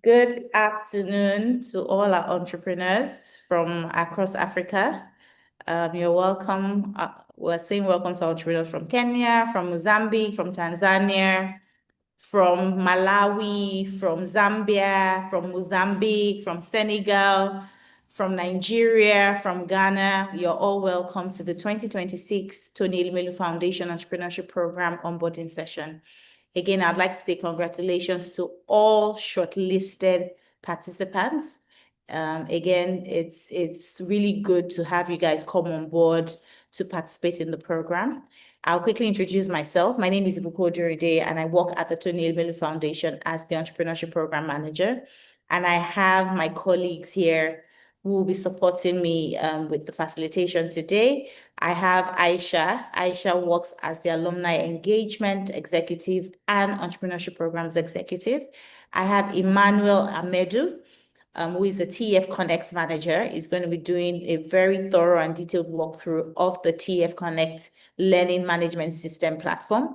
Good afternoon to all our entrepreneurs from across Africa. You're welcome. We're saying welcome to entrepreneurs from Kenya, from Mozambique, from Tanzania, from Malawi, from Zambia, from Mozambique, from Senegal, from Nigeria, from Ghana. You're all welcome to the 2026 Tony Elumelu Foundation Entrepreneurship Program onboarding session. Again, I'd like to say congratulations to all shortlisted participants. Again, it's really good to have you guys come on board to participate in the program. I'll quickly introduce myself. My name is Ibuko Duride, and I work at the Tony Elumelu Foundation as the Entrepreneurship Program Manager. And I have my colleagues here who will be supporting me with the facilitation today. I have Aisha. Aisha works as the Alumni Engagement Executive and Entrepreneurship Programs Executive. I have Emmanuel Amedu, who is the TF Connect manager, is going to be doing a very thorough and detailed walkthrough of the TF Connect learning management system platform.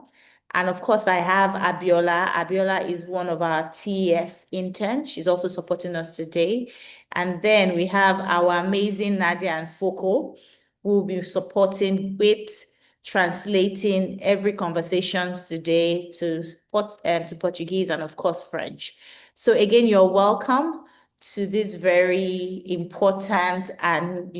And of course, I have Abiola. Abiola is one of our TF interns. She's also supporting us today. And then we have our amazing Nadia and Foko, who will be supporting with translating every conversation today to Portuguese and of course French. So again, you're welcome to this very important and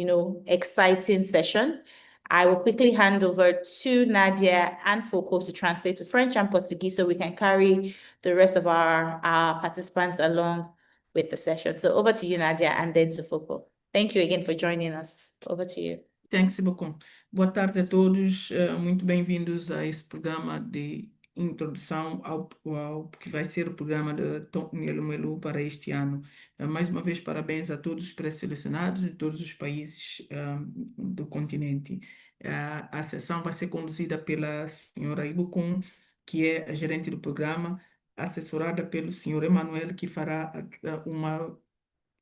exciting session. I will quickly hand over to Nadia and Foko to translate to French and Portuguese so we can carry the rest of our participants along with the session. So over to you, Nadia, and then to Foko. Thank you again for joining us. Over to you. Thanks, Ibuko. Boa tarde a todos, muito bem-vindos a esse programa de introdução ao que vai ser o programa de Tony Elumelu para este ano. Mais uma vez, parabéns a todos os pré-selecionados de todos os países do continente. A sessão vai ser conduzida pela senhora Ibukun, que é a gerente do programa, assessorada pelo senhor Emanuel, que fará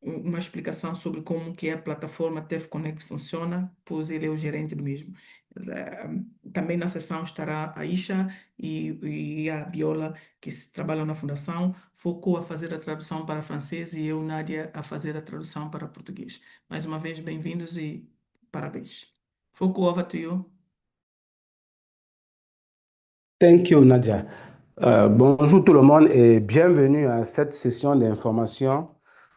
uma explicação sobre como que a plataforma TF Connect funciona, pois ele é o gerente do mesmo. Também na sessão estará a Aisha e a Biola, que trabalham na fundação, Focou a fazer a tradução para francês e eu, Nádia, a fazer a tradução para português. Mais uma vez, bem-vindos e parabéns. Focou, over to you. Thank you, Nadia. Bonjour tout le monde et bienvenue à cette session d'information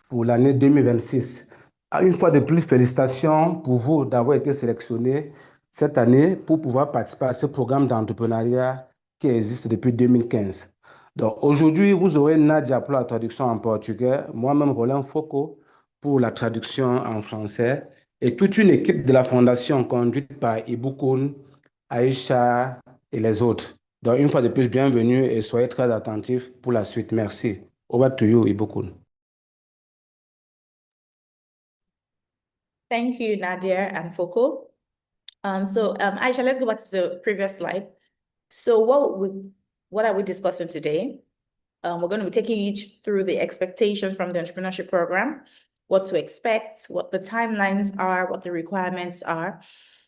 pour l'année 2026. Une fois de plus, félicitations pour vous d'avoir été sélectionné cette année pour pouvoir participer à ce programme d'entrepreneuriat qui existe depuis 2015. Donc aujourd'hui, vous aurez Nadia pour la traduction en portugais, moi-même Roland Foko pour la traduction en français et toute une équipe de la fondation conduite par Ibukun, Aisha et les autres. Donc une fois de plus, bienvenue et soyez très attentifs pour la suite. Merci. Over to you, Ibukun. Thank you, Nadia and Foko. Aisha, let's go back to the previous slide. So what are we discussing today? We're going to be taking you through the expectations from the entrepreneurship program, what to expect, what the timelines are, what the requirements are.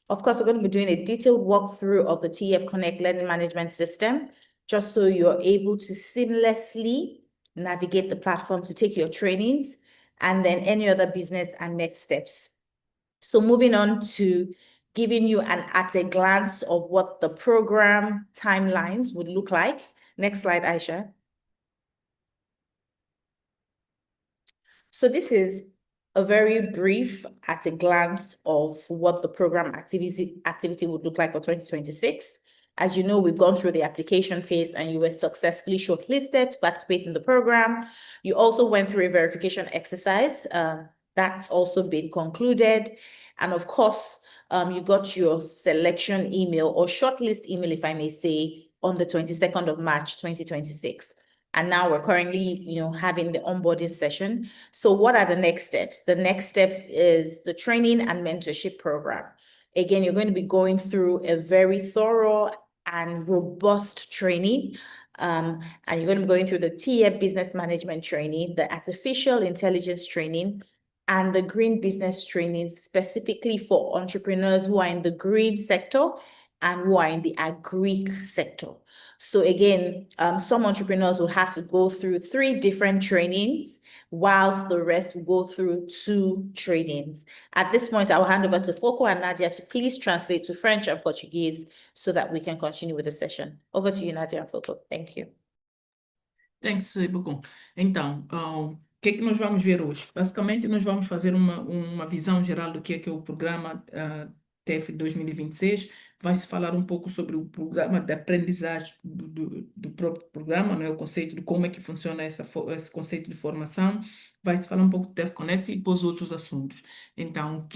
Of course, we're going to be doing a detailed walkthrough of the TF Connect learning management system, just so you're able to seamlessly navigate the platform to take your trainings and then any other business and next steps. So moving on to giving you an at a glance of what the program timelines would look like. Next slide, Aisha. So this is a very brief at a glance of what the program activity would look like for 2026. As you know, we've gone through the application phase and you were successfully shortlisted to participate in the program. You also went through a verification exercise. That's also been concluded. And of course, you got your selection email or shortlist email, if I may say, on the 22nd of March, 2026. And now we're currently, having the onboarding session. So what are the next steps? The next steps is the training and mentorship program. Again, you're going to be going through a very thorough and robust training. And you're going to be going through the TF business management training, the artificial intelligence training, and the green business training specifically for entrepreneurs who are in the green sector and who are in the agri sector. So again, some entrepreneurs will have to go through 3 different trainings, whilst the rest will go through 2 trainings. At this point, I will hand over to Foko and Nadia to please translate to French and Portuguese so that we can continue with the session. Over to you, Nadia and Foko. Thank you. Thanks, Bucum. Então, o que é que nós vamos ver hoje? Basicamente, nós vamos fazer uma visão geral do que é o programa TEF 2026. Vai-se falar um pouco sobre o programa de aprendizagem do próprio programa, né? O conceito de como é que funciona esse conceito de formação. Vai-se falar um pouco do TEF Connect e depois outros assuntos. Então,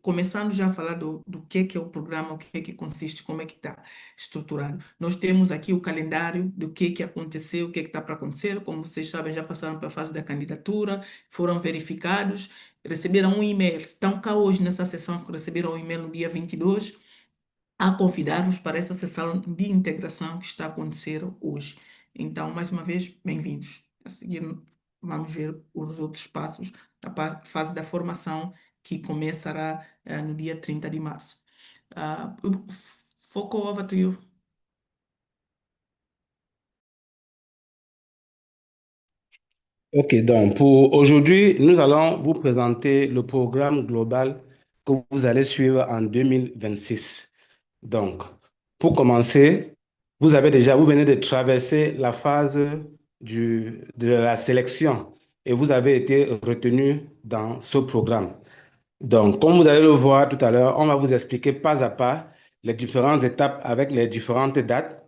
começando já a falar do que é o programa, o que é que consiste, como é que está estruturado. Nós temos aqui o calendário do que aconteceu, o que está para acontecer. Como vocês sabem, já passaram para a fase da candidatura, foram verificados, receberam um e-mail. Estão cá hoje nessa sessão que receberam o e-mail no dia 22, a convidar-vos para essa sessão de integração que está a acontecer hoje. Então, mais uma vez, bem-vindos. A seguir, vamos ver os outros passos da fase da formação, que começará no dia 30 de março. Foko, over to you. Ok, donc pour aujourd'hui, nous allons vous présenter le programme global que vous allez suivre en 2026. Donc, pour commencer, vous venez de traverser la phase de la sélection et vous avez été retenu dans ce programme. Donc, comme vous allez le voir tout à l'heure, on va vous expliquer pas à pas les différentes étapes avec les différentes dates.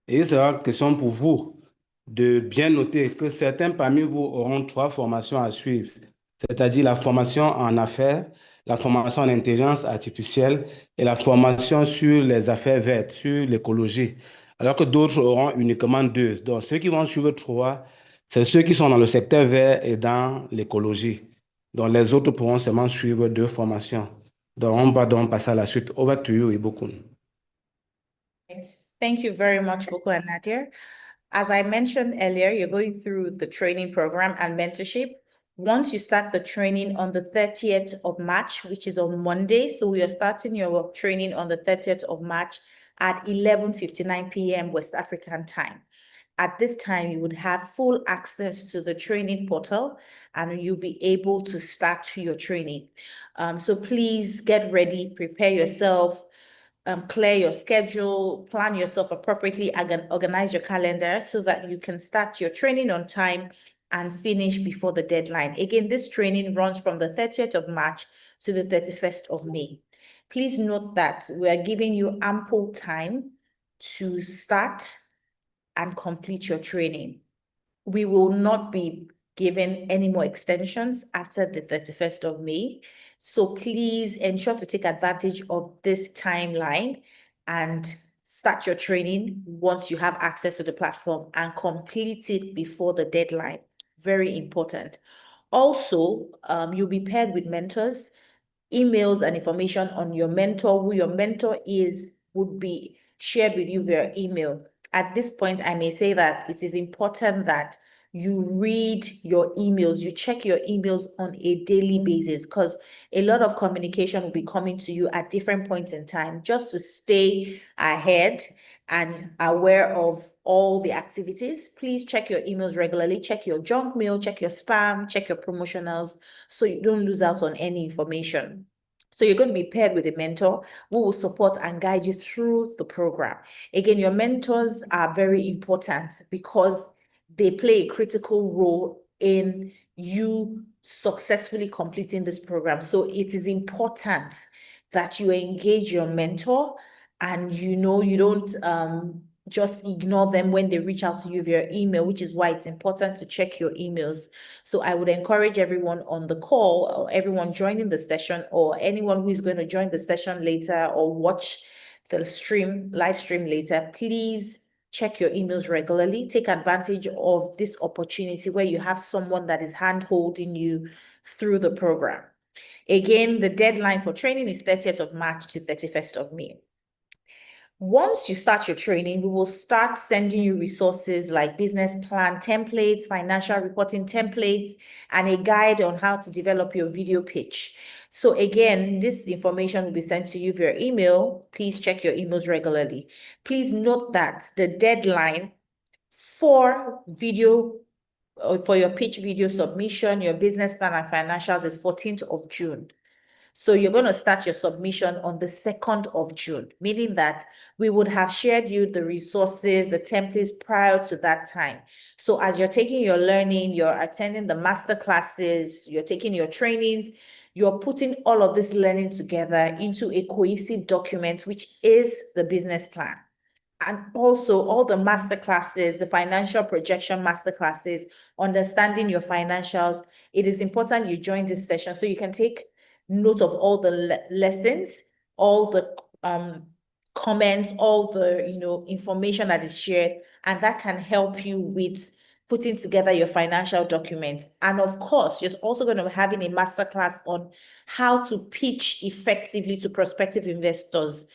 Et il sera question pour vous de bien noter que certains parmi vous auront 3 formations à suivre, c'est-à-dire la formation en affaires, la formation en intelligence artificielle et la formation sur les affaires vertes, sur l'écologie, alors que d'autres auront uniquement 2. Donc, ceux qui vont suivre 3, c'est ceux qui sont dans le secteur vert et dans l'écologie. Donc, les autres pourront seulement suivre 2 formations. Donc, on va donc passer à la suite. Over to you, Ibukun. Thank you very much, Foko and Nadia. As I mentioned earlier, you're going through the training program and mentorship. Once you start the training on the 30th of March, which is on Monday, so we are starting your training on the 30th of March at 11:59 p.m. West African time. At this time, you would have full access to the training portal and you'll be able to start your training. So please get ready, prepare yourself, clear your schedule, plan yourself appropriately, organize your calendar so that you can start your training on time and finish before the deadline. Again, this training runs from the 30th of March to the 31st of May. Please note that we are giving you ample time to start and complete your training. We will not be given any more extensions after the 31st of May. So please ensure to take advantage of this timeline and start your training once you have access to the platform and complete it before the deadline. Very important. Also, you'll be paired with mentors. Emails and information on your mentor, who your mentor is, would be shared with you via email. At this point, I may say that it is important that you read your emails, you check your emails on a daily basis, because a lot of communication will be coming to you at different points in time, just to stay ahead and aware of all the activities. Please check your emails regularly, check your junk mail, check your spam, check your promotionals, so you don't lose out on any information. So you're going to be paired with a mentor who will support and guide you through the program. Again, your mentors are very important because they play a critical role in you successfully completing this program. So it is important that you engage your mentor and you don't just ignore them when they reach out to you via email, which is why it's important to check your emails. So I would encourage everyone on the call, or everyone joining the session, or anyone who is going to join the session later or watch the live stream later, please check your emails regularly. Take advantage of this opportunity where you have someone that is hand-holding you through the program. Again, the deadline for training is 30th of March to 31st of May. Once you start your training, we will start sending you resources like business plan templates, financial reporting templates, and a guide on how to develop your video pitch. So again, this information will be sent to you via email. Please check your emails regularly. Please note that the deadline for your pitch video submission, your business plan and financials is 14th of June. So you're going to start your submission on the 2nd of June, meaning that we would have shared you the resources, the templates prior to that time. So as you're taking your learning, you're attending the master classes, you're taking your trainings, you're putting all of this learning together into a cohesive document, which is the business plan. And also all the master classes, the financial projection master classes, understanding your financials. It is important you join this session so you can take note of all the lessons, all the comments, all the information that is shared, and that can help you with putting together your financial documents. And of course, you're also going to be having a masterclass on how to pitch effectively to prospective investors.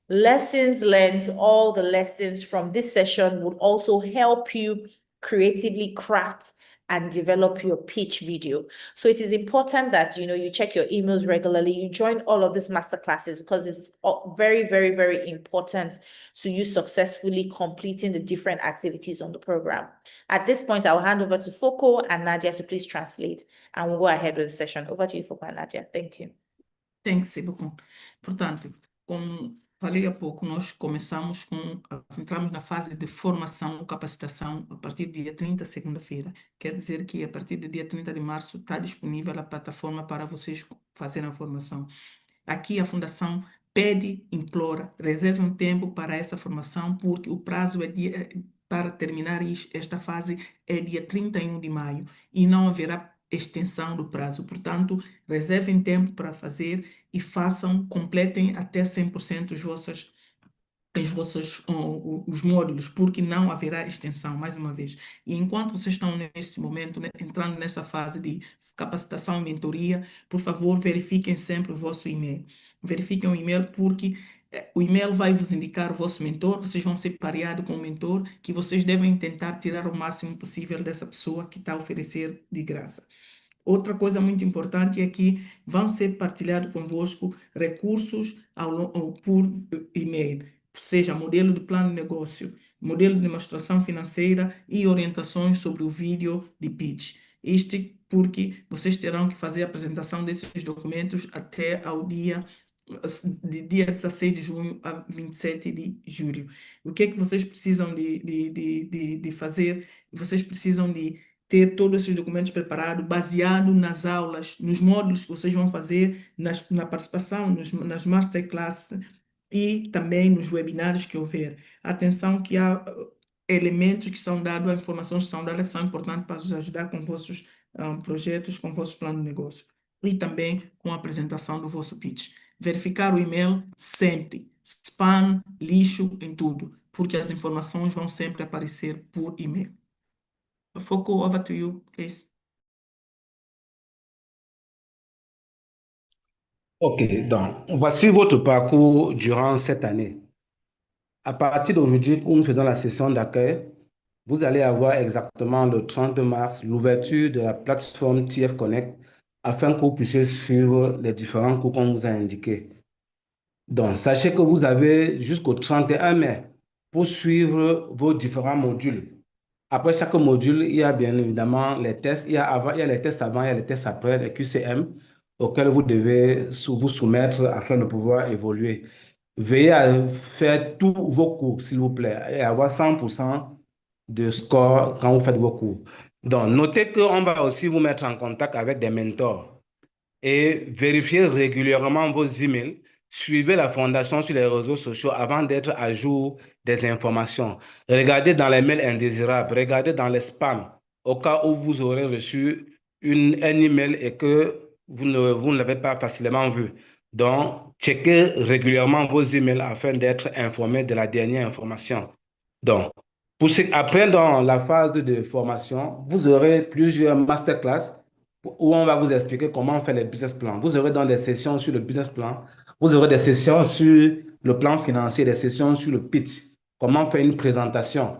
Lessons learned, all the lessons from this session would also help you creatively craft and develop your pitch video. So it is important that you check your emails regularly, you join all of these master classes because it's very, very, very important to you successfully completing the different activities on the program. At this point, I will hand over to Foko and Nadia to please translate, and we'll go ahead with the session. Over to you, Foko and Nadia. Thank you. Thanks, Ibukun. Portanto, como falei há pouco, nós entramos na fase de formação, capacitação a partir do dia 30, segunda-feira. Quer dizer que a partir do dia 30 de março está disponível a plataforma para vocês fazerem a formação. Aqui a Fundação pede, implora, reserve um tempo para essa formação, porque o prazo para terminar esta fase é dia 31 de maio e não haverá extensão do prazo. Portanto, reservem tempo para fazer e completem até 100% os módulos, porque não haverá extensão, mais uma vez. E enquanto vocês estão nesse momento, né, entrando nessa fase de capacitação e mentoria, por favor, verifiquem sempre o vosso e-mail. Verifiquem o e-mail porque o e-mail vai vos indicar o vosso mentor, vocês vão ser pareados com o mentor, que vocês devem tentar tirar o máximo possível dessa pessoa que está a oferecer de graça. Outra coisa muito importante é que vão ser partilhados convosco recursos por e-mail, seja modelo de plano de negócio, modelo de demonstração financeira e orientações sobre o vídeo de pitch. Isto porque vocês terão que fazer a apresentação desses documentos até ao dia 16 de junho a 27 de julho. O que é que vocês precisam de fazer? Vocês precisam de ter todos esses documentos preparados, baseado nas aulas, nos módulos que vocês vão fazer, na participação, nas masterclasses e também nos webinários que houver. Atenção que há elementos que são dados, informações que são dadas, que são importantes para vos ajudar com vossos projetos, com vossos planos de negócio. E também com a apresentação do vosso pitch. Verificar o e-mail sempre. Spam, lixo, em tudo. Porque as informações vão sempre aparecer por e-mail. Foko, over to you, please. Ok, donc voici votre parcours durant cette année. À partir d'aujourd'hui, où nous faisons la session d'accueil, vous allez avoir exactement le 30 mars l'ouverture de la plateforme TF Connect afin que vous puissiez suivre les différents cours qu'on vous a indiqués. Donc, sachez que vous avez jusqu'au 31 mai pour suivre vos différents modules. Après chaque module, il y a bien évidemment les tests. Il y a les tests avant, il y a les tests après, les QCM, auxquels vous devez vous soumettre afin de pouvoir évoluer. Veillez à faire tous vos cours, s'il vous plaît, et avoir 100% de score quand vous faites vos cours. Donc, notez qu'on va aussi vous mettre en contact avec des mentors et vérifiez régulièrement vos emails. Suivez la fondation sur les réseaux sociaux avant d'être à jour des informations. Regardez dans les mails indésirables, regardez dans les spams au cas où vous aurez reçu un email et que vous ne l'avez pas facilement vu. Donc, checkez régulièrement vos emails afin d'être informé de la dernière information. Donc, après, dans la phase de formation, vous aurez plusieurs masterclass où on va vous expliquer comment faire les business plans. Vous aurez dans des sessions sur le business plan, vous aurez des sessions sur le plan financier, des sessions sur le pitch, comment faire une présentation.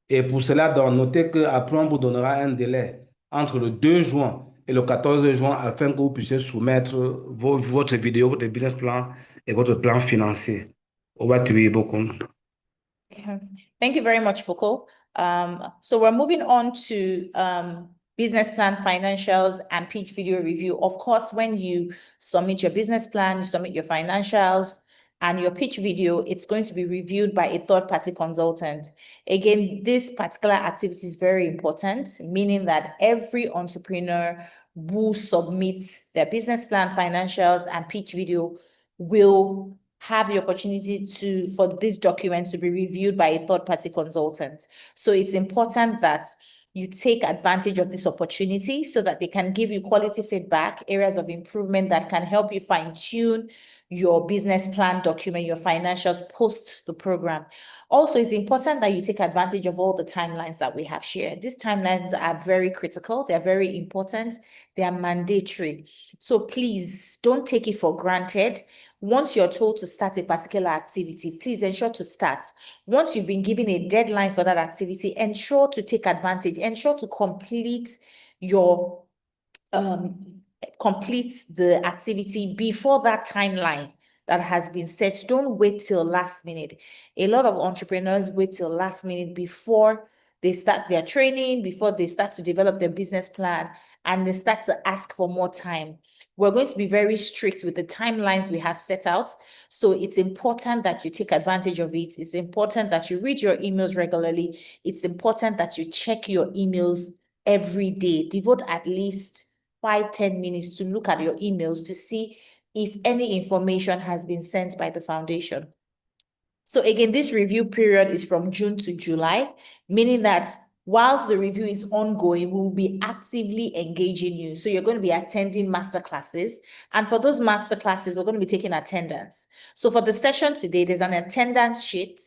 Et pour cela, donc, notez qu'après, on vous donnera un délai entre le 2 juin et le 14 juin afin que vous puissiez soumettre votre vidéo, votre business plan et votre plan financier. Over to you, beaucoup. Okay. Thank you very much, Foucault. So we're moving on to business plan, financials, and pitch video review. Of course, when you submit your business plan, you submit your financials and your pitch video, it's going to be reviewed by a third-party consultant. Again, this particular activity is very important, meaning that every entrepreneur who submits their business plan, financials, and pitch video will have the opportunity for this document to be reviewed by a third-party consultant. So it's important that you take advantage of this opportunity so that they can give you quality feedback, areas of improvement that can help you fine-tune your business plan document, your financials post the program. Also, it's important that you take advantage of all the timelines that we have shared. These timelines are very critical. They're very important. They are mandatory. So please don't take it for granted. Once you're told to start a particular activity, please ensure to start. Once you've been given a deadline for that activity, ensure to take advantage, ensure to complete your complete the activity before that timeline that has been set. Don't wait till last minute. A lot of entrepreneurs wait till last minute before they start their training, before they start to develop their business plan, and they start to ask for more time. We're going to be very strict with the timelines we have set out. So it's important that you take advantage of it. It's important that you read your emails regularly. It's important that you check your emails every day. Devote at least 5-10 minutes to look at your emails to see if any information has been sent by the foundation. So again, this review period is from June to July, meaning that whilst the review is ongoing, we will be actively engaging you. So you're going to be attending masterclasses. And for those masterclasses, we're going to be taking attendance. So for the session today, there's an attendance sheet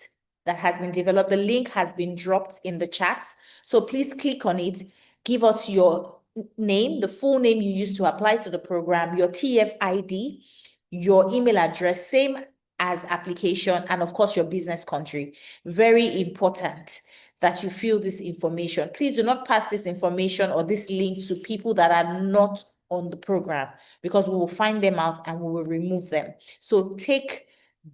that has been developed. The link has been dropped in the chat. So please click on it. Give us your name, the full name you used to apply to the program, your TF ID, your email address, same as application, and of course your business country. Very important that you fill this information. Please do not pass this information or this link to people that are not on the program, because we will find them out and we will remove them. So take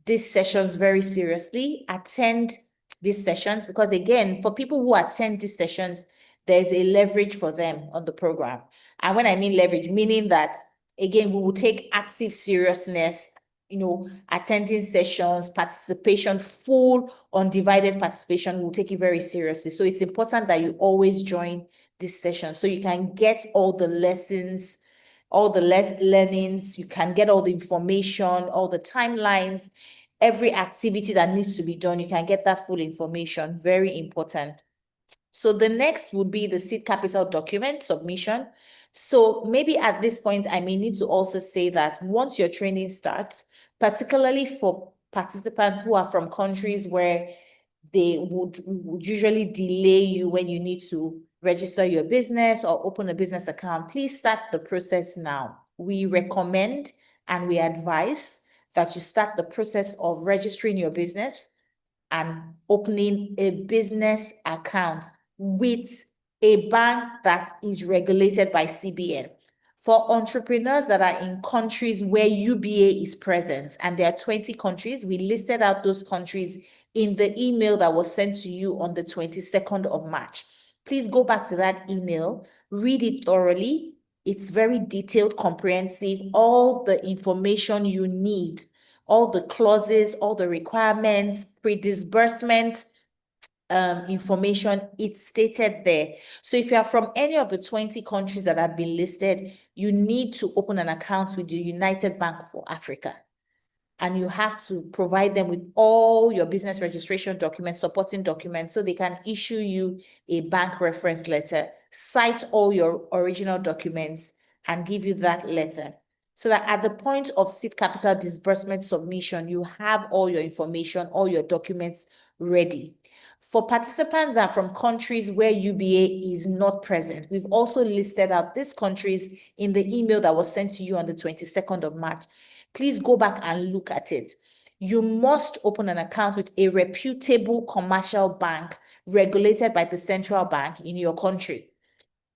these sessions very seriously. Attend these sessions, because again, for people who attend these sessions, there's a leverage for them on the program. And when I mean leverage, meaning that, again, we will take active seriousness, attending sessions, participation, full undivided participation. We'll take it very seriously. So it's important that you always join this session so you can get all the lessons, all the learnings, you can get all the information, all the timelines, every activity that needs to be done. You can get that full information. Very important. So the next would be the seed capital document submission. So maybe at this point, I may need to also say that once your training starts, particularly for participants who are from countries where they would usually delay you when you need to register your business or open a business account, please start the process now. We recommend and we advise that you start the process of registering your business and opening a business account with a bank that is regulated by CBN. For entrepreneurs that are in countries where UBA is present, and there are 20 countries, we listed out those countries in the email that was sent to you on the 22nd of March. Please go back to that email, read it thoroughly. It's very detailed, comprehensive, all the information you need, all the clauses, all the requirements, pre-disbursement information, it's stated there. So if you are from any of the 20 countries that have been listed, you need to open an account with the United Bank for Africa. And you have to provide them with all your business registration documents, supporting documents, so they can issue you a bank reference letter, cite all your original documents, and give you that letter. So that at the point of seed capital disbursement submission, you have all your information, all your documents ready. For participants that are from countries where UBA is not present, we've also listed out these countries in the email that was sent to you on the 22nd of March. Please go back and look at it. you must open an account with a reputable commercial bank regulated by the central bank in your country.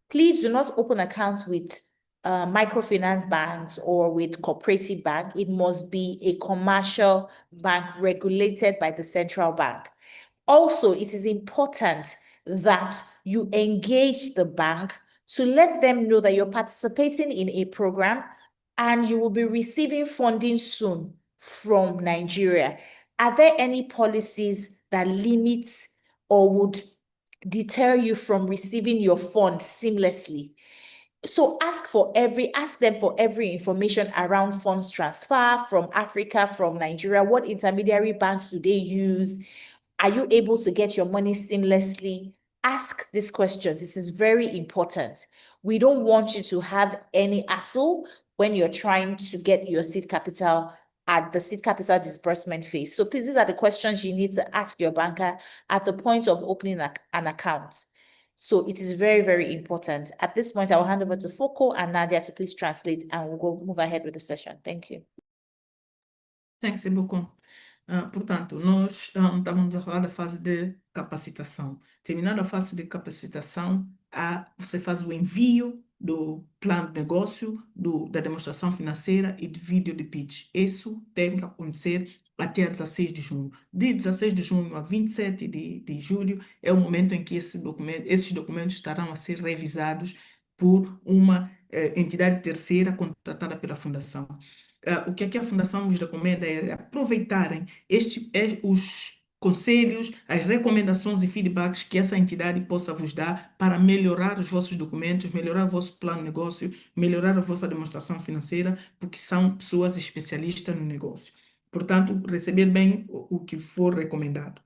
Please do not open accounts with microfinance banks or with cooperative bank. It must be a commercial bank regulated by the central bank. Also, it is important that you engage the bank to let them know that you're participating in a program and you will be receiving funding soon from Nigeria. Are there any policies that limit or would deter you from receiving your fund seamlessly? So ask them for every information around funds transfer from Africa, from Nigeria. What intermediary banks do they use? Are you able to get your money seamlessly? Ask these questions. This is very important. We don't want you to have any hassle when you're trying to get your seed capital at the seed capital disbursement phase. So please, these are the questions you need to ask your banker at the point of opening an account. So it is very, very important. At this point, I will hand over to Foko and Nadia to please translate and we'll move ahead with the session. Thank you. Thanks, Ibukun. Portanto, nós estávamos a falar da fase de capacitação. Terminada a fase de capacitação, você faz o envio do plano de negócio, da demonstração financeira e de vídeo de pitch. Isso tem que acontecer até 16 de junho. De 16 de junho a 27 de julho é o momento em que esses documentos estarão a ser revisados por uma entidade terceira contratada pela Fundação. O que aqui a Fundação vos recomenda é aproveitarem os conselhos, as recomendações e feedbacks que essa entidade possa vos dar para melhorar os vossos documentos, melhorar o vosso plano de negócio, melhorar a vossa demonstração financeira, porque são pessoas especialistas no negócio. Portanto, receber bem o que for recomendado.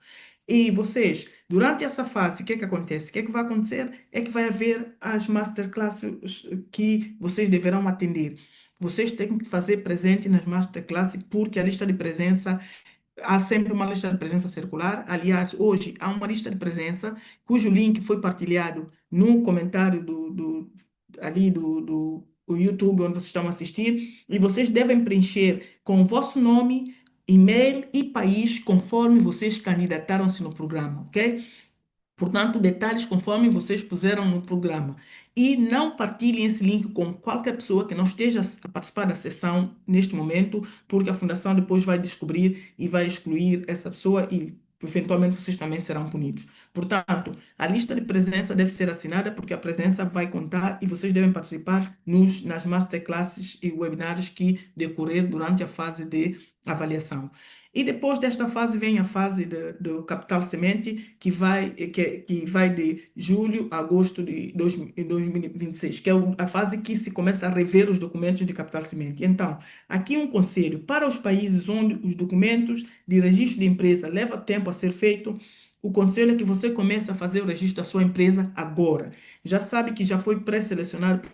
E vocês, durante essa fase, o que é que acontece? O que é que vai acontecer? É que vai haver as masterclasses que vocês deverão atender. Vocês têm que fazer presente nas masterclasses, porque a lista de presença, há sempre uma lista de presença circular. Aliás, hoje há uma lista de presença cujo link foi partilhado no comentário do YouTube, onde vocês estão a assistir, e vocês devem preencher com o vosso nome, e-mail e país, conforme vocês candidataram-se no programa, ok? Portanto, detalhes conforme vocês puseram no programa. E não partilhem esse link com qualquer pessoa que não esteja a participar da sessão neste momento, porque a Fundação depois vai descobrir e vai excluir essa pessoa e, eventualmente, vocês também serão punidos. Portanto, a lista de presença deve ser assinada porque a presença vai contar e vocês devem participar nas masterclasses e webinars que decorrer durante a fase de avaliação. E depois desta fase vem a fase do capital semente, que vai de julho a agosto de 2026, que é a fase que se começa a rever os documentos de capital semente. Então, aqui um conselho: para os países onde os documentos de registro de empresa levam tempo a ser feito, o conselho é que você comece a fazer o registro da sua empresa agora. Já sabe que já foi pré-selecionado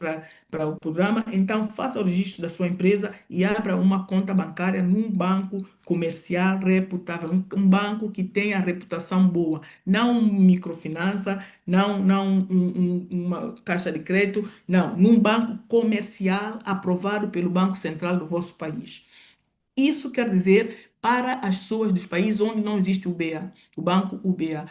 para o programa, então faça o registro da sua empresa e abra uma conta bancária num banco comercial reputável, um banco que tenha reputação boa, não microfinança, não uma caixa de crédito, não, num banco comercial aprovado pelo Banco Central do vosso país. Isso quer dizer para as pessoas dos países onde não existe o BA, o Banco UBA.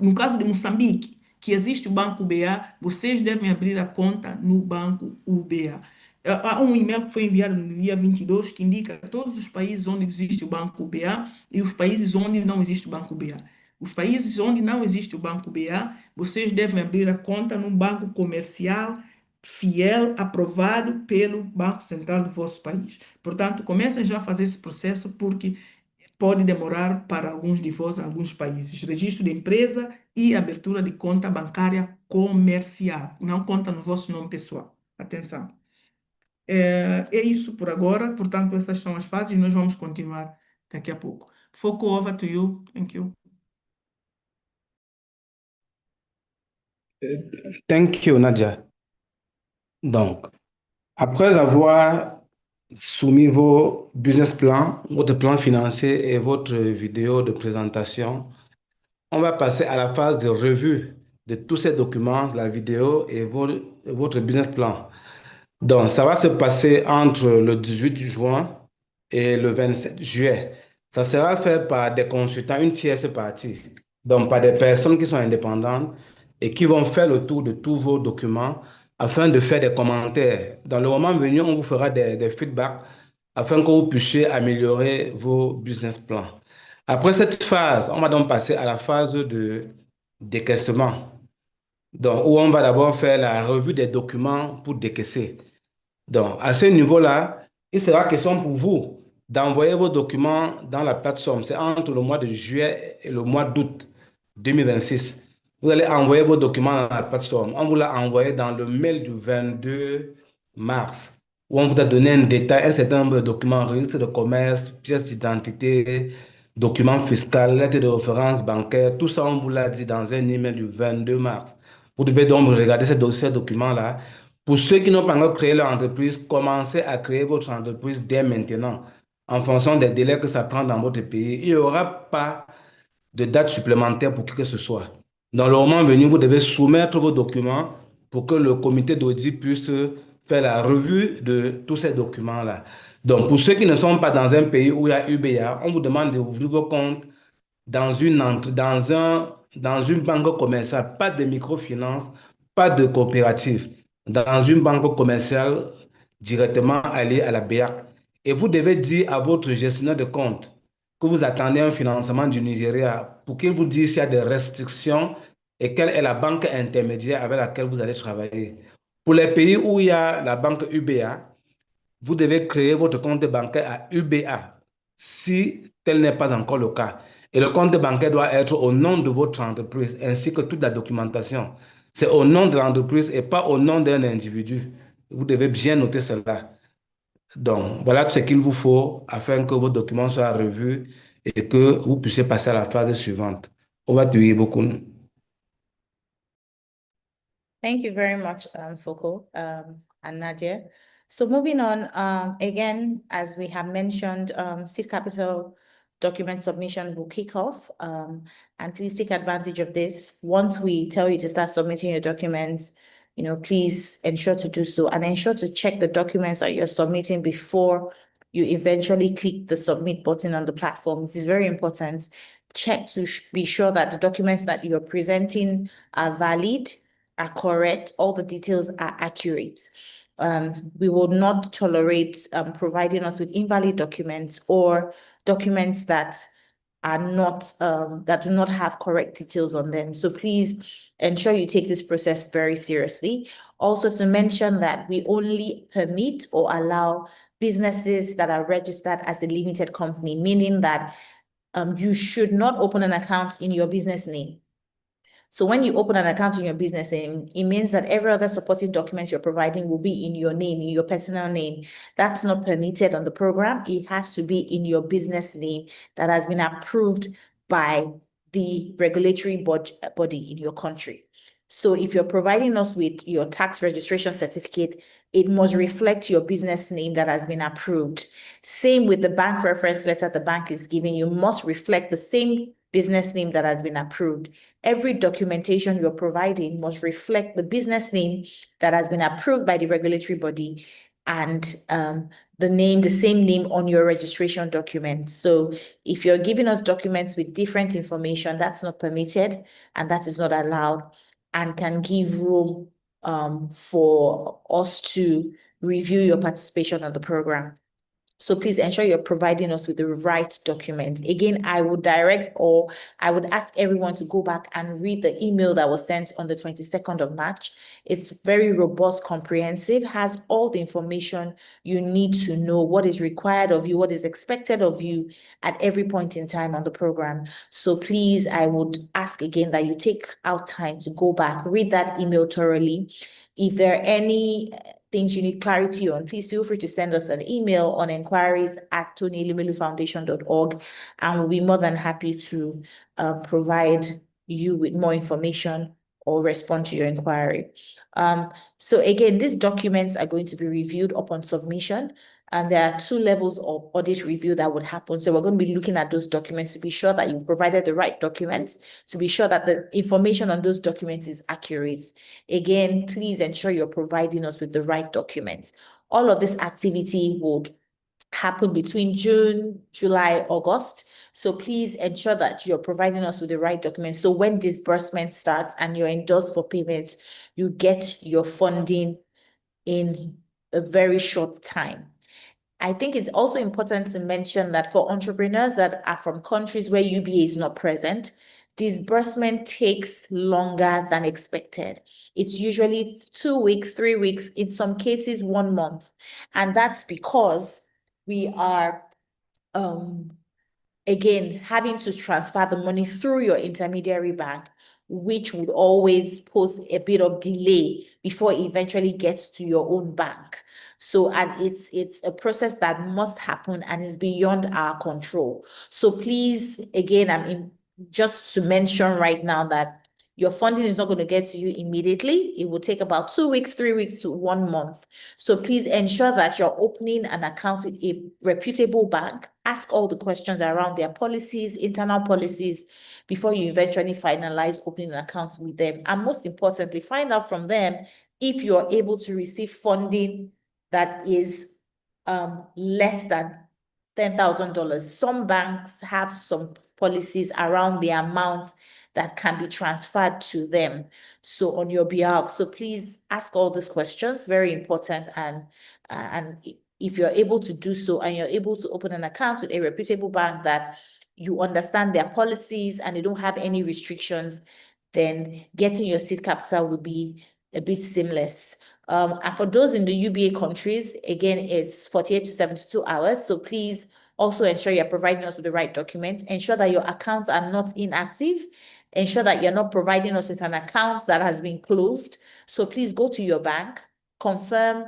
No caso de Moçambique, que existe o Banco UBA, vocês devem abrir a conta no Banco UBA. Há um e-mail que foi enviado no dia 22 que indica todos os países onde existe o Banco UBA e os países onde não existe o Banco UBA. Os países onde não existe o Banco UBA, vocês devem abrir a conta num banco comercial fiel, aprovado pelo Banco Central do vosso país. Portanto, comecem já a fazer esse processo, porque pode demorar para alguns de vós, alguns países. Registro de empresa e abertura de conta bancária comercial, não conta no vosso nome pessoal. Atenção. É isso por agora, portanto, essas são as fases e nós vamos continuar daqui a pouco. Foco, over to you. Thank you. Thank you, Nadia. Donc, après avoir soumis vos business plans, votre plan financier et votre vidéo de présentation, on va passer à la phase de revue de tous ces documents, la vidéo et votre business plan. Donc, ça va se passer entre le 18 juin et le 27 juillet. ça sera fait par des consultants, une tierce partie, donc par des personnes qui sont indépendantes et qui vont faire le tour de tous vos documents afin de faire des commentaires. Dans le moment venu, on vous fera des feedbacks afin que vous puissiez améliorer vos business plans. Après cette phase, on va donc passer à la phase de décaissement, donc, où on va d'abord faire la revue des documents pour décaisser. Donc, à ce niveau-là, il sera question pour vous d'envoyer vos documents dans la plateforme. C'est entre le mois de juillet et le mois d'août 2026. Vous allez envoyer vos documents dans la plateforme. On vous l'a envoyé dans le mail du 22 mars, où on vous a donné un détail, un certain nombre de documents, registre de commerce, pièces d'identité, documents fiscaux, lettres de référence bancaire. Tout ça, on vous l'a dit dans un email du 22 mars. Vous devez donc regarder ces documents-là. Pour ceux qui n'ont pas encore créé leur entreprise, commencez à créer votre entreprise dès maintenant. En fonction des délais que ça prend dans votre pays, il n'y aura pas de date supplémentaire pour qui que ce soit. Dans le moment venu, vous devez soumettre vos documents pour que le comité d'audit puisse faire la revue de tous ces documents-là. Donc, pour ceux qui ne sont pas dans un pays où il y a UBA, on vous demande d'ouvrir vos comptes dans une banque commerciale, pas de microfinance, pas de coopérative, dans une banque commerciale directement alliée à la BEAC. Et vous devez dire à votre gestionnaire de compte que vous attendez un financement du Nigeria pour qu'il vous dise s'il y a des restrictions et quelle est la banque intermédiaire avec laquelle vous allez travailler. Pour les pays où il y a la banque UBA, vous devez créer votre compte bancaire à UBA si tel n'est pas encore le cas. Et le compte bancaire doit être au nom de votre entreprise ainsi que toute la documentation. C'est au nom de l'entreprise et pas au nom d'un individu. Vous devez bien noter cela. Donc, voilà ce qu'il vous faut afin que vos documents soient revus et que vous puissiez passer à la phase suivante. On va te beaucoup. Thank you very much, Foko and Nadia. So moving on, again, as we have mentioned, seed capital document submission will kick off, and please take advantage of this. Once we tell you to start submitting your documents, please ensure to do so and ensure to check the documents that you're submitting before you eventually click the submit button on the platform. This is very important. Check to be sure that the documents that you're presenting are valid, are correct, all the details are accurate. We will not tolerate providing us with invalid documents or documents that are not that do not have correct details on them. So please ensure you take this process very seriously. Also to mention that we only permit or allow businesses that are registered as a limited company, meaning that you should not open an account in your business name. So when you open an account in your business name, it means that every other supporting document you're providing will be in your name, in your personal name. That's not permitted on the program. It has to be in your business name that has been approved by the regulatory body in your country. So if you're providing us with your tax registration certificate, it must reflect your business name that has been approved. Same with the bank reference letter the bank is giving you, must reflect the same business name that has been approved. Every documentation you're providing must reflect the business name that has been approved by the regulatory body and the same name on your registration document. So if you're giving us documents with different information, that's not permitted and that is not allowed and can give room for us to review your participation on the program. So please ensure you're providing us with the right documents. Again, I would ask everyone to go back and read the email that was sent on the 22nd of March. It's very robust, comprehensive, has all the information you need to know, what is required of you, what is expected of you at every point in time on the program. So please, I would ask again that you take out time to go back, read that email thoroughly. If there are any things you need clarity on, please feel free to send us an email on enquiries@tonyelemelufoundation.org, and we'll be more than happy to provide you with more information or respond to your inquiry. So again, these documents are going to be reviewed upon submission, and there are 2 levels of audit review that would happen. So we're going to be looking at those documents to be sure that you've provided the right documents, to be sure that the information on those documents is accurate. Again, please ensure you're providing us with the right documents. All of this activity would happen between June, July, August. So please ensure that you're providing us with the right documents. So when disbursement starts and you're endorsed for payment, you get your funding in a very short time. I think it's also important to mention that for entrepreneurs that are from countries where UBA is not present, disbursement takes longer than expected. It's usually 2 weeks, 3 weeks, in some cases, 1 month. And that's because we are again having to transfer the money through your intermediary bank, which would always pose a bit of delay before it eventually gets to your own bank. So, and it's a process that must happen and is beyond our control. So please, again, just to mention right now that your funding is not going to get to you immediately. It will take about 2 weeks, 3 weeks to 1 month. So please ensure that you're opening an account with a reputable bank. Ask all the questions around their policies, internal policies, before you eventually finalize opening an account with them. And most importantly, find out from them if you're able to receive funding that is less than $10,000. Some banks have some policies around the amount that can be transferred to them, so on your behalf. So please ask all these questions, very important. And if you're able to do so and you're able to open an account with a reputable bank that you understand their policies and they don't have any restrictions, then getting your seed capital will be a bit seamless. And for those in the UBA countries, again, it's 48 to 72 hours. So please also ensure you're providing us with the right documents. Ensure that your accounts are not inactive. Ensure that you're not providing us with an account that has been closed. So please go to your bank, confirm,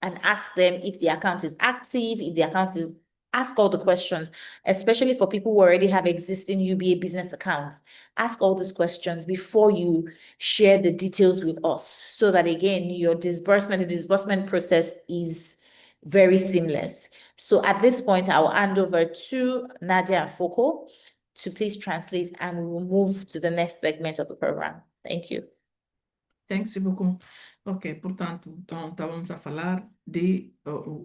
and ask them if the account is active, if the account is, ask all the questions, especially for people who already have existing UBA business accounts. Ask all these questions before you share the details with us, so that again, the disbursement process is very seamless. So at this point, I will hand over to Nadia and Foko to please translate, and we will move to the next segment of the program. Thank you. Thanks, beaucoup. Ok, portanto, então estávamos a falar de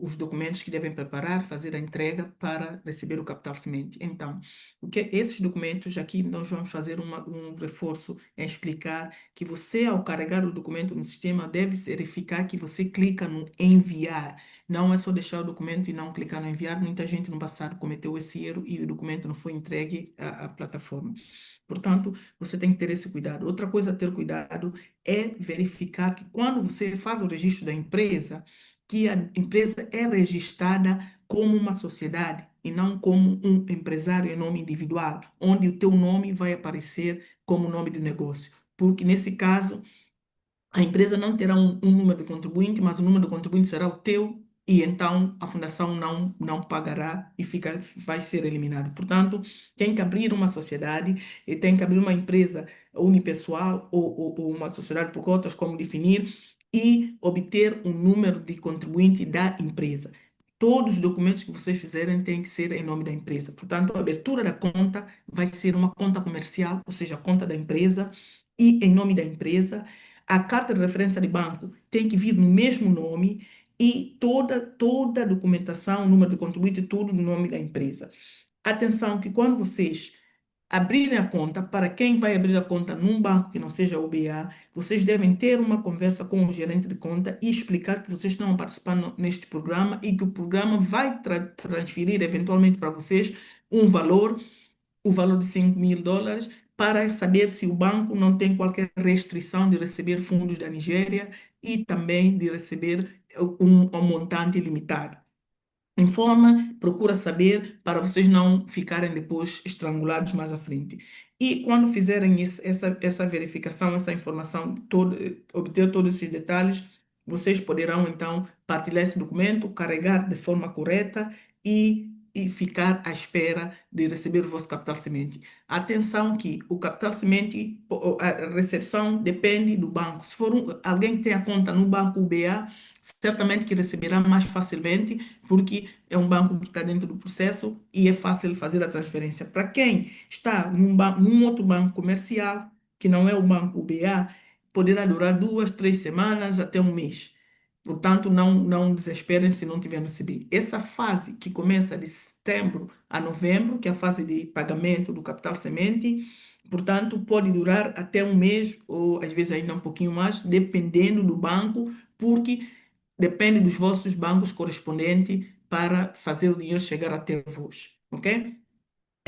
os documentos que devem preparar, fazer a entrega para receber o capital semente. Então, esses documentos aqui nós vamos fazer um reforço em explicar que você, ao carregar o documento no sistema, deve verificar que você clica no enviar. Não é só deixar o documento e não clicar no enviar. Muita gente no passado cometeu esse erro e o documento não foi entregue à plataforma. Portanto, você tem que ter esse cuidado. Outra coisa a ter cuidado é verificar que quando você faz o registro da empresa, que a empresa é registrada como uma sociedade e não como um empresário em nome individual, onde o teu nome vai aparecer como nome de negócio. Porque nesse caso, a empresa não terá um número de contribuinte, mas o número de contribuinte será o teu, e então a fundação não pagará e vai ser eliminado. Portanto, tem que abrir uma sociedade e tem que abrir uma empresa unipessoal ou uma sociedade por cotas, como definir, e obter um número de contribuinte da empresa. Todos os documentos que vocês fizerem têm que ser em nome da empresa. Portanto, a abertura da conta vai ser uma conta comercial, ou seja, a conta da empresa, e em nome da empresa. A carta de referência de banco tem que vir no mesmo nome e toda a documentação, número de contribuinte, tudo no nome da empresa. Atenção que quando vocês abrirem a conta, para quem vai abrir a conta num banco que não seja UBA, vocês devem ter uma conversa com o gerente de conta e explicar que vocês estão participando neste programa e que o programa vai transferir eventualmente para vocês o valor de $5.000, para saber se o banco não tem qualquer restrição de receber fundos da Nigéria e também de receber um montante limitado. Informa, procura saber para vocês não ficarem depois estrangulados mais à frente. E quando fizerem essa verificação, essa informação, obter todos esses detalhes, vocês poderão então partilhar esse documento, carregar de forma correta e ficar à espera de receber o vosso capital semente. Atenção que o capital semente, a recepção depende do banco. Se for alguém que tem a conta no banco UBA, certamente que receberá mais facilmente, porque é um banco que está dentro do processo e é fácil fazer a transferência. Para quem está num outro banco comercial, que não é o banco UBA, poderá durar 2, 3 semanas até um mês. Portanto, não desesperem se não tiverem recebido. Essa fase que começa de setembro a novembro, que é a fase de pagamento do capital semente, portanto, pode durar até um mês ou às vezes ainda um pouquinho mais, dependendo do banco, porque depende dos vossos bancos correspondentes para fazer o dinheiro chegar até vós, ok?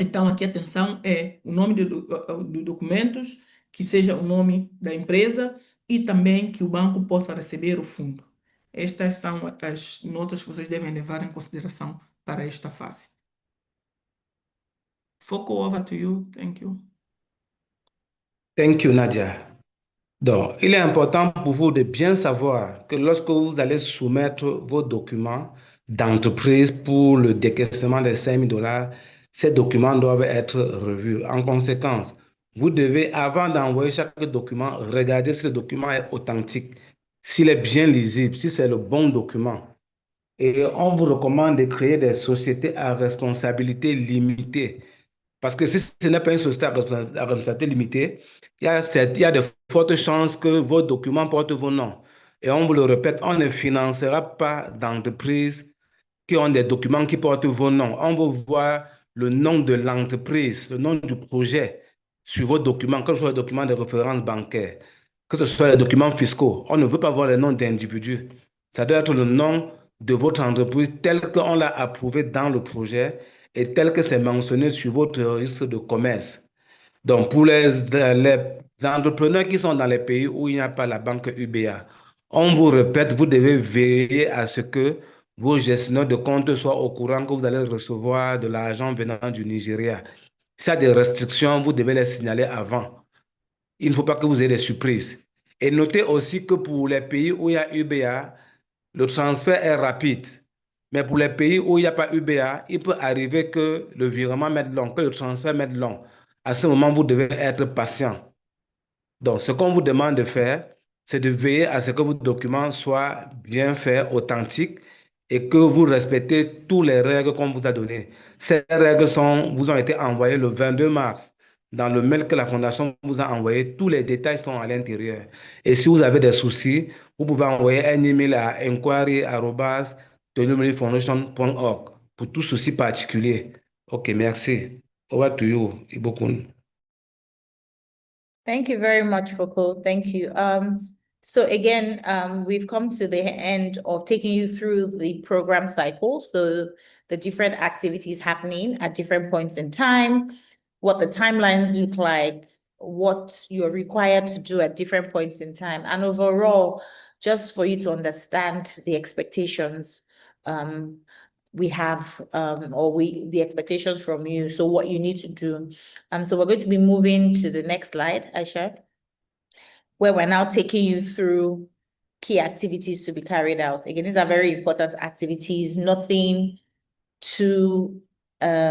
Então, aqui atenção é o nome dos documentos, que seja o nome da empresa e também que o banco possa receber o fundo. Estas são as notas que vocês devem levar em consideração para esta fase. Foco, over to you. Thank you. Thank you, Nadia. Donc, il est important pour vous de bien savoir que lorsque vous allez soumettre vos documents d'entreprise pour le décaissement des 5 000 $, ces documents doivent être revus. En conséquence, vous devez, avant d'envoyer chaque document, regarder si le document est authentique, s'il est bien lisible, si c'est le bon document. Et on vous recommande de créer des sociétés à responsabilité limitée. Parce que si ce n'est pas une société à responsabilité limitée, il y a de fortes chances que vos documents portent vos noms. Et on vous le répète, on ne financera pas d'entreprises qui ont des documents qui portent vos noms. On veut voir le nom de l'entreprise, le nom du projet sur vos documents, que ce soit les documents de référence bancaire, que ce soit les documents fiscaux. On ne veut pas voir les noms d'individus. Ça doit être le nom de votre entreprise tel qu'on l'a approuvé dans le projet et tel que c'est mentionné sur votre registre de commerce. Donc, pour les entrepreneurs qui sont dans les pays où il n'y a pas la banque UBA, on vous répète, vous devez veiller à ce que vos gestionnaires de compte soient au courant que vous allez recevoir de l'argent venant du Nigeria. S'il y a des restrictions, vous devez les signaler avant. Il ne faut pas que vous ayez des surprises. Et notez aussi que pour les pays où il y a UBA, le transfert est rapide. Mais pour les pays où il n'y a pas UBA, il peut arriver que le virement mette long, que le transfert mette long. À ce moment, vous devez être patient. Donc, ce qu'on vous demande de faire, c'est de veiller à ce que vos documents soient bien faits, authentiques, et que vous respectez toutes les règles qu'on vous a données. Ces règles vous ont été envoyées le 22 mars. Dans le mail que la Fondation vous a envoyé, tous les détails sont à l'intérieur. Et si vous avez des soucis, vous pouvez envoyer un email à inquiry@telumelufoundation.org pour tout souci particulier. OK, merci. Over to you, Ibokun. Thank you very much, Foko. Thank you. So again, we've come to the end of taking you through the program cycle. So the different activities happening at different points in time, what the timelines look like, what you're required to do at different points in time, and overall, just for you to understand the expectations we have, the expectations from you, so what you need to do. So we're going to be moving to the next slide, Aisha, where we're now taking you through key activities to be carried out. Again, these are very important activities, nothing too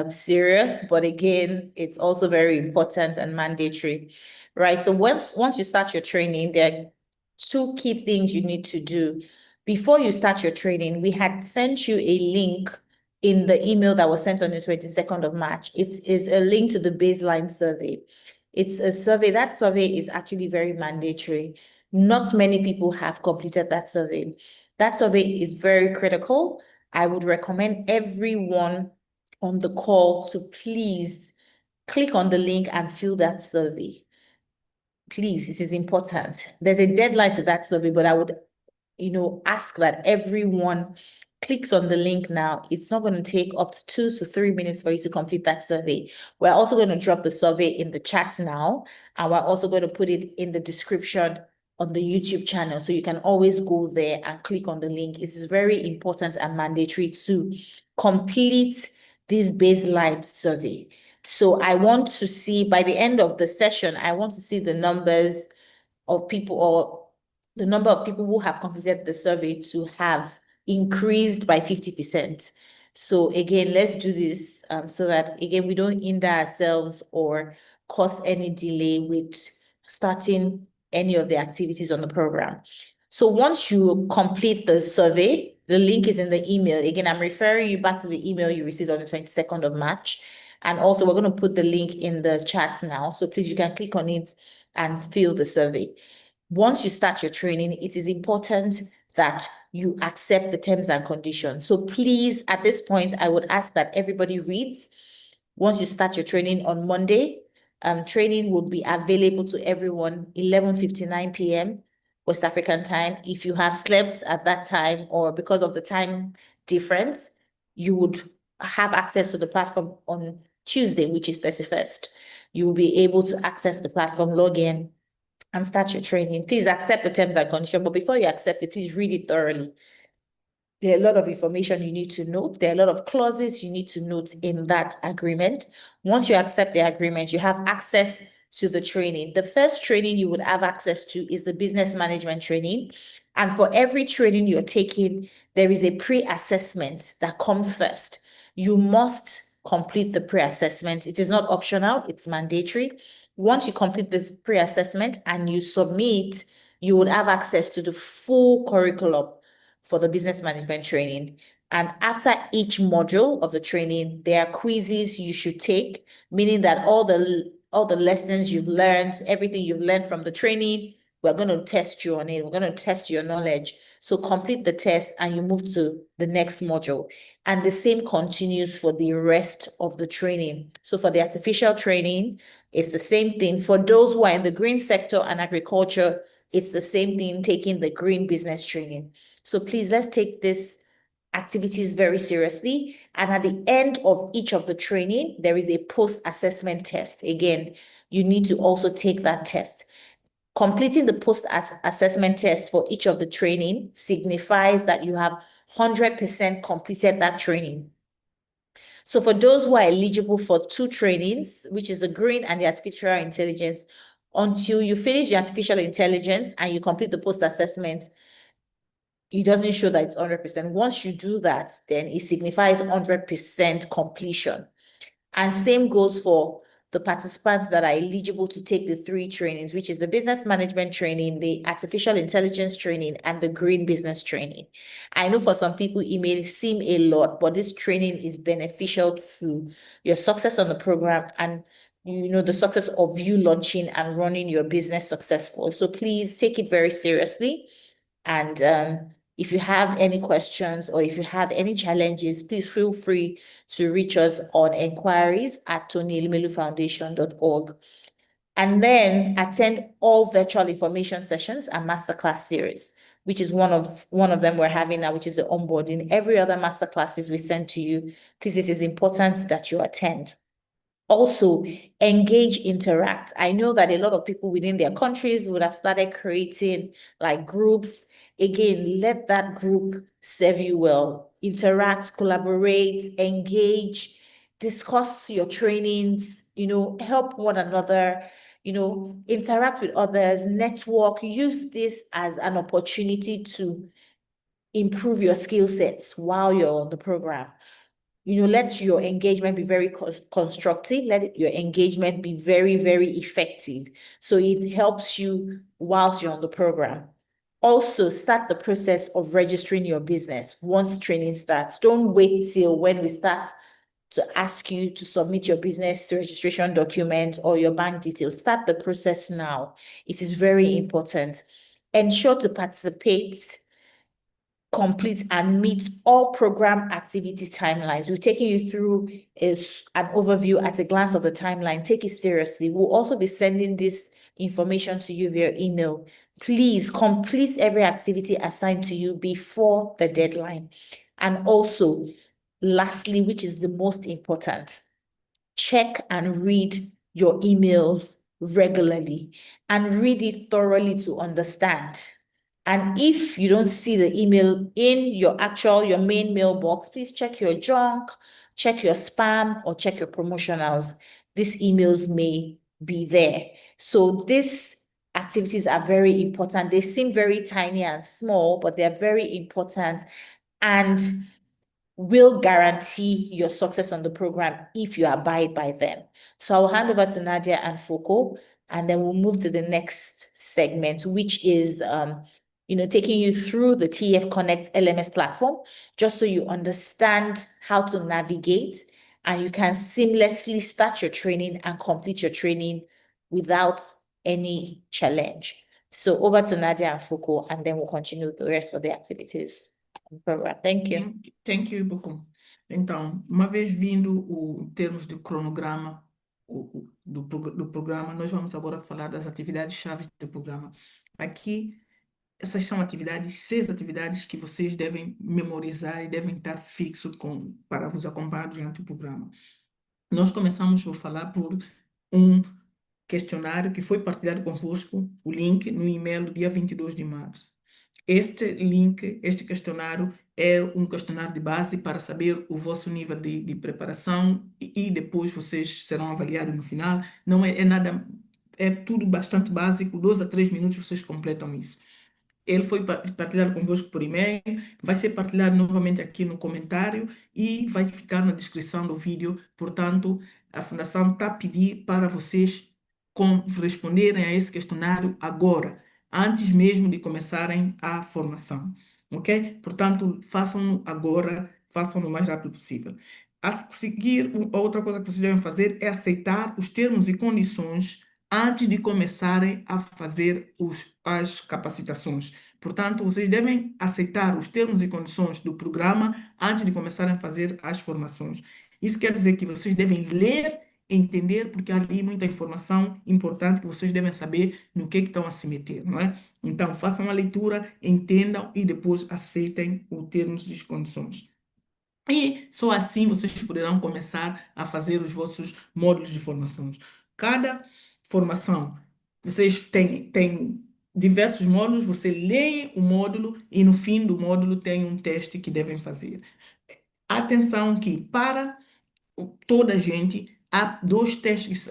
serious, but again, it's also very important and mandatory, right? So once you start your training, there are two key things you need to do. Before you start your training, we had sent you a link in the email that was sent on the 22nd of March. It is a link to the baseline survey. It's a survey. That survey is actually very mandatory. Not many people have completed that survey. That survey is very critical. I would recommend everyone on the call to please click on the link and fill that survey. Please, it is important. There's a deadline to that survey, but I would, ask that everyone clicks on the link now. It's not going to take up to 2 to 3 minutes for you to complete that survey. We're also going to drop the survey in the chat now, and we're also going to put it in the description on the YouTube channel. So you can always go there and click on the link. It is very important and mandatory to complete this baseline survey. So I want to see, by the end of the session, I want to see the numbers of people, or the number of people who have completed the survey to have increased by 50%. So again, let's do this so that, again, we don't hinder ourselves or cause any delay with starting any of the activities on the program. So once you complete the survey, the link is in the email. Again, I'm referring you back to the email you received on the 22nd of March. And also, we're going to put the link in the chat now. So please, you can click on it and fill the survey. Once you start your training, it is important that you accept the terms and conditions. So please, at this point, I would ask that everybody reads. Once you start your training on Monday, training will be available to everyone 11:59 p.m. West African time. If you have slept at that time or because of the time difference, you would have access to the platform on Tuesday, which is 31st. You will be able to access the platform, log in, and start your training. Please accept the terms and conditions, but before you accept it, please read it thoroughly. There are a lot of information you need to note. There are a lot of clauses you need to note in that agreement. Once you accept the agreement, you have access to the training. The first training you would have access to is the business management training. And for every training you're taking, there is a pre-assessment that comes first. You must complete the pre-assessment. It is not optional, it's mandatory. Once you complete the pre-assessment and you submit, you would have access to the full curriculum for the business management training. And after each module of the training, there are quizzes you should take, meaning that all the lessons you've learned, everything you've learned from the training, we're going to test you on it. We're going to test your knowledge. So complete the test and you move to the next module. And the same continues for the rest of the training. So for the artificial training, it's the same thing. For those who are in the green sector and agriculture, it's the same thing, taking the green business training. So please, let's take these activities very seriously. And at the end of each of the training, there is a post-assessment test. Again, you need to also take that test. Completing the post-assessment test for each of the training signifies that you have 100% completed that training. So for those who are eligible for 2 trainings, which is the green and the artificial intelligence, until you finish the artificial intelligence and you complete the post-assessment, it doesn't show that it's 100%. Once you do that, then it signifies 100% completion. And same goes for the participants that are eligible to take the 3 trainings, which is the business management training, the artificial intelligence training, and the green business training. I know for some people it may seem a lot, but this training is beneficial to your success on the program and the success of you launching and running your business successful. So please take it very seriously. And if you have any questions or if you have any challenges, please feel free to reach us on enquiries@tonyelimelufoundation.org. And then attend all virtual information sessions and masterclass series, which is one of them we're having now, which is the onboarding. Every other masterclasses we send to you, please, it is important that you attend. Also, engage, interact. I know that a lot of people within their countries would have started creating like groups. Again, let that group serve you well. Interact, collaborate, engage, discuss your trainings, help one another, interact with others, network. Use this as an opportunity to improve your skill sets while you're on the program. Let your engagement be very constructive. Let your engagement be very, very effective. So it helps you whilst you're on the program. Also, start the process of registering your business once training starts. Don't wait till when we start to ask you to submit your business registration document or your bank details. Start the process now. It is very important. Ensure to participate, complete, and meet all program activity timelines. We've taken you through an overview at a glance of the timeline. Take it seriously. We'll also be sending this information to you via email. Please complete every activity assigned to you before the deadline. And also, lastly, which is the most important, check and read your emails regularly and read it thoroughly to understand. And if you don't see the email in your main mailbox, please check your junk, check your spam, or check your promotionals. These emails may be there. So these activities are very important. They seem very tiny and small, but they're very important and will guarantee your success on the program if you abide by them. So I'll hand over to Nadia and Foko, and then we'll move to the next segment, which is taking you through the TF Connect LMS platform, just so you understand how to navigate and you can seamlessly start your training and complete your training without any challenge. So over to Nadia and Foucault, and then we'll continue the rest of the activities program. Thank you. Thank you, Bukum. Então, uma vez vindo em termos de cronograma do programa, nós vamos agora falar das atividades-chave do programa. Aqui, essas são atividades, 6 atividades que vocês devem memorizar e devem estar fixo para vos acompanhar durante o programa. Nós começamos por falar por um questionário que foi partilhado convosco, o link, no e-mail, dia 22 de março. Este link, este questionário, é um questionário de base para saber o vosso nível de preparação e depois vocês serão avaliados no final. Não é nada, é tudo bastante básico, 2 a 3 minutos vocês completam isso. Ele foi partilhado convosco por e-mail, vai ser partilhado novamente aqui no comentário e vai ficar na descrição do vídeo. Portanto, a Fundação está a pedir para vocês responderem a esse questionário agora, antes mesmo de começarem a formação, ok? Portanto, façam-no agora, façam-no o mais rápido possível. A seguir, a outra coisa que vocês devem fazer é aceitar os termos e condições antes de começarem a fazer as capacitações. Portanto, vocês devem aceitar os termos e condições do programa antes de começarem a fazer as formações. Isso quer dizer que vocês devem ler, entender, porque há ali muita informação importante que vocês devem saber no que estão a se meter, não é? Então, façam a leitura, entendam e depois aceitem os termos e condições. E só assim vocês poderão começar a fazer os vossos módulos de formações. Cada formação, vocês têm diversos módulos, você lê o módulo e no fim do módulo tem um teste que devem fazer. Atenção que para toda a gente, há 2 testes,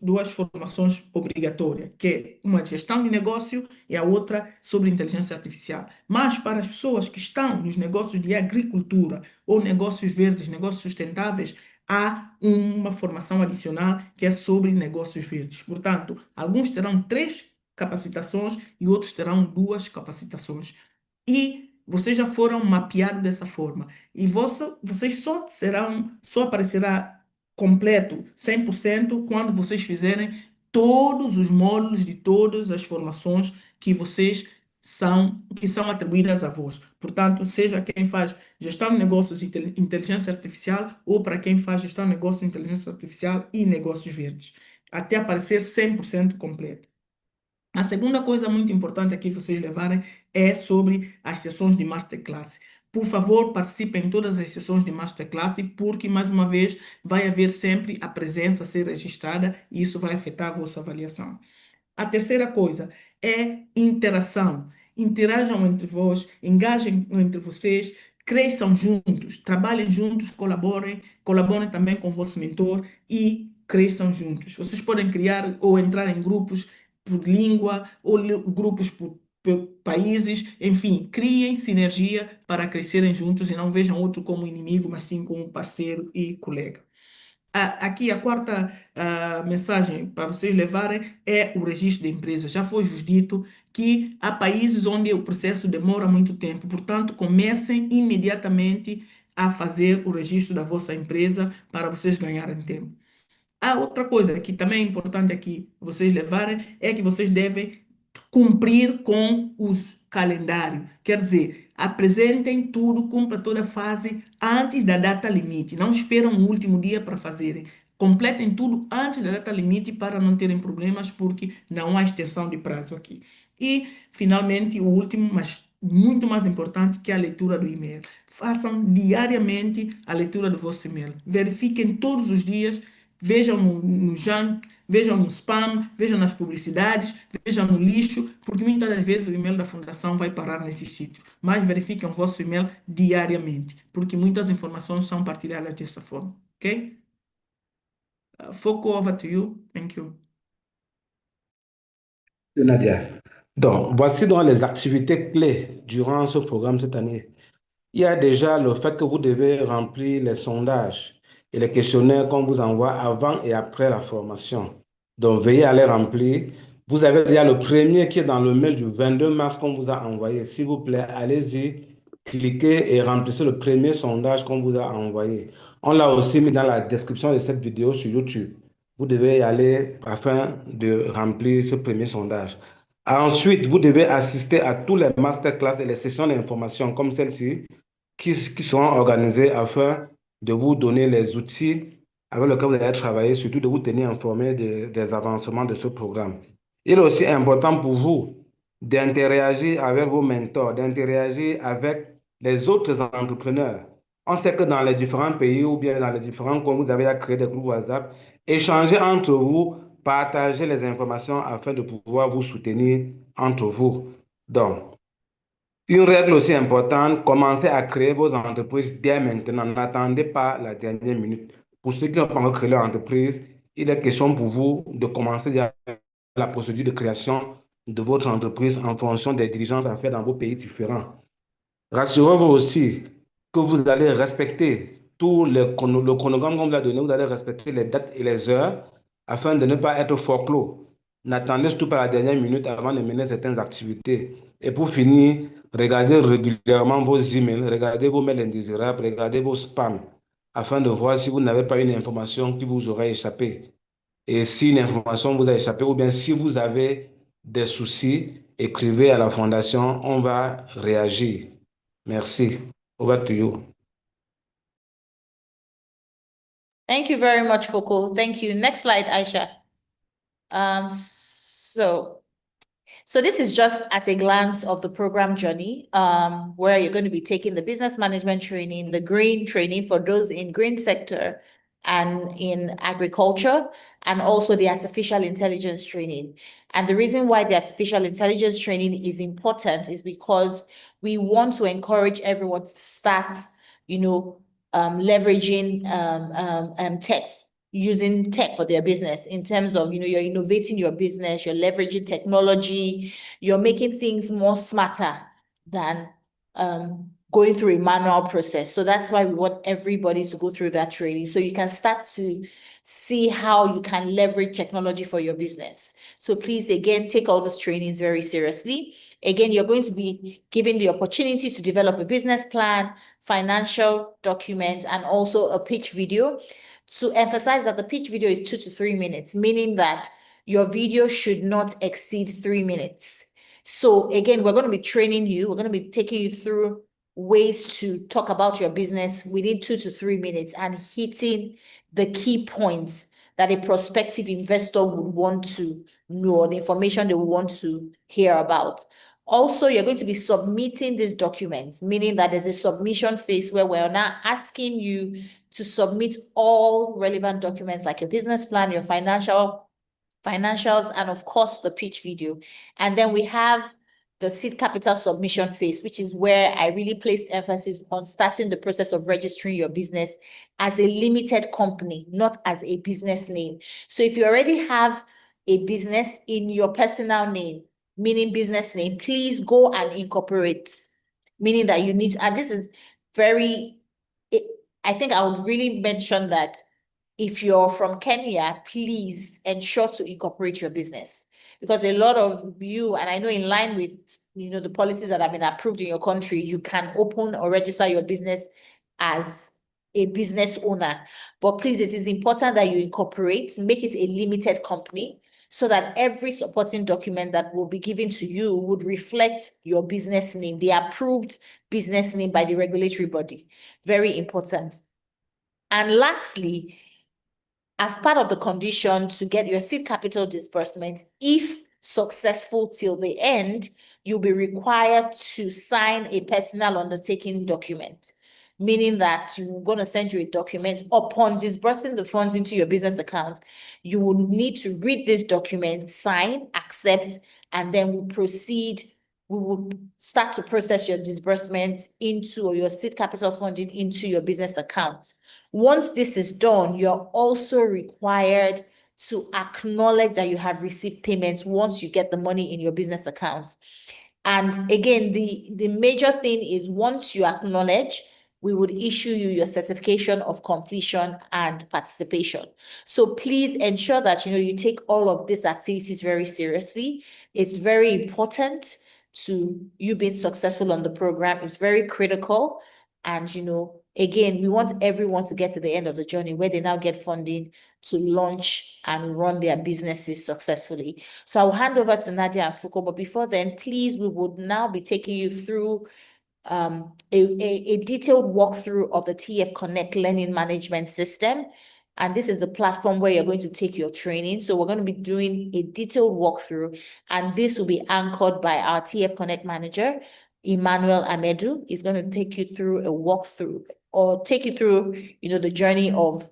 2 formações obrigatórias, que é uma de gestão de negócio e a outra sobre inteligência artificial. Mas para as pessoas que estão nos negócios de agricultura ou negócios verdes, negócios sustentáveis, há uma formação adicional que é sobre negócios verdes. Portanto, alguns terão 3 capacitações e outros terão 2 capacitações. E vocês já foram mapeados dessa forma. E vocês só aparecerá completo, 100%, quando vocês fizerem todos os módulos de todas as formações que são atribuídas a vós. Portanto, seja quem faz gestão de negócios e inteligência artificial ou para quem faz gestão de negócios, inteligência artificial e negócios verdes, até aparecer 100% completo. A segunda coisa muito importante aqui vocês levarem é sobre as sessões de Masterclass. Por favor, participem em todas as sessões de Masterclass, porque, mais uma vez, vai haver sempre a presença a ser registrada e isso vai afetar a vossa avaliação. A terceira coisa é interação. Interajam entre vós, engajem entre vocês, cresçam juntos, trabalhem juntos, colaborem também com o vosso mentor e cresçam juntos. Vocês podem criar ou entrar em grupos por língua ou grupos por países, enfim, criem sinergia para crescerem juntos e não vejam outro como inimigo, mas sim como parceiro e colega. Aqui a quarta mensagem para vocês levarem é o registro de empresa. Já foi-vos dito que há países onde o processo demora muito tempo, portanto, comecem imediatamente a fazer o registro da vossa empresa para vocês ganharem tempo. A outra coisa que também é importante aqui vocês levarem é que vocês devem cumprir com os calendários. Quer dizer, apresentem tudo, cumpra toda a fase antes da data limite. Não esperam o último dia para fazerem. Completem tudo antes da data limite para não terem problemas, porque não há extensão de prazo aqui. E, finalmente, o último, mas muito mais importante, que é a leitura do e-mail. Façam diariamente a leitura do vosso e-mail. Verifiquem todos os dias. Vejam no junk, vejam no spam, vejam nas publicidades, vejam no lixo, porque muitas das vezes o e-mail da fundação vai parar nesses sítios. Mas verifiquem o vosso e-mail diariamente, porque muitas informações são partilhadas dessa forma. Ok? Foco, over to you. Thank you. Nadia. Donc, voici donc les activités clés durant ce programme cette année. Il y a déjà le fait que vous devez remplir les sondages et les questionnaires qu'on vous envoie avant et après la formation. Donc, veuillez à les remplir. Vous avez déjà le premier qui est dans le mail du 22 mars qu'on vous a envoyé. S'il vous plaît, allez-y, cliquez et remplissez le premier sondage qu'on vous a envoyé. On l'a aussi mis dans la description de cette vidéo sur YouTube. Vous devez y aller afin de remplir ce premier sondage. Ensuite, vous devez assister à tous les masterclass et les sessions d'information comme celle-ci qui seront organisées afin de vous donner les outils avec lesquels vous allez travailler, surtout de vous tenir informé des avancements de ce programme. Il est aussi important pour vous d'interagir avec vos mentors, d'interagir avec les autres entrepreneurs. On sait que dans les différents pays ou bien dans les différents coins, vous avez à créer des groupes WhatsApp, échanger entre vous, partager les informations afin de pouvoir vous soutenir entre vous. Donc, une règle aussi importante, commencez à créer vos entreprises dès maintenant. N'attendez pas la dernière minute. Pour ceux qui n'ont pas encore créé leur entreprise, il est question pour vous de commencer la procédure de création de votre entreprise en fonction des diligences à faire dans vos pays différents. Rassurez-vous aussi que vous allez respecter le chronogramme qu'on vous a donné, vous allez respecter les dates et les heures afin de ne pas être forclos. N'attendez surtout pas la dernière minute avant de mener certaines activités. Et pour finir, regardez régulièrement vos emails, regardez vos mails indésirables, regardez vos spams afin de voir si vous n'avez pas une information qui vous aurait échappé. Et si une information vous a échappé ou bien si vous avez des soucis, écrivez à la fondation, on va réagir. Merci. Over to you. Thank you very much, Foko. Thank you. Next slide, Aisha. So this is just at a glance of the program journey, where you're going to be taking the business management training, the green training for those in green sector and in agriculture, and also the artificial intelligence training. And the reason why the artificial intelligence training is important is because we want to encourage everyone to start, leveraging tech, using tech for their business in terms of, you're innovating your business, you're leveraging technology, you're making things more smarter than going through a manual process. So that's why we want everybody to go through that training. So you can start to see how you can leverage technology for your business. So please, again, take all those trainings very seriously. Again, you're going to be given the opportunity to develop a business plan, financial document, and also a pitch video. To emphasize that the pitch video is 2 to 3 minutes, meaning that your video should not exceed 3 minutes. So again, we're going to be training you. We're going to be taking you through ways to talk about your business within 2 to 3 minutes and hitting the key points that a prospective investor would want to know, or the information they would want to hear about. Also, you're going to be submitting these documents, meaning that there's a submission phase where we're now asking you to submit all relevant documents like your business plan, your financials, and of course the pitch video. And then we have the seed capital submission phase, which is where I really placed emphasis on starting the process of registering your business as a limited company, not as a business name. So if you already have a business in your personal name, meaning business name, please go and incorporate, meaning that you need, and this is I think I would really mention that if you're from Kenya, please ensure to incorporate your business, because a lot of you, and I know in line with, the policies that have been approved in your country, you can open or register your business as a business owner. But please, it is important that you incorporate, make it a limited company, so that every supporting document that will be given to you would reflect your business name, the approved business name by the regulatory body. Very important. And lastly, as part of the condition to get your seed capital disbursement, if successful till the end, you'll be required to sign a personal undertaking document, meaning that you're going to send you a document upon disbursing the funds into your business account. You will need to read this document, sign, accept, and then we'll proceed. We will start to process your disbursement into, or your seed capital funding into your business account. Once this is done, you're also required to acknowledge that you have received payments once you get the money in your business account. And again, the major thing is, once you acknowledge, we would issue you your certification of completion and participation. So please ensure that, you take all of these activities very seriously. It's very important to you being successful on the program. It's very critical. And, again, we want everyone to get to the end of the journey where they now get funding to launch and run their businesses successfully. So I'll hand over to Nadia and Fuko, but before then, please, we would now be taking you through a detailed walkthrough of the TF Connect Learning Management System. And this is the platform where you're going to take your training. So we're going to be doing a detailed walkthrough, and this will be anchored by our TF Connect manager, Emmanuel Amedu. Is going to take you through a walkthrough or take you through, the journey of,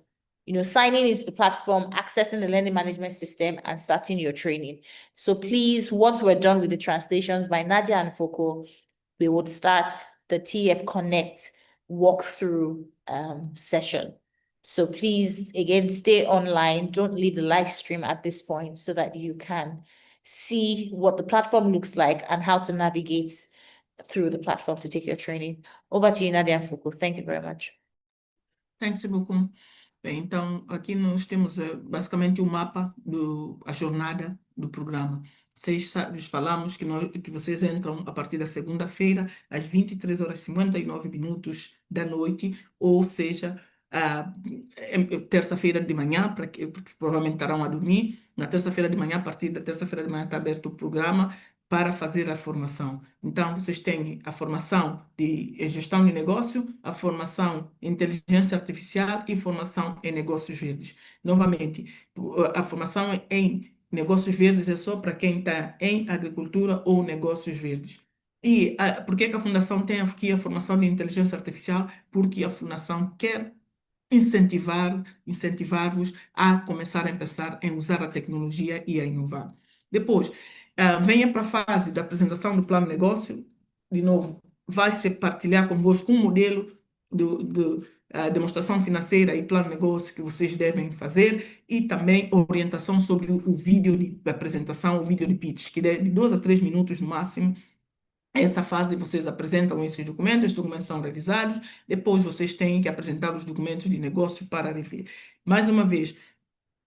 signing into the platform, accessing the learning management system, and starting your training. So please, once we're done with the translations by Nadia and Foko, we would start the TF Connect walkthrough session. So please, again, stay online. Don't leave the live stream at this point so that you can see what the platform looks like and how to navigate through the platform to take your training. Over to you, Nadia and Foucault. Thank you very much. Thanks, beaucoup. Bem, então, aqui nós temos basicamente o mapa, a jornada do programa. Vocês falamos que vocês entram a partir da segunda-feira, às 23h59 da noite, ou seja, terça-feira de manhã, porque provavelmente estarão a dormir. Na terça-feira de manhã, a partir da terça-feira de manhã, está aberto o programa para fazer a formação. Então, vocês têm a formação de gestão de negócio, a formação em inteligência artificial e formação em negócios verdes. Novamente, a formação em negócios verdes é só para quem está em agricultura ou negócios verdes. E por que a Fundação tem aqui a formação de inteligência artificial? Porque a Fundação quer incentivar-vos a começar a pensar em usar a tecnologia e a inovar. Depois, venha para a fase da apresentação do plano de negócio. De novo, vai-se partilhar convosco um modelo de demonstração financeira e plano de negócio que vocês devem fazer, e também orientação sobre o vídeo de apresentação, o vídeo de pitch, que é de 2 a 3 minutos no máximo. Essa fase vocês apresentam esses documentos, os documentos são revisados, depois vocês têm que apresentar os documentos de negócio para rever. Mais uma vez,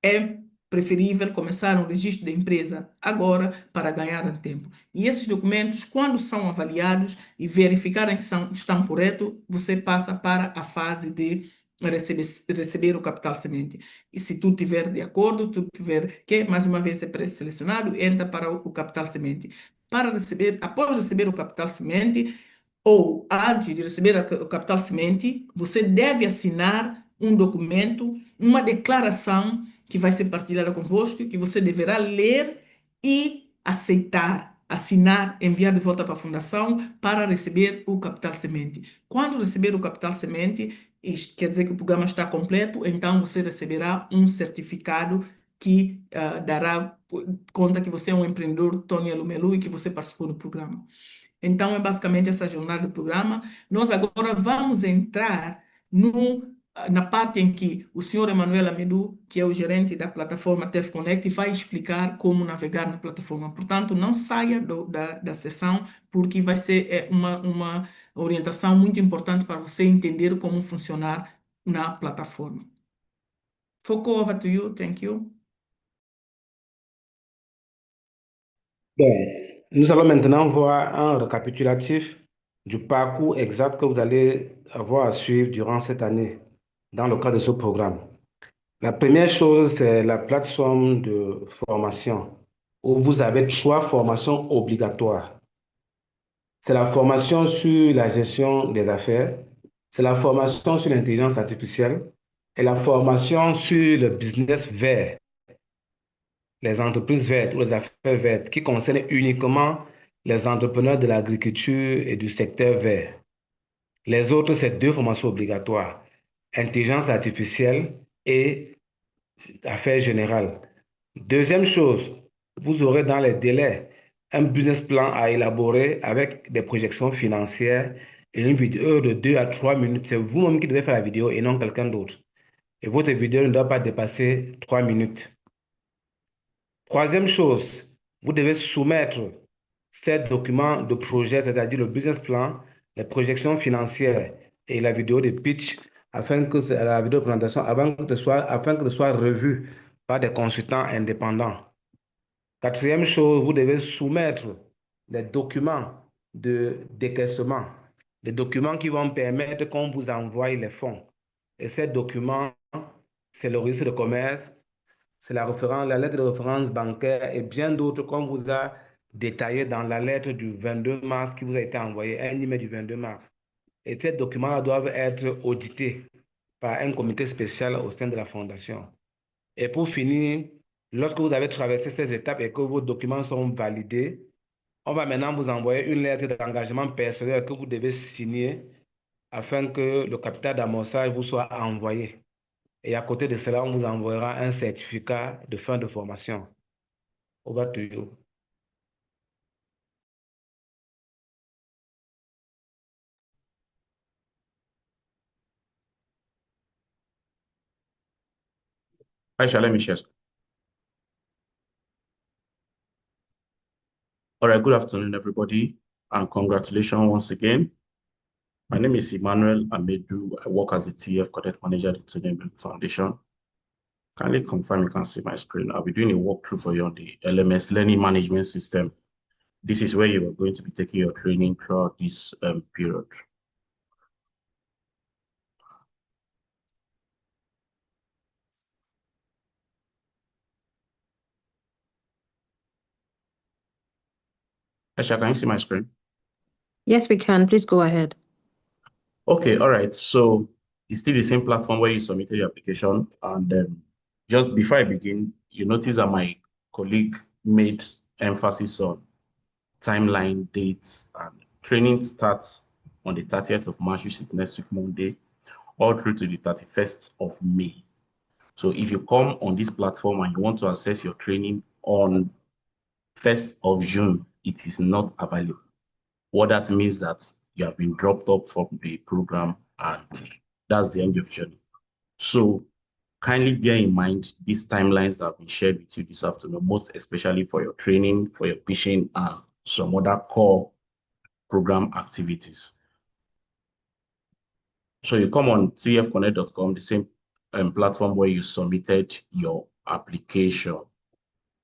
é preferível começar um registro da empresa agora para ganhar tempo. E esses documentos, quando são avaliados e verificarem que estão corretos, você passa para a fase de receber o capital semente. E se tudo estiver de acordo, tudo tiver que, mais uma vez, é pré-selecionado, entra para o capital semente. Após receber o capital semente, ou antes de receber o capital semente, você deve assinar um documento, uma declaração que vai ser partilhada convosco, que você deverá ler e aceitar, assinar, enviar de volta para a Fundação para receber o capital semente. Quando receber o capital semente, isto quer dizer que o programa está completo, então você receberá um certificado que dará conta que você é um empreendedor Tony Elumelu e que você participou do programa. Então, é basicamente essa jornada do programa. Nós agora vamos entrar na parte em que o senhor Emmanuel Amedu, que é o gerente da plataforma TF Connect, vai explicar como navegar na plataforma. Portanto, não saia da sessão, porque vai ser uma orientação muito importante para você entender como funcionar na plataforma. Foucault, over to you. Thank you. Bien, nous allons maintenant voir un récapitulatif du parcours exact que vous allez avoir à suivre durant cette année dans le cadre de ce programme. La première chose, c'est la plateforme de formation où vous avez 3 formations obligatoires. C'est la formation sur la gestion des affaires, c'est la formation sur l'intelligence artificielle et la formation sur le business vert, les entreprises vertes ou les affaires vertes, qui concernent uniquement les entrepreneurs de l'agriculture et du secteur vert. Les autres, c'est 2 formations obligatoires, intelligence artificielle et affaires générales. Deuxième chose, vous aurez dans les délais un business plan à élaborer avec des projections financières et une vidéo de 2 à 3 minutes. C'est vous-même qui devez faire la vidéo et non quelqu'un d'autre. Et votre vidéo ne doit pas dépasser 3 minutes. Troisième chose, vous devez soumettre ces documents de projet, c'est-à-dire le business plan, les projections financières et la vidéo de pitch, afin que la vidéo de présentation, afin que ce soit revu par des consultants indépendants. Quatrième chose, vous devez soumettre les documents de décaissement des documents qui vont permettre qu'on vous envoie les fonds. Et ces documents, c'est le registre de commerce, c'est la lettre de référence bancaire et bien d'autres qu'on vous a détaillé dans la lettre du 22 mars qui vous a été envoyée, un email du 22 mars. Et ces documents doivent être audités par un comité spécial au sein de la fondation. Et pour finir, lorsque vous avez traversé ces étapes et que vos documents sont validés, on va maintenant vous envoyer une lettre d'engagement personnel que vous devez signer afin que le capital d'amorçage vous soit envoyé. Et à côté de cela, on vous enverra un certificat de fin de formation. Over to you. Aisha, let me share. All right, good afternoon, everybody, and congratulations once again. My name is Emmanuel Amedu. I work as a TF Cadet Manager at the Elumelu Foundation. Kindly confirm you can see my screen. I'll be doing a walkthrough for you on the LMS Learning Management System. This is where you are going to be taking your training throughout this period. Aisha, can you see my screen? Yes, we can. Please go ahead. Okay, all right. So it's still the same platform where you submitted your application. And just before I begin, you notice that my colleague made emphasis on timeline, dates, and training starts on the 30th of March, which is next week, Monday, all through to the 31st of May. So if you come on this platform and you want to access your training on 1st of June, it is not available. What that means that you have been dropped off from the program and that's the end of the journey. So kindly bear in mind these timelines that have been shared with you this afternoon, most especially for your training, for your pitching, and some other core program activities. So you come on tfconnect.com, the same platform where you submitted your application.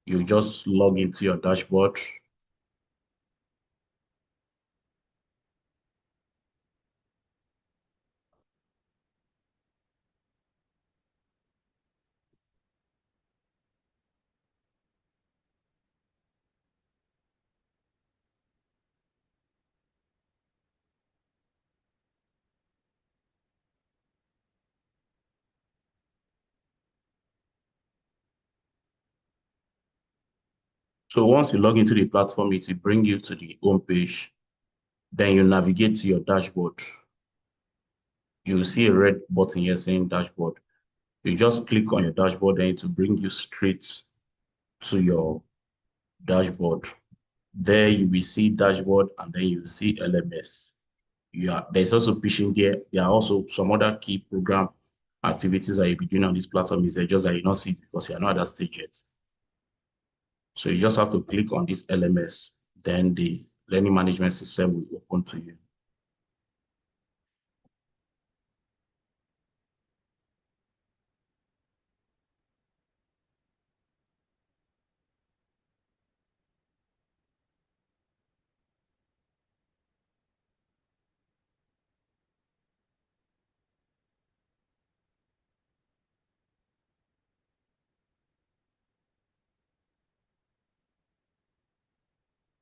You just log into your dashboard. So once you log into the platform, it will bring you to the home page. Then you navigate to your dashboard. You will see a red button here saying dashboard. You just click on your dashboard and it will bring you straight to your dashboard. There you will see dashboard and then you will see LMS. There's also pitching there. There are also some other key program activities that you'll be doing on this platform. Is just that you not see it because you're not at that stage yet. So you just have to click on this LMS, then the learning management system will open to you.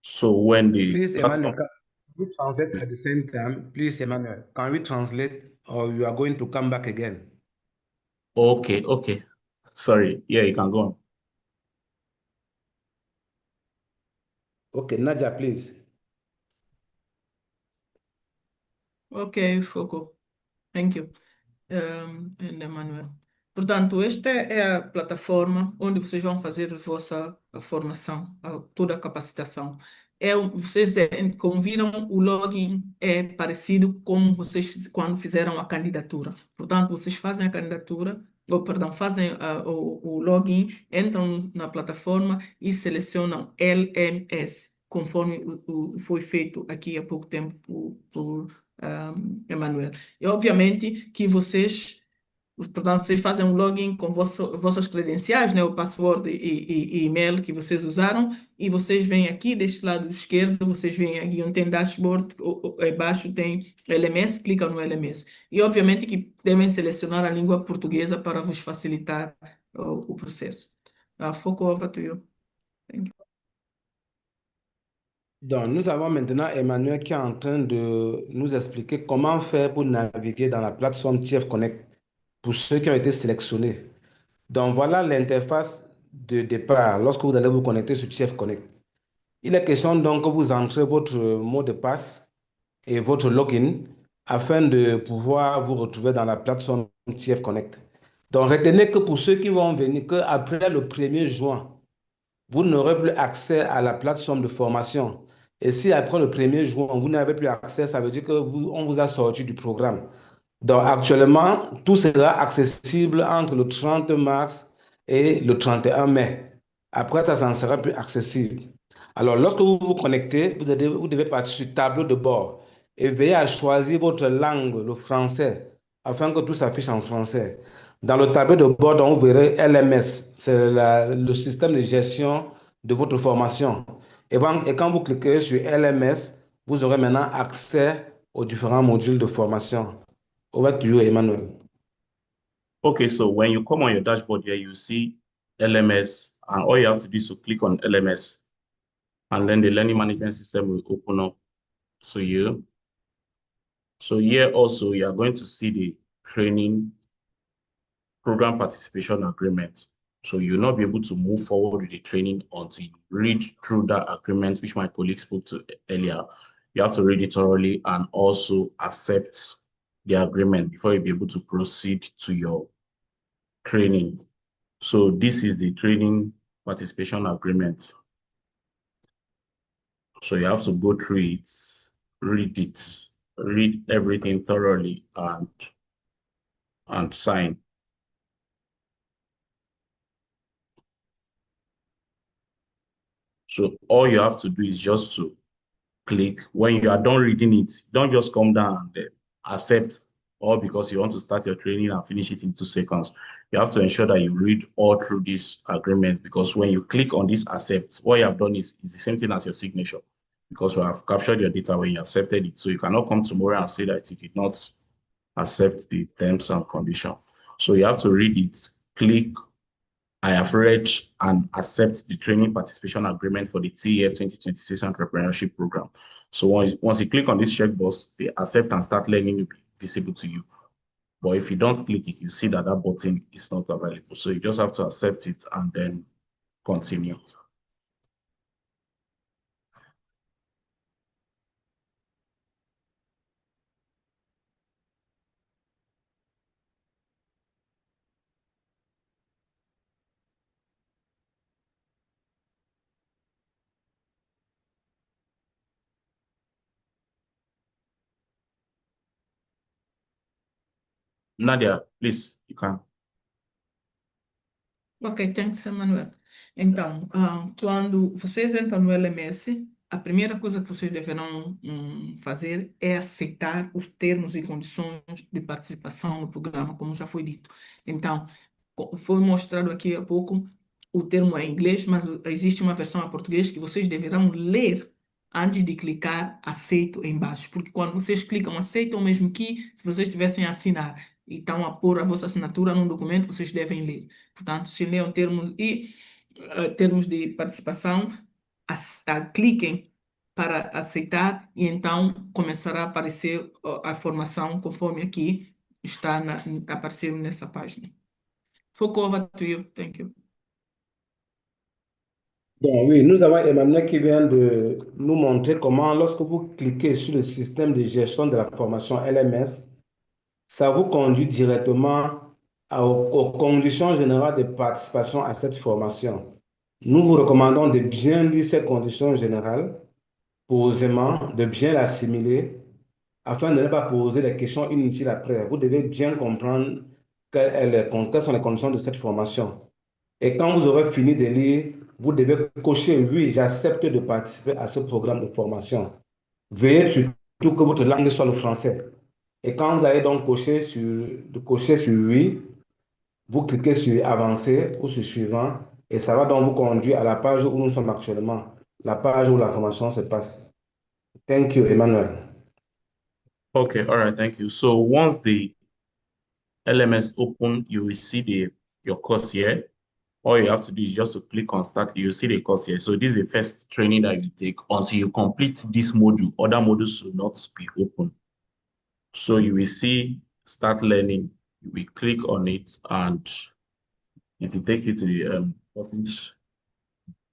So when the Please, Emmanuel, platform, can we translate at the same time? Please, Emmanuel, can we translate or you are going to come back again? okay. Sorry, yeah, you can go on. Okay, Nadia, please. Ok, Foco. Thank you. And Emmanuel. Portanto, esta é a plataforma onde vocês vão fazer a vossa formação, toda a capacitação. Vocês, como viram, o login é parecido com vocês quando fizeram a candidatura. Portanto, vocês fazem a candidatura, ou perdão, fazem o login, entram na plataforma e selecionam LMS, conforme foi feito aqui há pouco tempo por Emmanuel. E obviamente que vocês Portanto, vocês fazem um login com vossas credenciais, né, o password e e-mail que vocês usaram, e vocês vêm aqui deste lado esquerdo, vocês vêm aqui onde tem dashboard, abaixo tem LMS, clica no LMS. E obviamente que devem selecionar a língua portuguesa para vos facilitar o processo. Foco over to you. Thank you. Donc, nous avons maintenant Emmanuel qui est en train de nous expliquer comment faire pour naviguer dans la plateforme TF Connect pour ceux qui ont été sélectionnés. Donc, voilà l'interface de départ lorsque vous allez vous connecter sur TF Connect. Il est question donc que vous entrez votre mot de passe et votre login afin de pouvoir vous retrouver dans la plateforme TF Connect. Donc, retenez que pour ceux qui vont venir, qu'après le 1er juin, vous n'aurez plus accès à la plateforme de formation. Et si après le 1er juin, vous n'avez plus accès, ça veut dire qu'on vous a sorti du programme. Donc actuellement, tout sera accessible entre le 30 mars et le 31 mai. Après, ça ne sera plus accessible. Alors, lorsque vous vous connectez, vous devez partir sur tableau de bord et veillez à choisir votre langue, le français, afin que tout s'affiche en français. Dans le tableau de bord, donc, vous verrez LMS, c'est le système de gestion de votre formation. Et quand vous cliquez sur LMS, vous aurez maintenant accès aux différents modules de formation. Over to you, Emmanuel. Okay, so when you come on your dashboard here, you see LMS, and all you have to do is to click on LMS, and then the learning management system will open up to you. So here also, you are going to see the training program participation agreement. So you'll not be able to move forward with the training until you read through that agreement, which my colleague spoke to earlier. You have to read it thoroughly and also accept the agreement before you'll be able to proceed to your training. So this is the training participation agreement. So you have to go through it, read everything thoroughly and sign. So all you have to do is just to click. When you are done reading it, don't just come down and accept, all because you want to start your training and finish it in 2 seconds. You have to ensure that you read all through this agreement, because when you click on this accept, what you have done is the same thing as your signature, because we have captured your data when you accepted it. So you cannot come tomorrow and say that you did not accept the terms and conditions. So you have to read it, click I have read and accept the training participation agreement for the TEF 2026 Entrepreneurship Program. So once you click on this checkbox, the accept and start learning will be visible to you. But if you don't click it, you see that that button is not available. So you just have to accept it and then continue. Nadia, please, you can. Ok, thanks, Emmanuel. Então, quando vocês entram no LMS, a primeira coisa que vocês deverão fazer é aceitar os termos e condições de participação no programa, como já foi dito. Então, foi mostrado aqui há pouco, o termo é em inglês, mas existe uma versão em português que vocês deverão ler antes de clicar aceito embaixo, porque quando vocês clicam aceito, ou mesmo que se vocês tivessem a assinar e estão a pôr a vossa assinatura num documento, vocês devem ler. Portanto, se leiam termos e termos de participação, cliquem para aceitar e então começará a aparecer a formação conforme aqui está aparecendo nessa página. Foco over to you. Thank you. Donc oui, nous avons Emmanuel qui vient de nous montrer comment, lorsque vous cliquez sur le système de gestion de la formation LMS, ça vous conduit directement aux conditions générales de participation à cette formation. Nous vous recommandons de bien lire ces conditions générales, posément, de bien l'assimiler, afin de ne pas poser des questions inutiles après. Vous devez bien comprendre quelles sont les conditions de cette formation. Et quand vous aurez fini de lire, vous devez cocher oui, j'accepte de participer à ce programme de formation. Veuillez surtout que votre langue soit le français. Et quand vous allez donc cocher sur oui, vous cliquez sur avancer ou sur suivant et ça va donc vous conduire à la page où nous sommes actuellement, la page où la formation se passe. Thank you, Emmanuel. Okay, all right, thank you. So once the LMS open, you will see your course here. All you have to do is just to click on start. You see the course here. So this is the first training that you take. Until you complete this module, other modules will not be open. So you will see start learning. You will click on it and it will take you to the course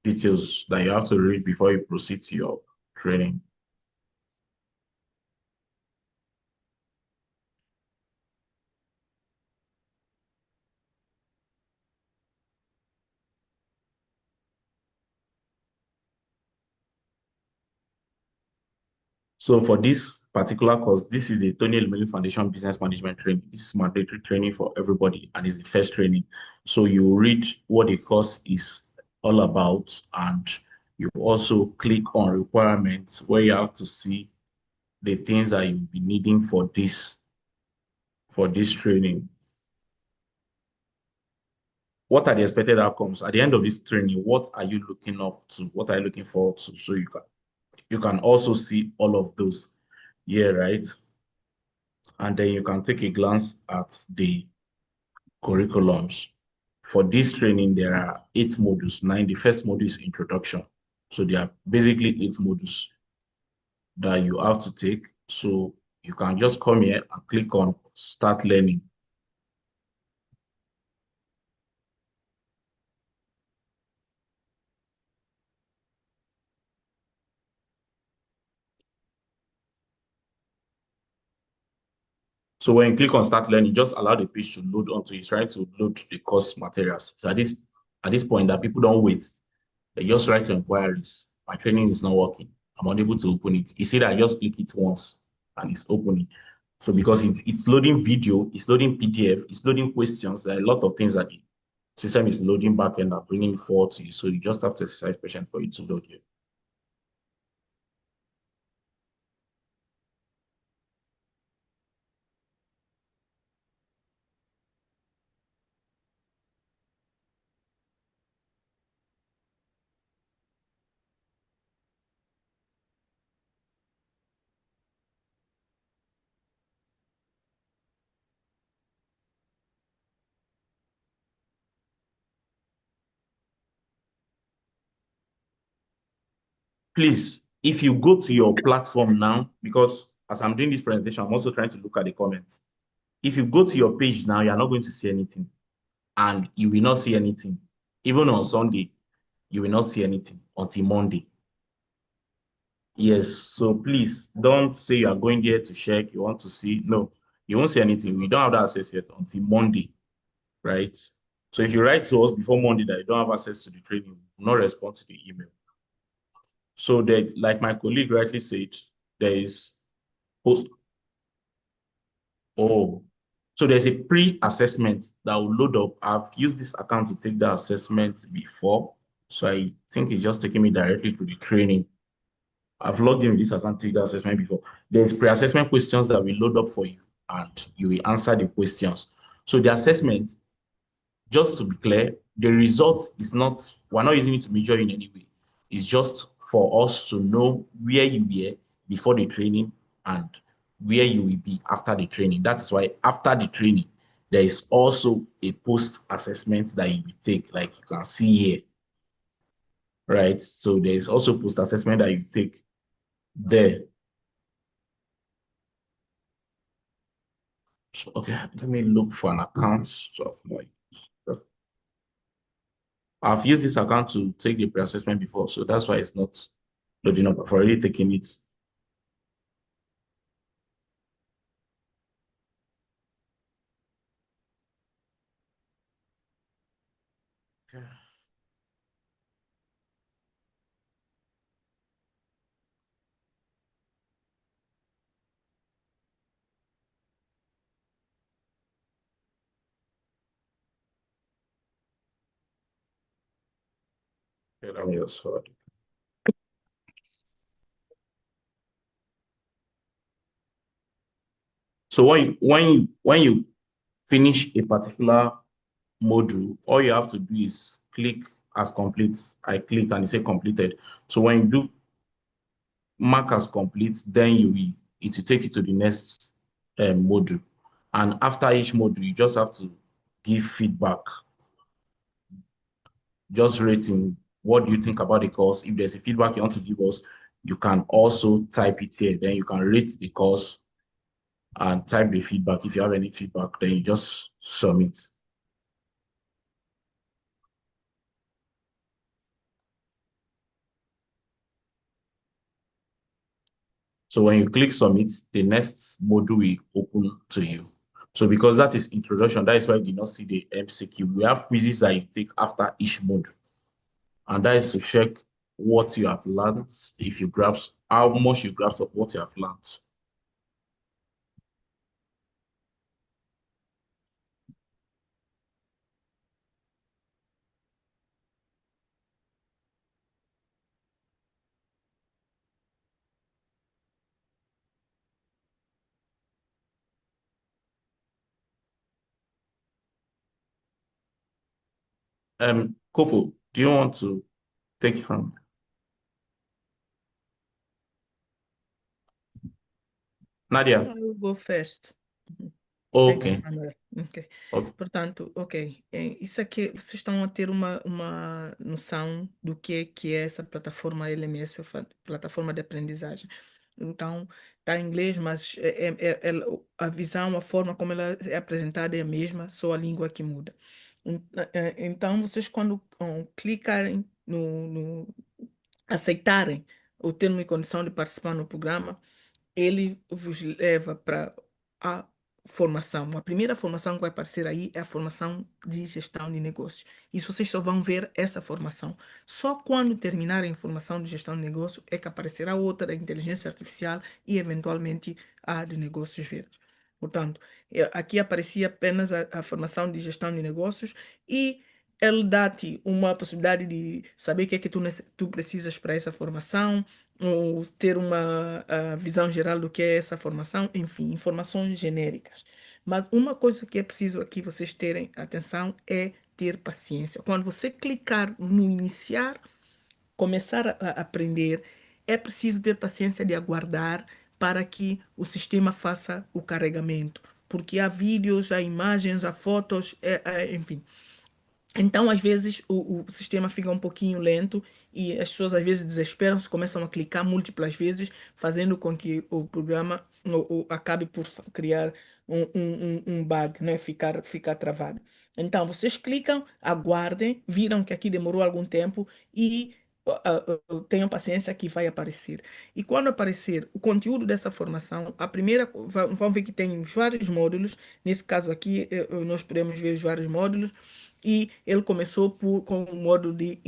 details that you have to read before you proceed to your training. So for this particular course, this is the Tony Elumelu Foundation Business Management Training. This is mandatory training for everybody and it's the first training. So you read what the course is all about and you also click on requirements where you have to see the things that you'll be needing for this training. What are the expected outcomes? At the end of this training, what are you looking up to? What are you looking forward to? So you can also see all of those here, right? And then you can take a glance at the curriculums. For this training, there are 8 modules. 9, the first module is introduction. So there are basically 8 modules that you have to take. So you can just come here and click on start learning. So when you click on start learning, just allow the page to load onto it. Try to load the course materials. So at this point that people don't wait. They just write to inquiries. My training is not working. I'm unable to open it. You see that I just click it once and it's opening. So because it's loading video, it's loading PDF, it's loading questions. There are a lot of things that the system is loading back and bringing it forward to you. So you just have to exercise patience for it to load here. Please, if you go to your platform now, because as I'm doing this presentation, I'm also trying to look at the comments. If you go to your page now, you're not going to see anything and you will not see anything. Even on Sunday, you will not see anything until Monday. Yes, so please don't say you are going there to check, you want to see. No, you won't see anything. We don't have that access yet until Monday, right? So if you write to us before Monday that you don't have access to the training, we will not respond to the email. So that, like my colleague rightly said, there is post. Oh, so there's a pre-assessment that will load up. I've used this account to take the assessment before. So I think it's just taking me directly to the training. I've logged in with this account to take the assessment before. There's pre-assessment questions that will load up for you and you will answer the questions. So the assessment, just to be clear, the result is not, we're not using it to measure in any way. It's just for us to know where you were before the training and where you will be after the training. That's why after the training, there is also a post-assessment that you will take, like you can see here, right? So there is also post-assessment that you take there. So, okay, let me look for an account of my. I've used this account to take the pre-assessment before, so that's why it's not loading up. I've already taken it. Okay, let me just forward. So when you finish a particular module, all you have to do is click as complete. I clicked and it said completed. So when you do mark as complete, then it will take you to the next module. And after each module, you just have to give feedback, just rating. What do you think about the course? If there's a feedback you want to give us, you can also type it here. Then you can rate the course and type the feedback. If you have any feedback, then you just submit. So when you click submit, the next module will open to you. So because that is introduction, that is why you did not see the MCQ. We have quizzes that you take after each module. And that is to check what you have learned, if you grasp, how much you grasp of what you have learned. Kofu, do you want to take it from Nadia? I will go first. Thanks, Okay. Manuel. Ok. Okay. Portanto, ok. Isso aqui, vocês estão a ter uma noção do que é essa plataforma LMS, plataforma de aprendizagem. Então, está em inglês, mas a visão, a forma como ela é apresentada é a mesma, só a língua que muda. Então, vocês quando clicarem aceitarem o termo e condição de participar no programa, ele vos leva para a formação. A primeira formação que vai aparecer aí é a formação de gestão de negócios. E vocês só vão ver essa formação. Só quando terminarem a formação de gestão de negócio é que aparecerá outra da inteligência artificial e, eventualmente, a de negócios verdes. Portanto, aqui aparecia apenas a formação de gestão de negócios e ele dá-te uma possibilidade de saber o que é que tu precisas para essa formação, ou ter uma visão geral do que é essa formação, enfim, informações genéricas. Mas uma coisa que é preciso aqui vocês terem atenção é ter paciência. Quando você clicar no iniciar, começar a aprender, é preciso ter paciência de aguardar para que o sistema faça o carregamento. Porque há vídeos, há imagens, há fotos, enfim. Então, às vezes, o sistema fica um pouquinho lento e as pessoas às vezes desesperam-se, começam a clicar múltiplas vezes, fazendo com que o programa acabe por criar um bug, né? Ficar travado. Então, vocês clicam, aguardem, viram que aqui demorou algum tempo e tenham paciência que vai aparecer. E quando aparecer o conteúdo dessa formação, a primeira, vão ver que tem vários módulos. Nesse caso aqui, nós podemos ver os vários módulos e ele começou com o módulo de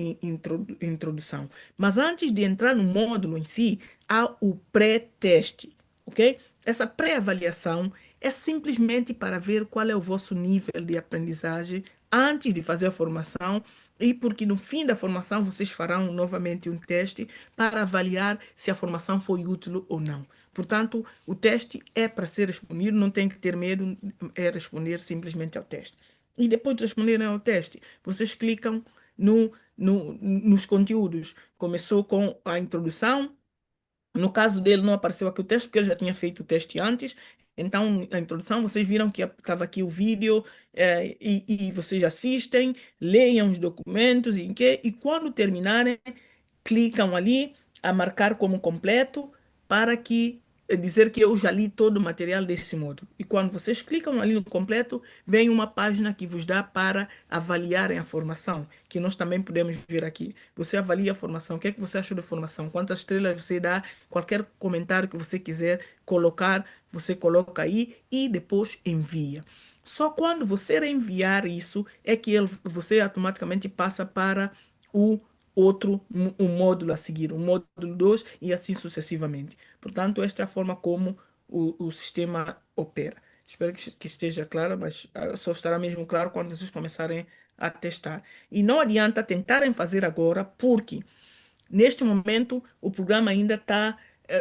introdução. Mas antes de entrar no módulo em si, há o pré-teste, ok? Essa pré-avaliação é simplesmente para ver qual é o vosso nível de aprendizagem antes de fazer a formação e porque no fim da formação vocês farão novamente um teste para avaliar se a formação foi útil ou não. Portanto, o teste é para ser respondido, não tem que ter medo, é responder simplesmente ao teste. E depois de responderem ao teste, vocês clicam nos conteúdos. Começou com a introdução. No caso dele, não apareceu aqui o teste, porque ele já tinha feito o teste antes. Então, a introdução, vocês viram que estava aqui o vídeo, e vocês assistem, leiam os documentos, e quando terminarem, clicam ali a marcar como completo para dizer que eu já li todo o material desse modo. E quando vocês clicam ali no completo, vem uma página que vos dá para avaliarem a formação, que nós também podemos ver aqui. Você avalia a formação, o que é que você achou da formação, quantas estrelas você dá, qualquer comentário que você quiser colocar, você coloca aí e depois envia. Só quando você enviar isso é que você automaticamente passa para o um módulo a seguir, o módulo 2 e assim sucessivamente. Portanto, esta é a forma como o sistema opera. Espero que esteja claro, mas só estará mesmo claro quando vocês começarem a testar. E não adianta tentarem fazer agora, porque neste momento o programa ainda está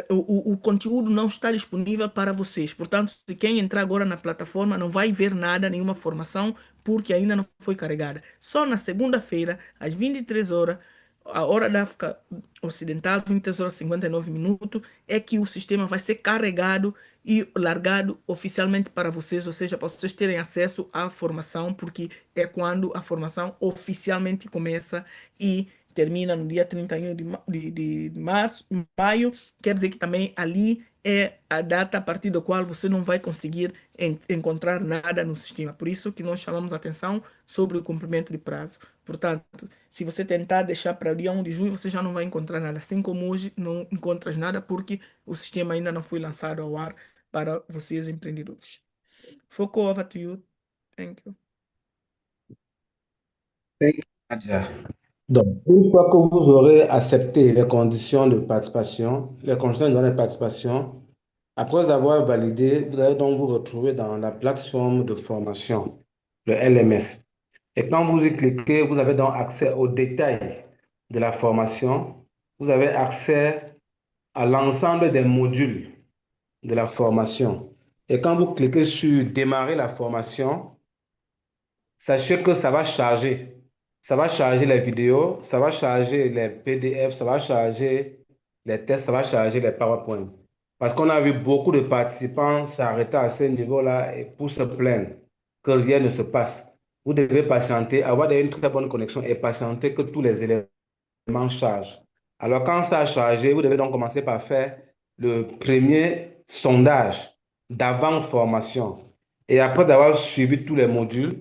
o conteúdo não está disponível para vocês. Portanto, se quem entrar agora na plataforma não vai ver nada, nenhuma formação, porque ainda não foi carregada. Só na segunda-feira, às 23 horas, a hora da África Ocidental, 23 horas e 59 minutos, é que o sistema vai ser carregado e largado oficialmente para vocês, ou seja, para vocês terem acesso à formação, porque é quando a formação oficialmente começa e termina no dia 31 de março, maio, quer dizer que também ali é a data a partir da qual você não vai conseguir encontrar nada no sistema. Por isso que nós chamamos a atenção sobre o cumprimento de prazo. Portanto, se você tentar deixar para o dia 1 de junho, você já não vai encontrar nada. Assim como hoje não encontras nada porque o sistema ainda não foi lançado ao ar para vocês empreendedores. Foucault, over to you. Thank you. Thank you, Nadia. Donc, une fois que vous aurez accepté les conditions de participation, les conditions de participation, après avoir validé, vous allez donc vous retrouver dans la plateforme de formation, le LMS. Et quand vous y cliquez, vous avez donc accès aux détails de la formation. Vous avez accès à l'ensemble des modules de la formation. Et quand vous cliquez sur démarrer la formation, sachez que ça va charger. Ça va charger les vidéos, ça va charger les PDF, ça va charger les tests, ça va charger les PowerPoint. Parce qu'on a vu beaucoup de participants s'arrêter à ce niveau-là et pour se plaindre que rien ne se passe. Vous devez patienter, avoir une très bonne connexion et patienter que tous les éléments chargent. Alors quand ça a chargé, vous devez donc commencer par faire le premier sondage d'avant-formation. Et après avoir suivi tous les modules,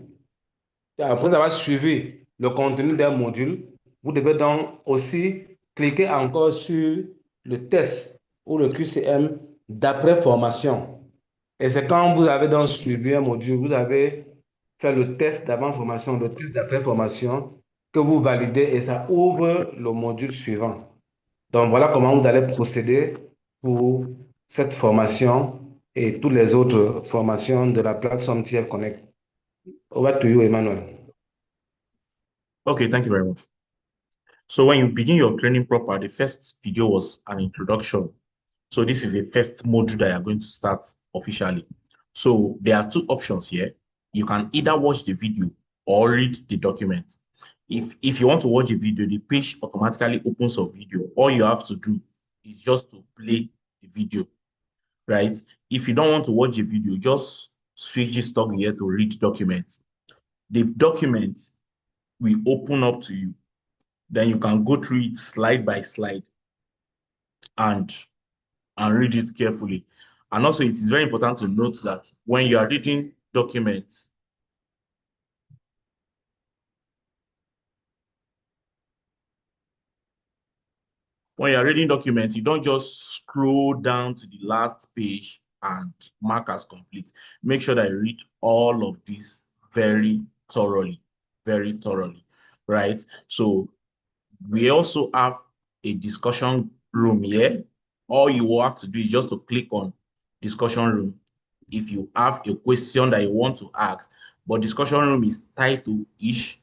après avoir suivi le contenu d'un module, vous devez donc aussi cliquer encore sur le test ou le QCM d'après-formation. Et c'est quand vous avez donc suivi un module, vous avez fait le test d'avant-formation, le test d'après-formation, que vous validez et ça ouvre le module suivant. Donc voilà comment vous allez procéder pour cette formation et toutes les autres formations de la plateforme TF Connect. Over to you, Emmanuel. Okay, thank you very much. So when you begin your training proper, the first video was an introduction. So this is a first module that you're going to start officially. So there are two options here. You can either watch the video or read the document. If you want to watch the video, the page automatically opens a video. All you have to do is just to play the video, right? If you don't want to watch the video, just switch this talk here to read documents. The document will open up to you. Then you can go through it slide by slide and read it carefully. And also, it is very important to note that when you are reading documents, you don't just scroll down to the last page and mark as complete. Make sure that you read all of this very thoroughly, right? So we also have a discussion room here. All you will have to do is just to click on discussion room if you have a question that you want to ask, but discussion room is tied to each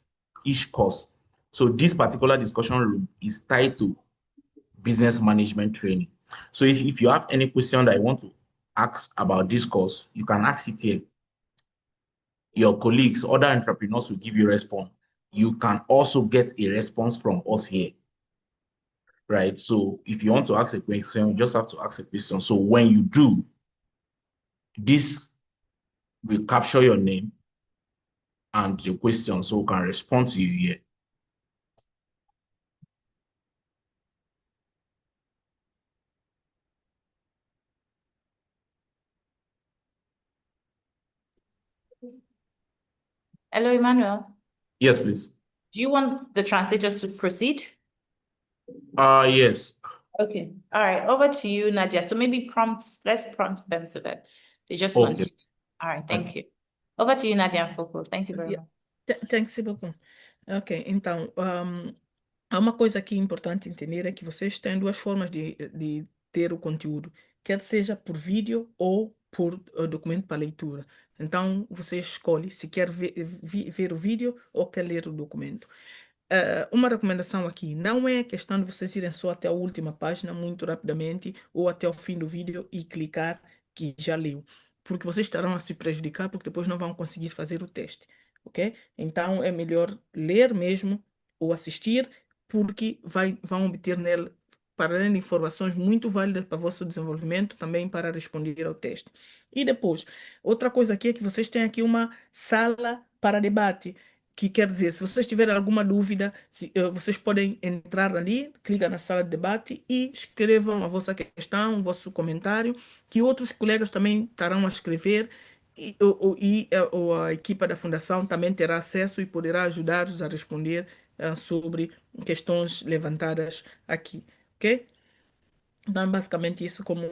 course. So this particular discussion room is tied to business management training. So if you have any question that you want to ask about this course, you can ask it here. Your colleagues, other entrepreneurs will give you a response. You can also get a response from us here, right? So if you want to ask a question, you just have to ask a question. So when you do, this will capture your name and your question so we can respond to you here. Hello, Emmanuel. Yes, please. Do you want the translators to proceed? Yes. Okay. All right. Over to you, Nadia. So maybe let's prompt them so that they just Okay. want to. All right. Thank you. Over to you, Nadia and Foucault. Thank you very much. Thanks, beaucoup. Ok, então, há uma coisa aqui importante entender é que vocês têm duas formas de ter o conteúdo, quer seja por vídeo ou por documento para leitura. Então, você escolhe se quer ver o vídeo ou quer ler o documento. uma recomendação aqui, não é questão de vocês irem só até a última página muito rapidamente ou até o fim do vídeo e clicar que já leu, porque vocês estarão a se prejudicar porque depois não vão conseguir fazer o teste, ok? Então é melhor ler mesmo ou assistir, porque vão obter nele, para além de informações muito válidas para o vosso desenvolvimento, também para responder ao teste. E depois, outra coisa aqui é que vocês têm aqui uma sala para debate, que quer dizer, se vocês tiverem alguma dúvida, vocês podem entrar ali, clicar na sala de debate e escrevam a vossa questão, o vosso comentário, que outros colegas também estarão a escrever a equipa da Fundação também terá acesso e poderá ajudar-vos a responder sobre questões levantadas aqui, ok? Então, basicamente isso como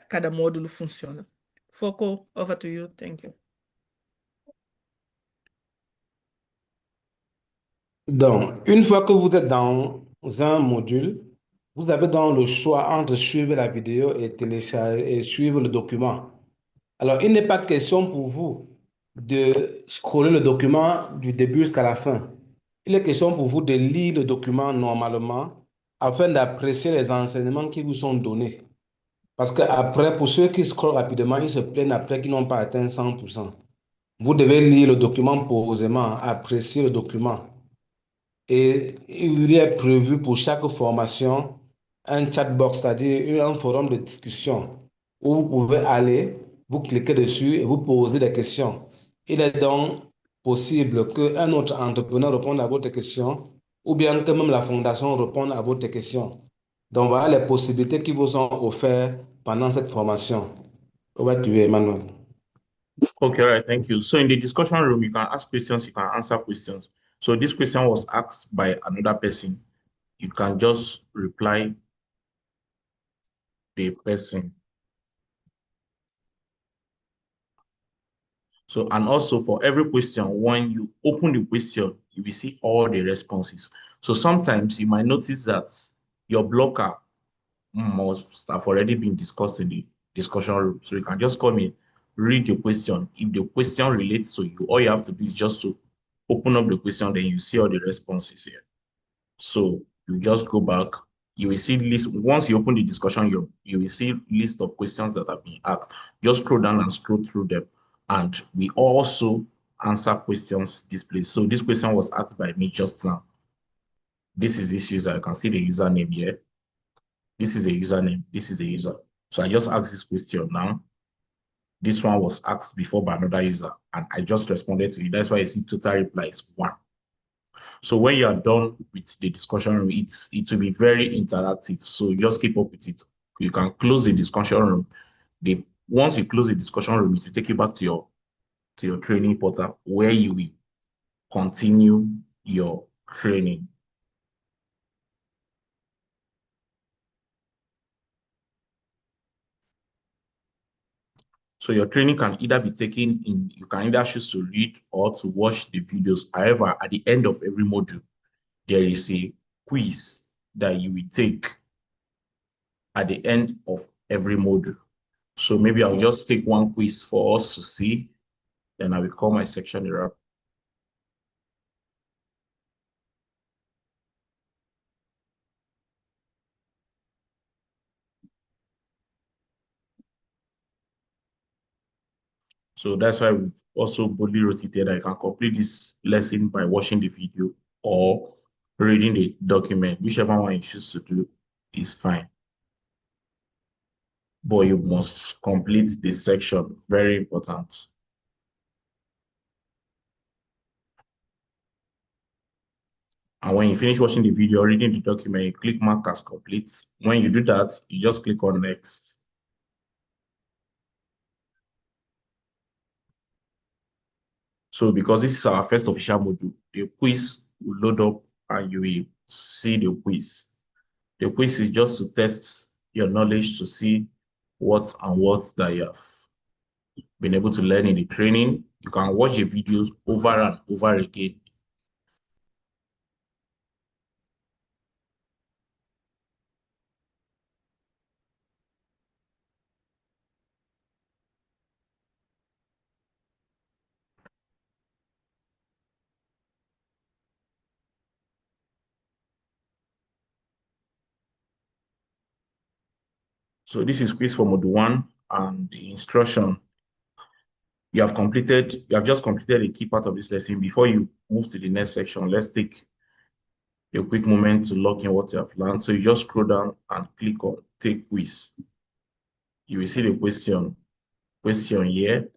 cada módulo funciona. Foco, over to you. Thank you. Donc, une fois que vous êtes dans un module, vous avez donc le choix entre suivre la vidéo et télécharger et suivre le document. Alors, il n'est pas question pour vous de scroller le document du début jusqu'à la fin. Il est question pour vous de lire le document normalement afin d'apprécier les enseignements qui vous sont donnés. Parce que après, pour ceux qui scrollent rapidement, ils se plaignent après qu'ils n'ont pas atteint 100%. Vous devez lire le document posément, apprécier le document. Et il y est prévu pour chaque formation un chat box, c'est-à-dire un forum de discussion où vous pouvez aller, vous cliquez dessus et vous posez des questions. Il est donc possible qu'un autre entrepreneur réponde à votre question ou bien que même la fondation réponde à votre question. Donc voilà les possibilités qui vous sont offertes pendant cette formation. Over to you, Emmanuel. Okay, all right, thank you. So in the discussion room, you can ask questions, you can answer questions. So this question was asked by another person. You can just reply the person. So, and also for every question, when you open the question, you will see all the responses. So sometimes you might notice that your blocker must have already been discussed in the discussion room. So you can just come in, read the question. If the question relates to you, all you have to do is just to open up the question, then you see all the responses here. So you just go back, you will see list. Once you open the discussion, you will see list of questions that have been asked. Just scroll down and scroll through them. And we also answer questions displayed. So this question was asked by me just now. This is this user. You can see the username here. This is a username. This is a user. So I just asked this question now. This one was asked before by another user, and I just responded to it. That's why you see total reply is 1. So when you are done with the discussion room, it will be very interactive. So just keep up with it. You can close the discussion room. Once you close the discussion room, it will take you back to your training portal where you will continue your training. So your training can either be taken in, you can either choose to read or to watch the videos. However, at the end of every module, there is a quiz that you will take at the end of every module. So maybe I'll just take one quiz for us to see, then I will call my section a wrap. So that's why we also boldly wrote it there that you can complete this lesson by watching the video or reading the document. Whichever one you choose to do is fine. But you must complete this section. Very important. And when you finish watching the video or reading the document, you click mark as complete. When you do that, you just click on next. So because this is our first official module, the quiz will load up and you will see the quiz. The quiz is just to test your knowledge to see what that you have been able to learn in the training. You can watch the videos over and over again. So this is quiz for module 1 and the instruction. You have just completed a key part of this lesson. Before you move to the next section, let's take a quick moment to lock in what you have learned. So you just scroll down and click on take quiz. You will see the question here.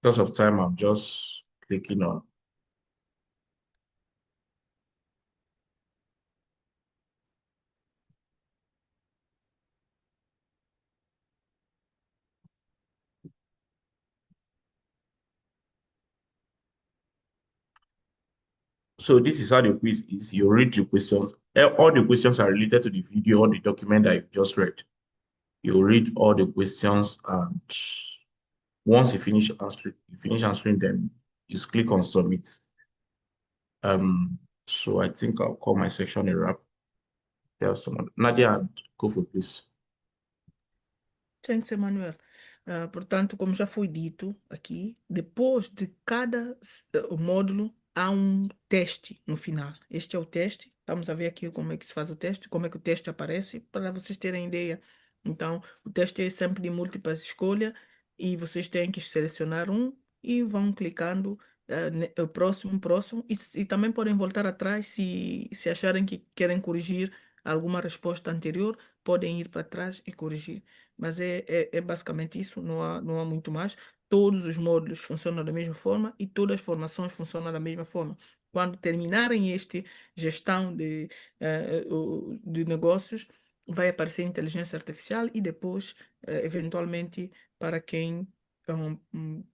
Because of time, I'm just clicking on. So this is how the quiz is. You read the questions. All the questions are related to the video or the document that you've just read. You read all the questions, and once you finish answering them, you click on submit. So I think I'll call my section a wrap. Tell someone. Nadia, go for please. Thanks, Emmanuel. Portanto, como já foi dito aqui, depois de cada módulo, há um teste no final. Este é o teste. Vamos a ver aqui como é que se faz o teste, como é que o teste aparece, para vocês terem ideia. Então, o teste é sempre de múltiplas escolhas e vocês têm que selecionar um e vão clicando o próximo, e também podem voltar atrás se acharem que querem corrigir alguma resposta anterior, podem ir para trás e corrigir. Mas é basicamente isso, não há muito mais. Todos os módulos funcionam da mesma forma e todas as formações funcionam da mesma forma. Quando terminarem este gestão de negócios, vai aparecer inteligência artificial e depois, eventualmente, para quem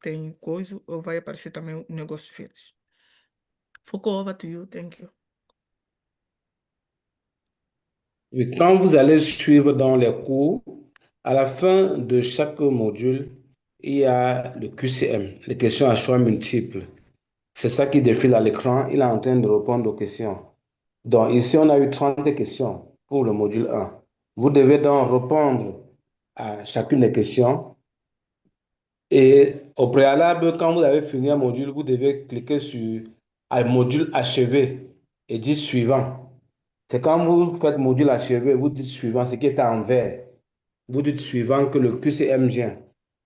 tem coisa, vai aparecer também o negócios verdes. Foucault, over to you. Thank you. Et quand vous allez suivre dans les cours, à la fin de chaque module, il y a le QCM, les questions à choix multiples. C'est ça qui défile à l'écran. Il est en train de répondre aux questions. Donc ici, on a eu 30 questions pour le module 1. Vous devez donc répondre à chacune des questions. Et au préalable, quand vous avez fini un module, vous devez cliquer sur un module achevé et dire suivant. C'est quand vous faites module achevé, vous dites suivant, ce qui est en vert. Vous dites suivant que le QCM vient.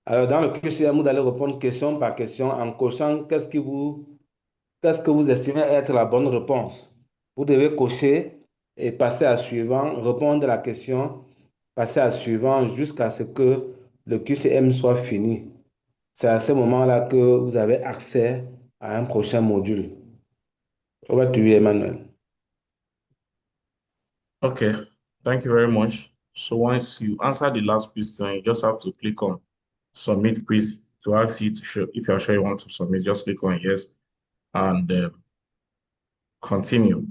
Alors, dans le QCM, vous allez répondre question par question en cochant qu'est-ce que vous estimez être la bonne réponse. Vous devez cocher et passer à suivant, répondre à la question, passer à suivant jusqu'à ce que le QCM soit fini. C'est à ce moment-là que vous avez accès à un prochain module. Over to you, Emmanuel. Okay, thank you very much. So once you answer the last question, you just have to click on submit quiz to ask you to show if you're sure you want to submit. Just click on yes and continue.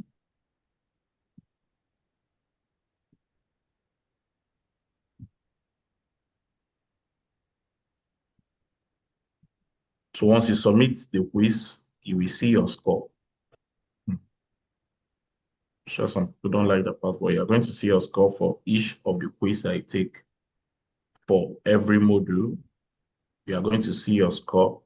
So once you submit the quiz, you will see your score. Sure, some people don't like the part, but you're going to see your score for each of the quiz I take. For every module, you are going to see your score.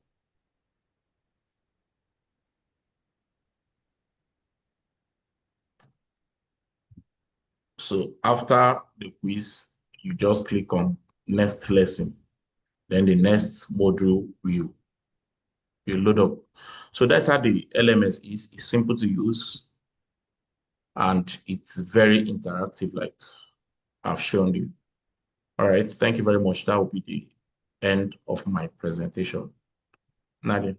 So after the quiz, you just click on next lesson. Then the next module will load up. So that's how the LMS is. It's simple to use and it's very interactive, like I've shown you. All right, thank you very much. That will be the end of my presentation. Nadia.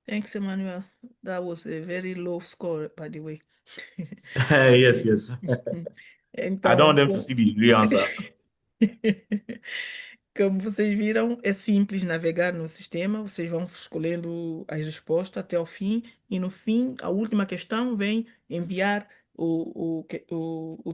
Thanks, Emmanuel. That was a very low score, by the way. Yes, yes. I don't want them to see the real answer. Como vocês viram, é simples navegar no sistema. Vocês vão escolhendo as respostas até o fim. E no fim, a última questão vem enviar o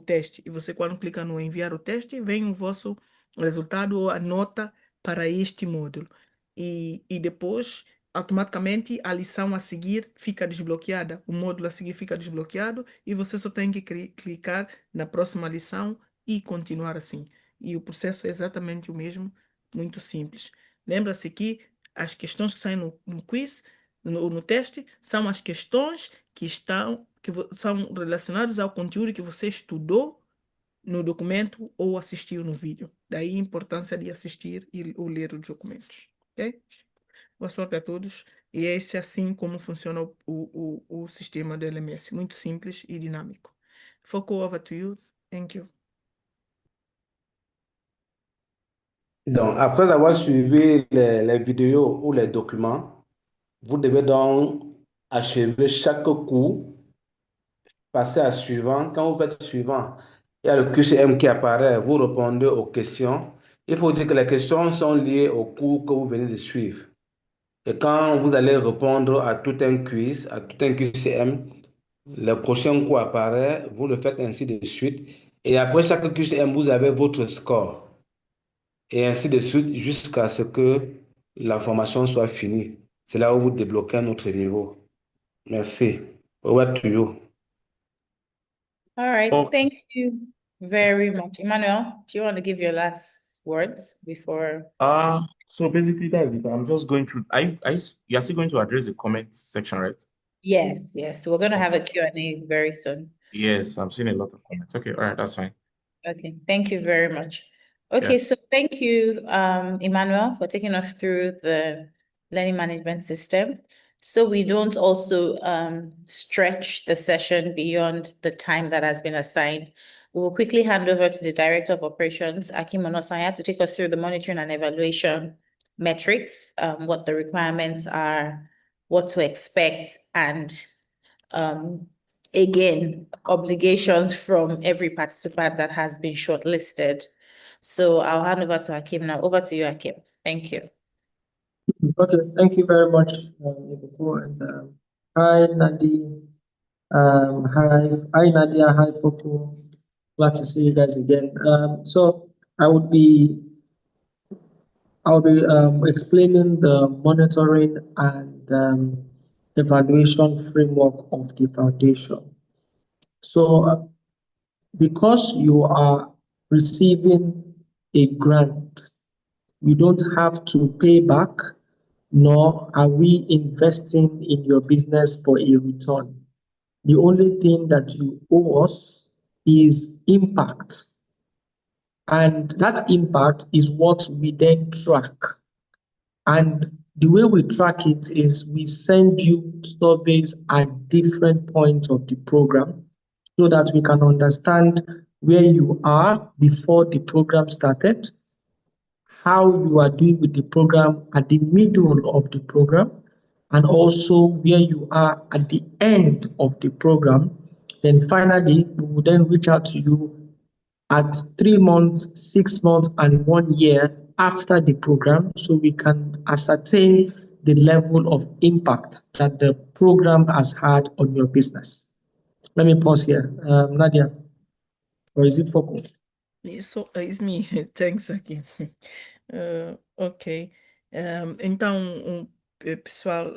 teste. E você, quando clica no enviar o teste, vem o vosso resultado ou a nota para este módulo. E depois, automaticamente, a lição a seguir fica desbloqueada. O módulo a seguir fica desbloqueado e você só tem que clicar na próxima lição e continuar assim. E o processo é exatamente o mesmo, muito simples. Lembra-se que as questões que saem no quiz, no teste, são as questões que são relacionadas ao conteúdo que você estudou no documento ou assistiu no vídeo. Daí a importância de assistir ou ler os documentos. Ok? Boa sorte a todos. E esse é assim como funciona o sistema do LMS. Muito simples e dinâmico. Foco, over to you. Thank you. Donc, après avoir suivi les vidéos ou les documents, vous devez donc achever chaque cours, passer à suivant. Quand vous faites suivant, il y a le QCM qui apparaît, vous répondez aux questions. Il faut dire que les questions sont liées au cours que vous venez de suivre. Et quand vous allez répondre à tout un quiz, à tout un QCM, le prochain cours apparaît, vous le faites ainsi de suite. Et après chaque QCM, vous avez votre score. Et ainsi de suite jusqu'à ce que la formation soit finie. C'est là où vous débloquez un autre niveau. Merci. Over to you. All right, Oh. thank you very much. Emmanuel, do you want to give your last words before? So basically that's it. I'm just going through. You're still going to address the comment section, right? Yes, yes. We're going to have a Q&A very soon. Yes, I'm seeing a lot of comments. Okay, all right, that's fine. Okay, thank you very much. Okay, Yeah. so thank you, Emmanuel, for taking us through the learning management system. So we don't also stretch the session beyond the time that has been assigned. We will quickly hand over to the Director of Operations, Akim Onosanya, to take us through the monitoring and evaluation metrics, what the requirements are, what to expect, and again, obligations from every participant that has been shortlisted. So I'll hand over to Akim now. Over to you, Akim. Thank you. Okay, thank you very much, Ibuku, and hi, Nadi. Hi, Nadia. Hi, Foku. Glad to see you guys again. So I'll be explaining the monitoring and evaluation framework of the foundation. So because you are receiving a grant, you don't have to pay back, nor are we investing in your business for a return. The only thing that you owe us is impact. And that impact is what we then track. And the way we track it is we send you surveys at different points of the program so that we can understand where you are before the program started, how you are doing with the program at the middle of the program, and also where you are at the end of the program. Then finally, we will then reach out to you at 3 months, 6 months, and 1 year after the program so we can ascertain the level of impact that the program has had on your business. Let me pause here. Nadia, or is it Foco? So, it's me. Thanks, Akim. Ok. Então, pessoal,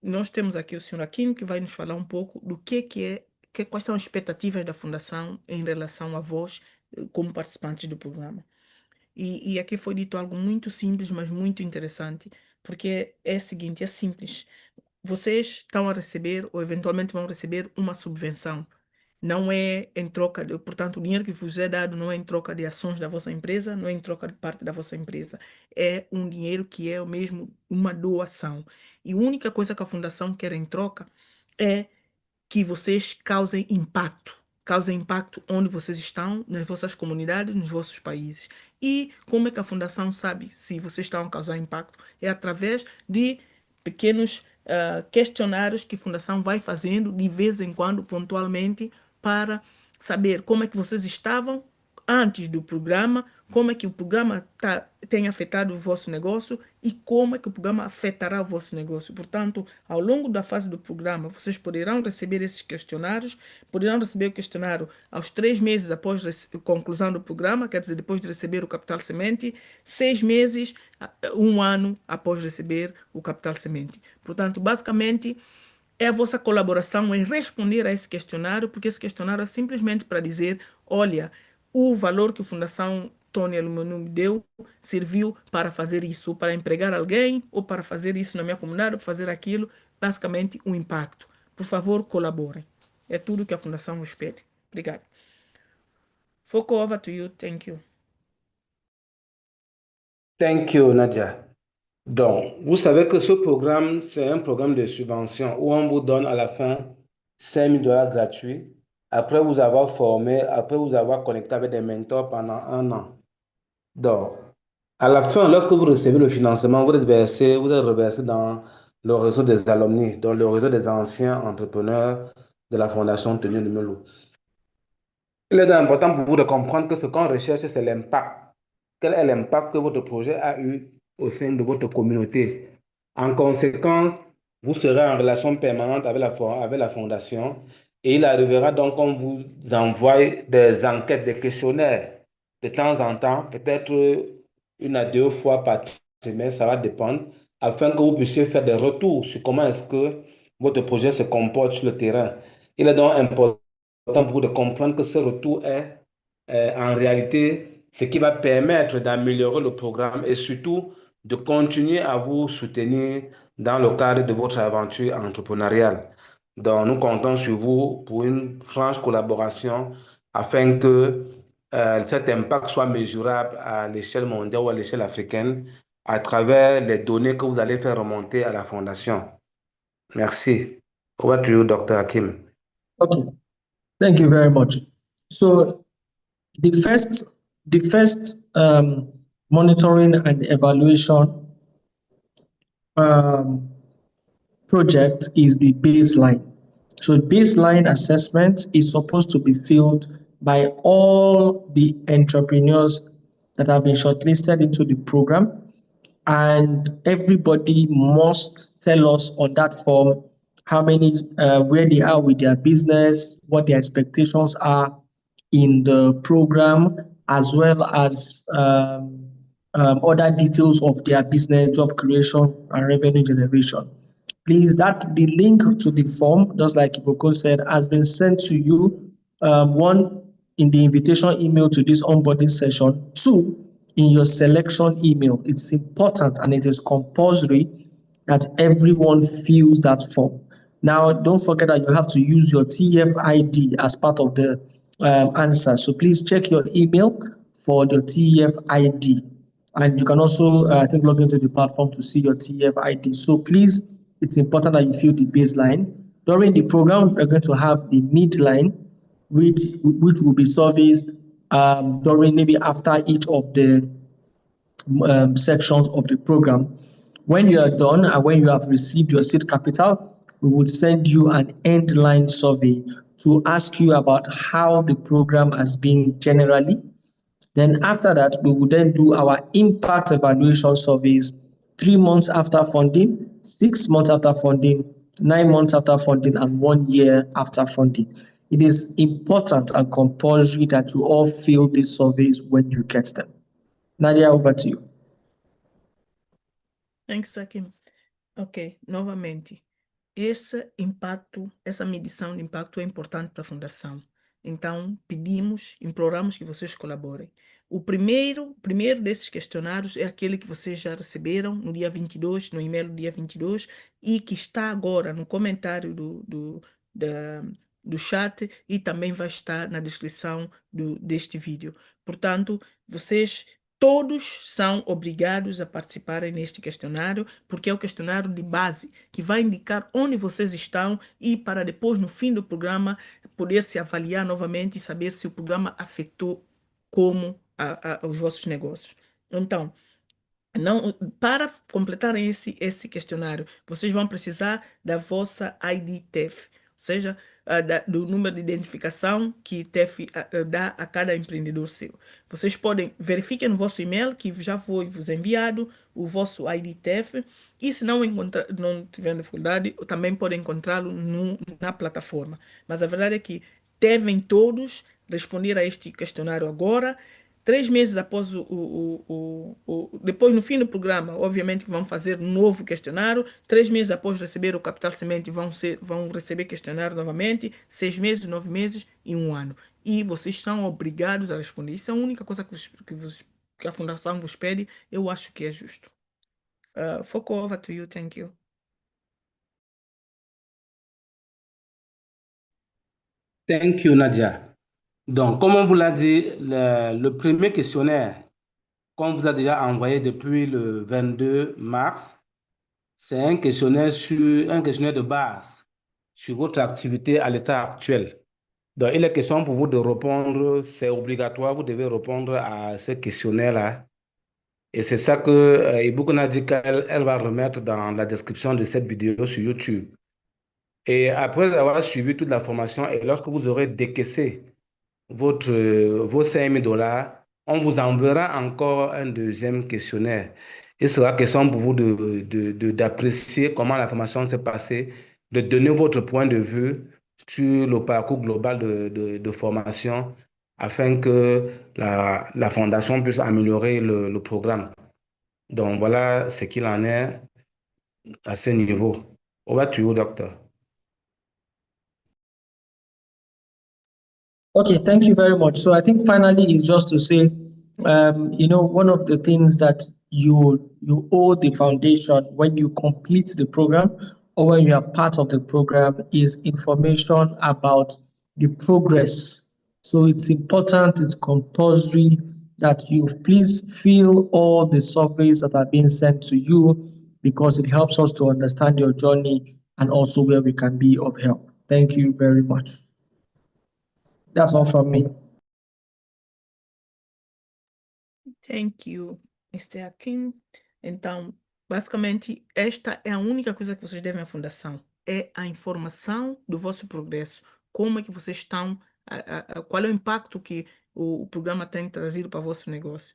nós temos aqui o Sr. Akim que vai nos falar um pouco do quais são as expectativas da Fundação em relação a vós, como participantes do programa. E aqui foi dito algo muito simples, mas muito interessante, porque é o seguinte, é simples. Vocês estão a receber, ou eventualmente vão receber, uma subvenção. Não é em troca de, portanto, o dinheiro que vos é dado não é em troca de ações da vossa empresa, não é em troca de parte da vossa empresa. É um dinheiro que é mesmo uma doação. E a única coisa que a Fundação quer em troca é que vocês causem impacto onde vocês estão, nas vossas comunidades, nos vossos países. E como é que a Fundação sabe se vocês estão a causar impacto? É através de pequenos questionários que a Fundação vai fazendo de vez em quando, pontualmente, para saber como é que vocês estavam antes do programa, como é que o programa tem afetado o vosso negócio e como é que o programa afetará o vosso negócio. Portanto, ao longo da fase do programa, vocês poderão receber esses questionários, poderão receber o questionário aos 3 meses após a conclusão do programa, quer dizer, depois de receber o capital semente, 6 meses, 1 ano após receber o capital semente. Portanto, basicamente, é a vossa colaboração em responder a esse questionário, porque esse questionário é simplesmente para dizer, olha, o valor que a Fundação Tony Elumelu me deu serviu para fazer isso, para empregar alguém, ou para fazer isso na minha comunidade, ou fazer aquilo, basicamente um impacto. Por favor, colaborem. É tudo que a Fundação vos pede. Obrigado. Foco, over to you. Thank you. Thank you, Nadia. Donc, vous savez que ce programme, c'est un programme de subvention où on vous donne à la fin 5 000 $ gratuits après vous avoir formé, après vous avoir connecté avec des mentors pendant 1 an. Donc, à la fin, lorsque vous recevez le financement, vous êtes reversé dans le réseau des alumni, dans le réseau des anciens entrepreneurs de la Fondation Tony Elumelu. Il est important pour vous de comprendre que ce qu'on recherche, c'est l'impact. Quel est l'impact que votre projet a eu au sein de votre communauté? En conséquence, vous serez en relation permanente avec la fondation et il arrivera donc qu'on vous envoie des enquêtes, des questionnaires de temps en temps, peut-être 1 à 2 fois par trimestre, ça va dépendre, afin que vous puissiez faire des retours sur comment est-ce que votre projet se comporte sur le terrain. Il est donc important pour vous de comprendre que ce retour est en réalité ce qui va permettre d'améliorer le programme et surtout de continuer à vous soutenir dans le cadre de votre aventure entrepreneuriale. Donc, nous comptons sur vous pour une franche collaboration afin que cet impact soit mesurable à l'échelle mondiale ou à l'échelle africaine à travers les données que vous allez faire remonter à la Fondation. Merci. Over to you, Dr. Hakim. Okay, thank you very much. So the first monitoring and evaluation project is the baseline. So baseline assessment is supposed to be filled by all the entrepreneurs that have been shortlisted into the program, and everybody must tell us on that form how many, where they are with their business, what their expectations are in the program, as well as other details of their business, job creation, and revenue generation. Please, the link to the form, just like Iboko said, has been sent to you. One, in the invitation email to this onboarding session. Two, in your selection email. It's important and it is compulsory that everyone fills that form. Now, don't forget that you have to use your TF ID as part of the answer. So please check your email for the TF ID. And you can also, I think, log into the platform to see your TF ID. So please, it's important that you fill the baseline. During the program, we're going to have the midline, which will be serviced during maybe after each of the sections of the program. When you are done and when you have received your seed capital, we will send you an end line survey to ask you about how the program has been generally. Then after that, we will then do our impact evaluation surveys 3 months after funding, 6 months after funding, 9 months after funding, and 1 year after funding. It is important and compulsory that you all fill these surveys when you get them. Nadia, over to you. Thanks, Hakim. Ok, novamente, esse impacto, essa medição de impacto é importante para a Fundação. Então, pedimos, imploramos que vocês colaborem. O primeiro desses questionários é aquele que vocês já receberam no dia 22, no e-mail do dia 22, e que está agora no comentário do chat e também vai estar na descrição deste vídeo. Portanto, vocês todos são obrigados a participarem neste questionário, porque é o questionário de base que vai indicar onde vocês estão e para depois, no fim do programa, poder se avaliar novamente e saber se o programa afetou como os vossos negócios. Então, para completarem esse questionário, vocês vão precisar da vossa ID TEF, ou seja, do número de identificação que TEF dá a cada empreendedor seu. Vocês verifiquem no vosso e-mail que já foi vos enviado o vosso ID TEF e se não tiver dificuldade, também podem encontrá-lo na plataforma. Mas a verdade é que devem todos responder a este questionário agora. 3 meses após depois no fim do programa, obviamente vão fazer um novo questionário. 3 meses após receber o capital semente vão receber questionário novamente. 6 meses, 9 meses e 1 ano. E vocês são obrigados a responder. Isso é a única coisa que a fundação vos pede. Eu acho que é justo. Foco, over to you. Thank you. Thank you, Nadia. Donc, comme on vous l'a dit, le premier questionnaire qu'on vous a déjà envoyé depuis le 22 mars, c'est un questionnaire de base sur votre activité à l'état actuel. Donc, il est question pour vous de répondre, c'est obligatoire, vous devez répondre à ce questionnaire-là. Et c'est ça que Ibuku a dit qu'elle va remettre dans la description de cette vidéo sur YouTube. Et après avoir suivi toute la formation, et lorsque vous aurez décaissé vos $5,000, on vous enverra encore un deuxième questionnaire. Il sera question pour vous d'apprécier comment la formation s'est passée, de donner votre point de vue sur le parcours global de formation afin que la fondation puisse améliorer le programme. Donc voilà ce qu'il en est à ce niveau. Over to you, doctor. Okay, thank you very much. So I think finally is just to say, one of the things that you owe the foundation when you complete the program or when you are part of the program is information about the progress. So it's important, it's compulsory that you please fill all the surveys that are being sent to you because it helps us to understand your journey and also where we can be of help. Thank you very much. That's all from me. Thank you, Mr. Akin. Então, basicamente, esta é a única coisa que vocês devem à fundação. É a informação do vosso progresso. Como é que vocês estão, qual é o impacto que o programa tem trazido para o vosso negócio.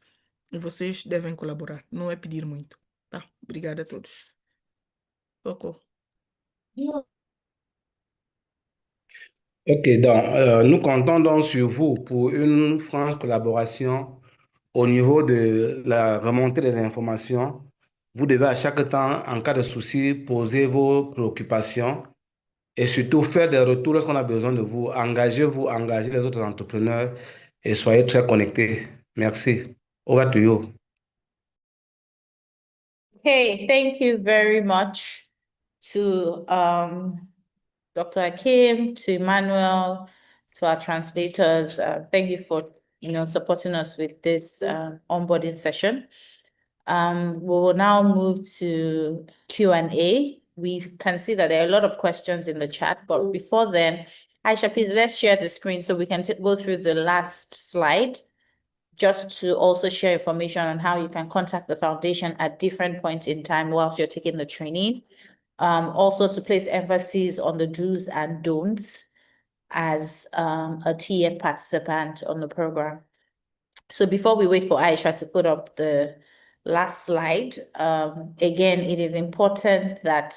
E vocês devem colaborar, não é pedir muito. Tá? Obrigada a todos. Socorro. Ok, donc nous comptons donc sur vous pour une franche collaboration au niveau de la remontée des informations. Vous devez à chaque temps, en cas de souci, poser vos préoccupations et surtout faire des retours lorsqu'on a besoin de vous. Engagez-vous, engagez les autres entrepreneurs et soyez très connectés. Merci. Over to you. Okay, thank you very much to Dr. Akim, to Emmanuel, to our translators. Thank you for supporting us with this onboarding session. We will now move to Q&A. We can see that there are a lot of questions in the chat, but before then, Aisha, please let's share the screen so we can go through the last slide, just to also share information on how you can contact the foundation at different points in time whilst you're taking the training. Also to place emphasis on the do's and don'ts as a TF participant on the program. So before we wait for Aisha to put up the last slide, again, it is important that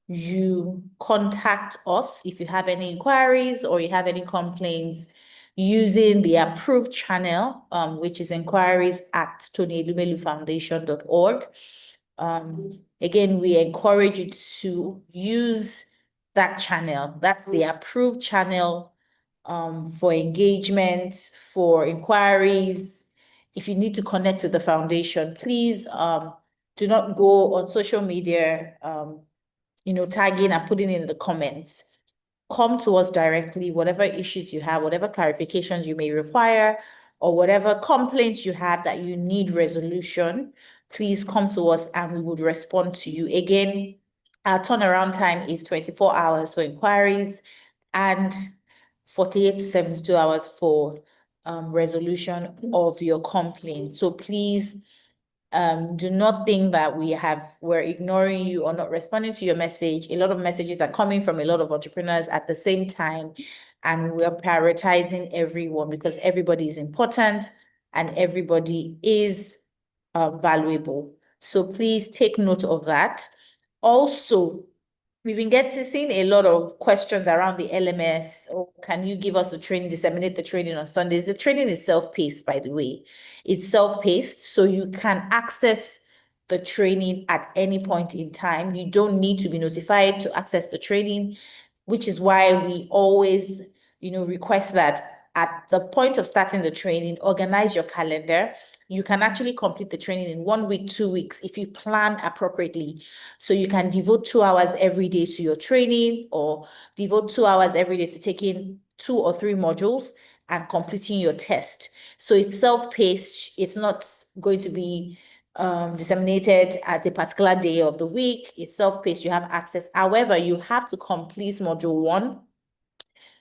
you contact us if you have any inquiries or you have any complaints using the approved channel, which is inquiries@tonyelumelu-foundation.org. Again, we encourage you to use that channel. That's the approved channel for engagement, for inquiries. If you need to connect with the foundation, please do not go on social media, tagging and putting in the comments. Come to us directly, whatever issues you have, whatever clarifications you may require, or whatever complaints you have that you need resolution, please come to us and we would respond to you. Again, our turnaround time is 24 hours for inquiries and 48 to 72 hours for resolution of your complaint. So please do not think that we're ignoring you or not responding to your message. A lot of messages are coming from a lot of entrepreneurs at the same time, and we're prioritizing everyone because everybody is important and everybody is valuable. So please take note of that. Also, We've been seeing a lot of questions around the LMS. Oh, can you give us the training, disseminate the training on Sundays? The training is self-paced, by the way. It's self-paced, so you can access the training at any point in time. You don't need to be notified to access the training, which is why we always, request that at the point of starting the training, organize your calendar. You can actually complete the training in 1 week, 2 weeks, if you plan appropriately. So you can devote 2 hours every day to your training, or devote 2 hours every day to taking 2 or 3 modules and completing your test. So it's self-paced. It's not going to be disseminated at a particular day of the week. It's self-paced. You have access. However, you have to complete module 1,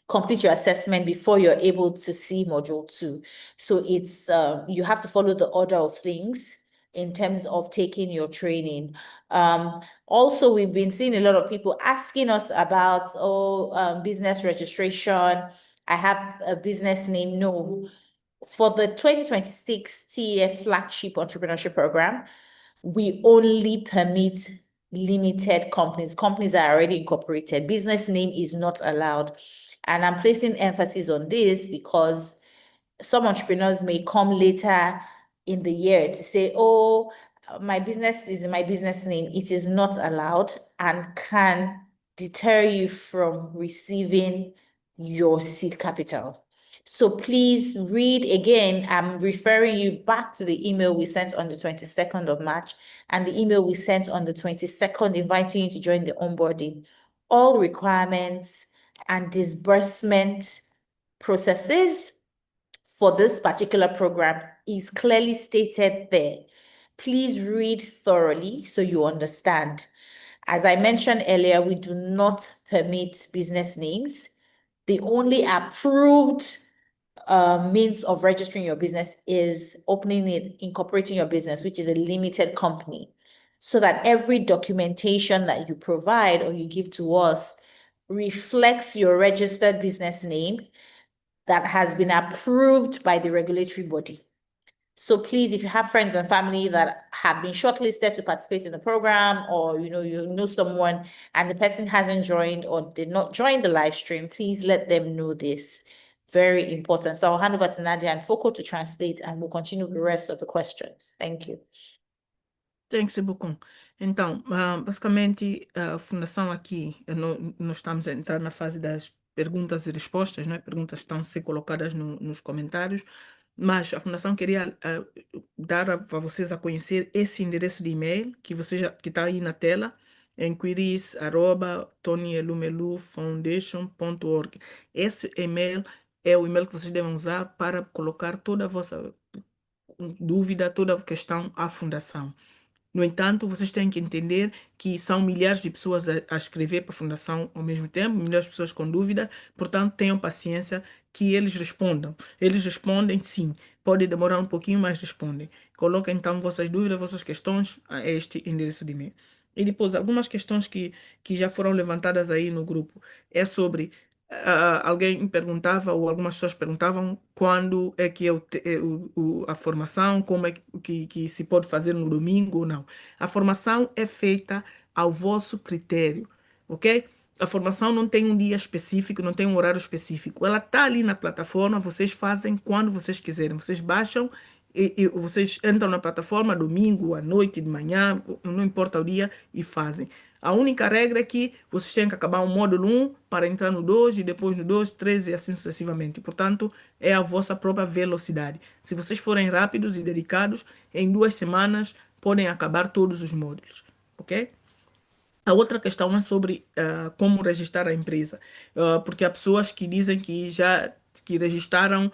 complete your assessment before you're able to see module 2. So it's you have to follow the order of things in terms of taking your training. Also, we've been seeing a lot of people asking us about business registration. I have a business name. No. For the 2026 TEF Flagship Entrepreneurship Program, we only permit limited companies that are already incorporated. Business name is not allowed. And I'm placing emphasis on this because some entrepreneurs may come later in the year to say, oh, my business is in my business name. It is not allowed and can deter you from receiving your seed capital. So please read again. I'm referring you back to the email we sent on the 22nd of March and the email we sent on the 22nd inviting you to join the onboarding. All requirements and disbursement processes for this particular program is clearly stated there. Please read thoroughly so you understand. As I mentioned earlier, we do not permit business names. The only approved means of registering your business is incorporating your business, which is a limited company, so that every documentation that you provide or you give to us reflects your registered business name that has been approved by the regulatory body. So please, if you have friends and family that have been shortlisted to participate in the program, or you know someone and the person hasn't joined or did not join the live stream, please let them know this. Very important. So I'll hand over to Nadia and Foko to translate, and we'll continue with the rest of the questions. Thank you. Thanks, Bukum. Então, basicamente, a fundação aqui, nós estamos a entrar na fase das perguntas e respostas, né? Perguntas estão a ser colocadas nos comentários, mas a fundação queria dar a vocês a conhecer esse endereço de e-mail que está aí na tela, enquiries@tonyelumelufoundation.org. Esse e-mail é o e-mail que vocês devem usar para colocar toda a vossa dúvida, toda a questão à fundação. No entanto, vocês têm que entender que são milhares de pessoas a escrever para a fundação ao mesmo tempo, milhares de pessoas com dúvida, portanto, tenham paciência que eles respondam. Eles respondem sim, pode demorar um pouquinho, mas respondem. Coloquem então vossas dúvidas, vossas questões a este endereço de e-mail. E depois, algumas questões que já foram levantadas aí no grupo é sobre alguém me perguntava, ou algumas pessoas perguntavam, quando é que a formação, como é que se pode fazer no domingo ou não. A formação é feita ao vosso critério, ok? A formação não tem um dia específico, não tem um horário específico. Ela está ali na plataforma, vocês fazem quando vocês quiserem. Vocês baixam e vocês entram na plataforma domingo, à noite, de manhã, não importa o dia, e fazem. A única regra é que vocês têm que acabar o módulo 1 para entrar no 2 e depois no 2, 3 e assim sucessivamente. Portanto, é a vossa própria velocidade. Se vocês forem rápidos e dedicados, em 2 semanas podem acabar todos os módulos, ok? A outra questão é sobre como registrar a empresa, porque há pessoas que dizem que já registraram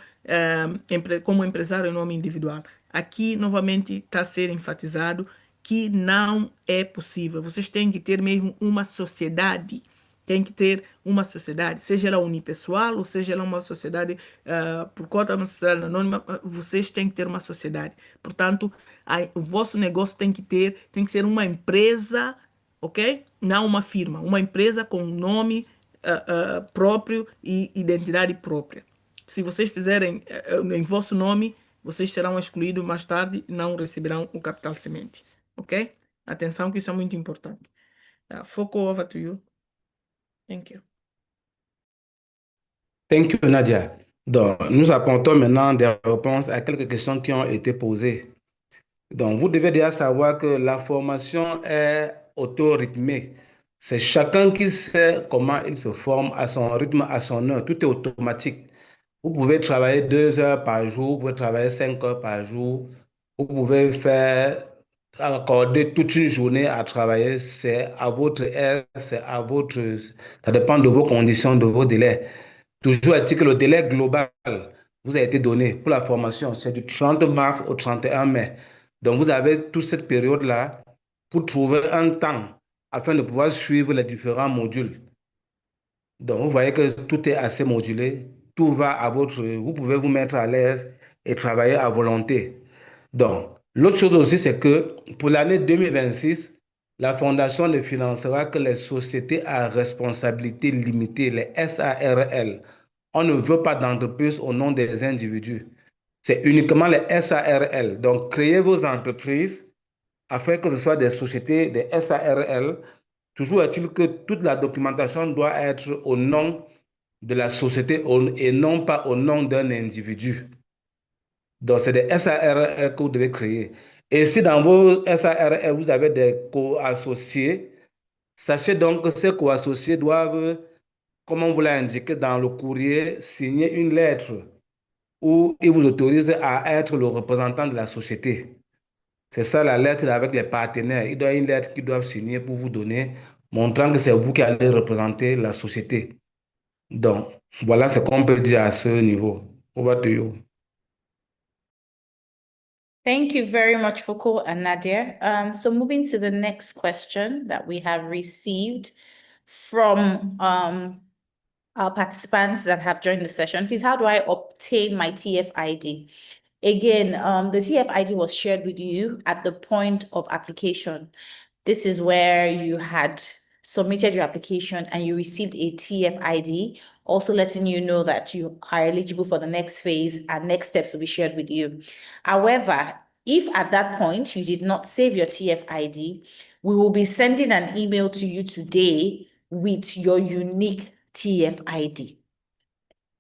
como empresário em nome individual. Aqui, novamente, está a ser enfatizado que não é possível. Vocês têm que ter mesmo uma sociedade. Tem que ter uma sociedade, seja ela unipessoal ou seja ela uma sociedade por cota, uma sociedade anônima, vocês têm que ter uma sociedade. Portanto, o vosso negócio tem que ser uma empresa, ok? Não uma firma, uma empresa com nome próprio e identidade própria. Se vocês fizerem em vosso nome, vocês serão excluídos mais tarde e não receberão o capital semente, ok? Atenção que isso é muito importante. Foco, over to you. Thank you. Thank you, Nadia. Donc, nous apportons maintenant des réponses à quelques questions qui ont été posées. Donc, vous devez déjà savoir que la formation est auto-rythmée. C'est chacun qui sait comment il se forme à son rythme, à son heure. Tout est automatique. Vous pouvez travailler 2 heures par jour, vous pouvez travailler 5 heures par jour. Vous pouvez accorder toute une journée à travailler. C'est à votre aise, ça dépend de vos conditions, de vos délais. Toujours est-il que le délai global vous a été donné pour la formation, c'est du 30 mars au 31 mai. Donc, vous avez toute cette période-là pour trouver un temps afin de pouvoir suivre les différents modules. Donc, vous voyez que tout est assez modulé, tout va à votre... Vous pouvez vous mettre à l'aise et travailler à volonté. Donc, l'autre chose aussi, c'est que pour l'année 2026, la Fondation ne financera que les sociétés à responsabilité limitée, les SARL. On ne veut pas d'entreprise au nom des individus. C'est uniquement les SARL. Donc, créez vos entreprises afin que ce soit des sociétés, des SARL. Toujours est-il que toute la documentation doit être au nom de la société et non pas au nom d'un individu. Donc, c'est des SARL que vous devez créer. Et si dans vos SARL, vous avez des co-associés, sachez donc que ces co-associés doivent, comme on vous l'a indiqué dans le courrier, signer une lettre où ils vous autorisent à être le représentant de la société. C'est ça la lettre avec les partenaires. Il doit y avoir une lettre qu'ils doivent signer pour vous donner, montrant que c'est vous qui allez représenter la société. Donc, voilà ce qu'on peut dire à ce niveau. Over to you. Thank you very much, Foucault and Nadia. So moving to the next question that we have received from our participants that have joined the session. Please, how do I obtain my TFID? Again, the TFID was shared with you at the point of application. This is where you had submitted your application and you received a TFID, also letting you know that you are eligible for the next phase and next steps will be shared with you. However, if at that point you did not save your TFID, we will be sending an email to you today with your unique TFID.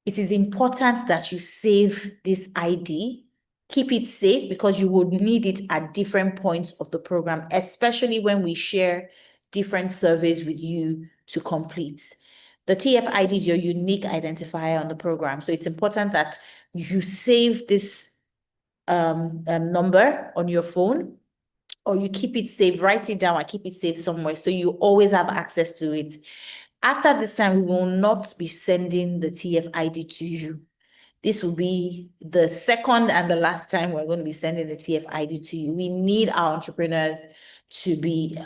It is important that you save this ID. Keep it safe because you would need it at different points of the program, especially when we share different surveys with you to complete. The TFID is your unique identifier on the program. So it's important that you save this number on your phone, or you keep it safe, write it down and keep it safe somewhere so you always have access to it. After this time, we will not be sending the TFID to you. This will be the second and the last time we're going to be sending the TFID to you. We need our entrepreneurs to be,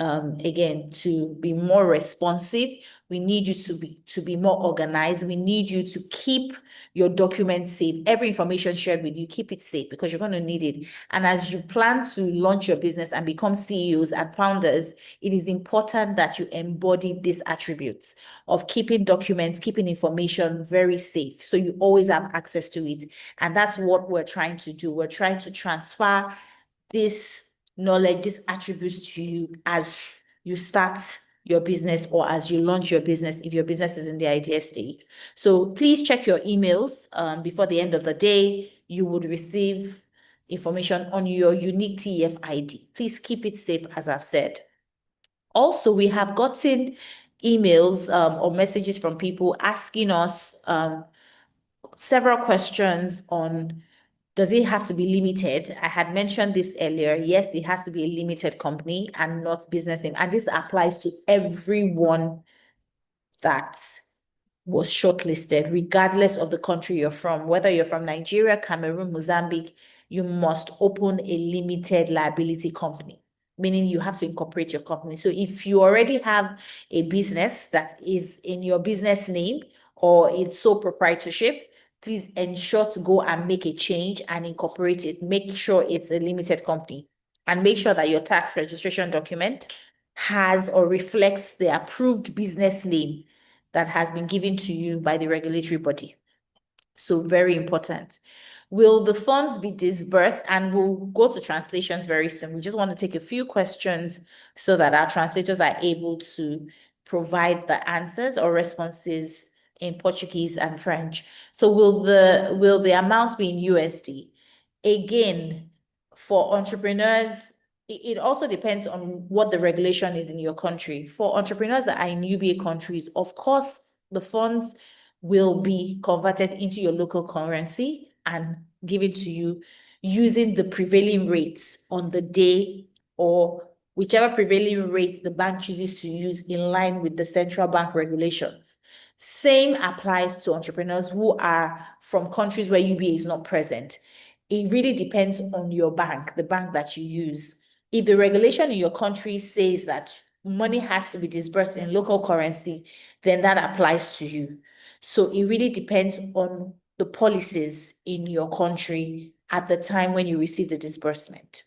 again, to be more responsive. We need you to be more organized. We need you to keep your documents safe. Every information shared with you, keep it safe because you're going to need it. And as you plan to launch your business and become CEOs and founders, it is important that you embody these attributes of keeping documents, keeping information very safe. So you always have access to it. And that's what we're trying to do. We're trying to transfer this knowledge, these attributes to you as you start your business or as you launch your business, if your business is in the idea stage. So please check your emails before the end of the day. You would receive information on your unique TFID. Please keep it safe, as I've said. Also, we have gotten emails or messages from people asking us several questions on, does it have to be limited? I had mentioned this earlier. Yes, it has to be a limited company and not business name. And this applies to everyone that was shortlisted, regardless of the country you're from. Whether you're from Nigeria, Cameroon, Mozambique, you must open a limited liability company, meaning you have to incorporate your company. So if you already have a business that is in your business name or it's sole proprietorship, please ensure to go and make a change and incorporate it. Make sure it's a limited company and make sure that your tax registration document has or reflects the approved business name that has been given to you by the regulatory body. So very important. Will the funds be disbursed? And we'll go to translations very soon. We just want to take a few questions so that our translators are able to provide the answers or responses in Portuguese and French. So will the amounts be in USD? Again, for entrepreneurs, it also depends on what the regulation is in your country. For entrepreneurs that are in UBA countries, of course, the funds will be converted into your local currency and given to you using the prevailing rates on the day, or whichever prevailing rate the bank chooses to use in line with the central bank regulations. Same applies to entrepreneurs who are from countries where UBA is not present. It really depends on your bank, the bank that you use. If the regulation in your country says that money has to be disbursed in local currency, then that applies to you. So it really depends on the policies in your country at the time when you receive the disbursement.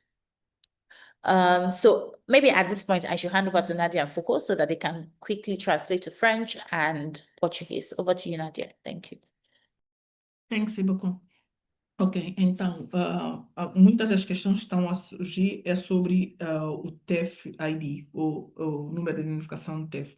So maybe at this point, I should hand over to Nadia and Foucault so that they can quickly translate to French and Portuguese. Over to you, Nadia. Thank you. Thanks, beaucoup. Ok, então, muitas das questões que estão a surgir é sobre o TEF-ID, o número de identificação TEF.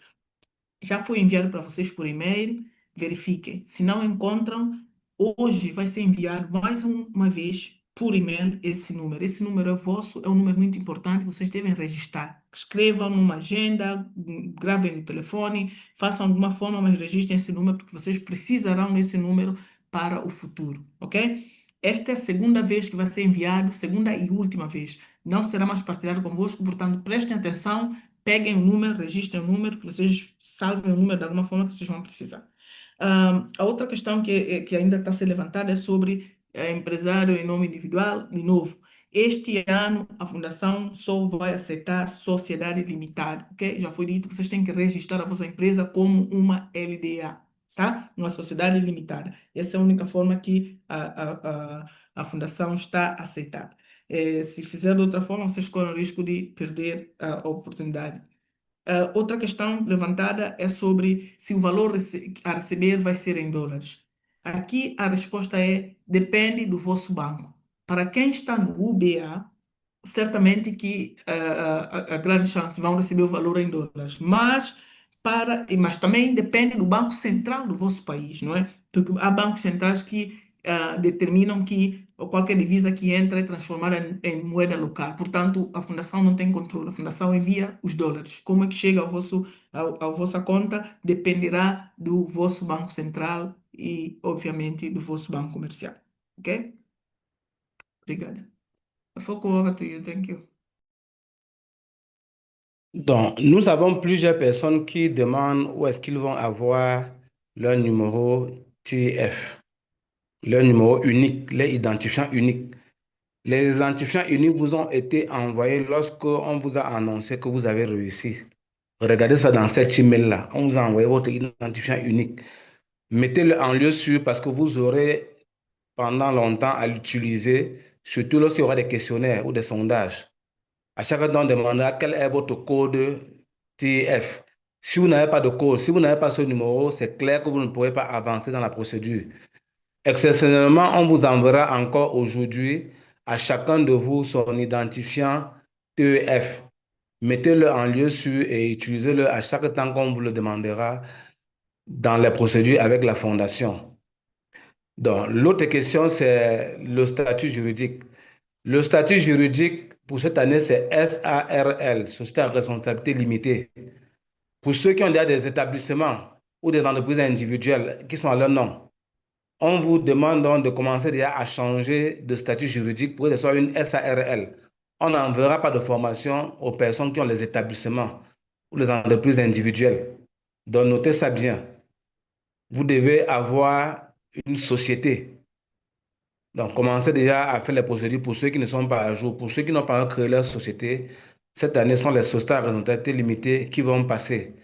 Já foi enviado para vocês por e-mail, verifiquem. Se não encontram, hoje vai ser enviado mais uma vez por e-mail esse número. Esse número é vosso, é um número muito importante, vocês devem registrar. Escrevam numa agenda, gravem no telefone, façam de alguma forma, mas registrem esse número, porque vocês precisarão desse número para o futuro, ok? Esta é a segunda vez que vai ser enviado, segunda e última vez. Não será mais partilhado convosco, portanto, prestem atenção, peguem o número, registrem o número, que vocês salvem o número de alguma forma que vocês vão precisar. A outra questão que ainda está a ser levantada é sobre empresário em nome individual. De novo, este ano a Fundação só vai aceitar sociedade limitada, ok? Já foi dito que vocês têm que registrar a vossa empresa como uma LDA, tá? Uma sociedade limitada. Essa é a única forma que a Fundação está a aceitar. Se fizer de outra forma, vocês correm o risco de perder a oportunidade. Outra questão levantada é sobre se o valor a receber vai ser em dólares. Aqui a resposta é: depende do vosso banco. Para quem está no UBA, certamente que a grande chance vão receber o valor em dólares, mas também depende do Banco Central do vosso país, não é? Porque há bancos centrais que determinam que qualquer divisa que entra é transformada em moeda local. Portanto, a Fundação não tem controle. A Fundação envia os dólares. Como é que chega à vossa conta dependerá do vosso Banco Central e, obviamente, do vosso banco comercial. Ok? Obrigada. Foco, over to you. Thank you. Donc, nous avons plusieurs personnes qui demandent où est-ce qu'ils vont avoir leur numéro TF, leur numéro unique, leur identifiant unique. Les identifiants uniques vous ont été envoyés lorsqu'on vous a annoncé que vous avez réussi. Regardez ça dans cet email-là. On vous a envoyé votre identifiant unique. Mettez-le en lieu sûr parce que vous aurez pendant longtemps à l'utiliser, surtout lorsqu'il y aura des questionnaires ou des sondages. À chaque fois, on demandera quel est votre code TF. Si vous n'avez pas de code, si vous n'avez pas ce numéro, c'est clair que vous ne pourrez pas avancer dans la procédure. Exceptionnellement, on vous enverra encore aujourd'hui à chacun de vous son identifiant TEF. Mettez-le en lieu sûr et utilisez-le à chaque temps qu'on vous le demandera dans les procédures avec la fondation. Donc, l'autre question, c'est le statut juridique. Le statut juridique pour cette année, c'est SARL, Société à responsabilité limitée. Pour ceux qui ont déjà des établissements ou des entreprises individuelles qui sont à leur nom, on vous demande donc de commencer déjà à changer de statut juridique pour que ce soit une SARL. On n'enverra pas de formation aux personnes qui ont les établissements ou les entreprises individuelles. Donc, notez ça bien. Vous devez avoir une société. Donc, commencez déjà à faire les procédures pour ceux qui ne sont pas à jour. Pour ceux qui n'ont pas encore créé leur société, cette année, ce sont les sociétés à responsabilité limitée qui vont passer.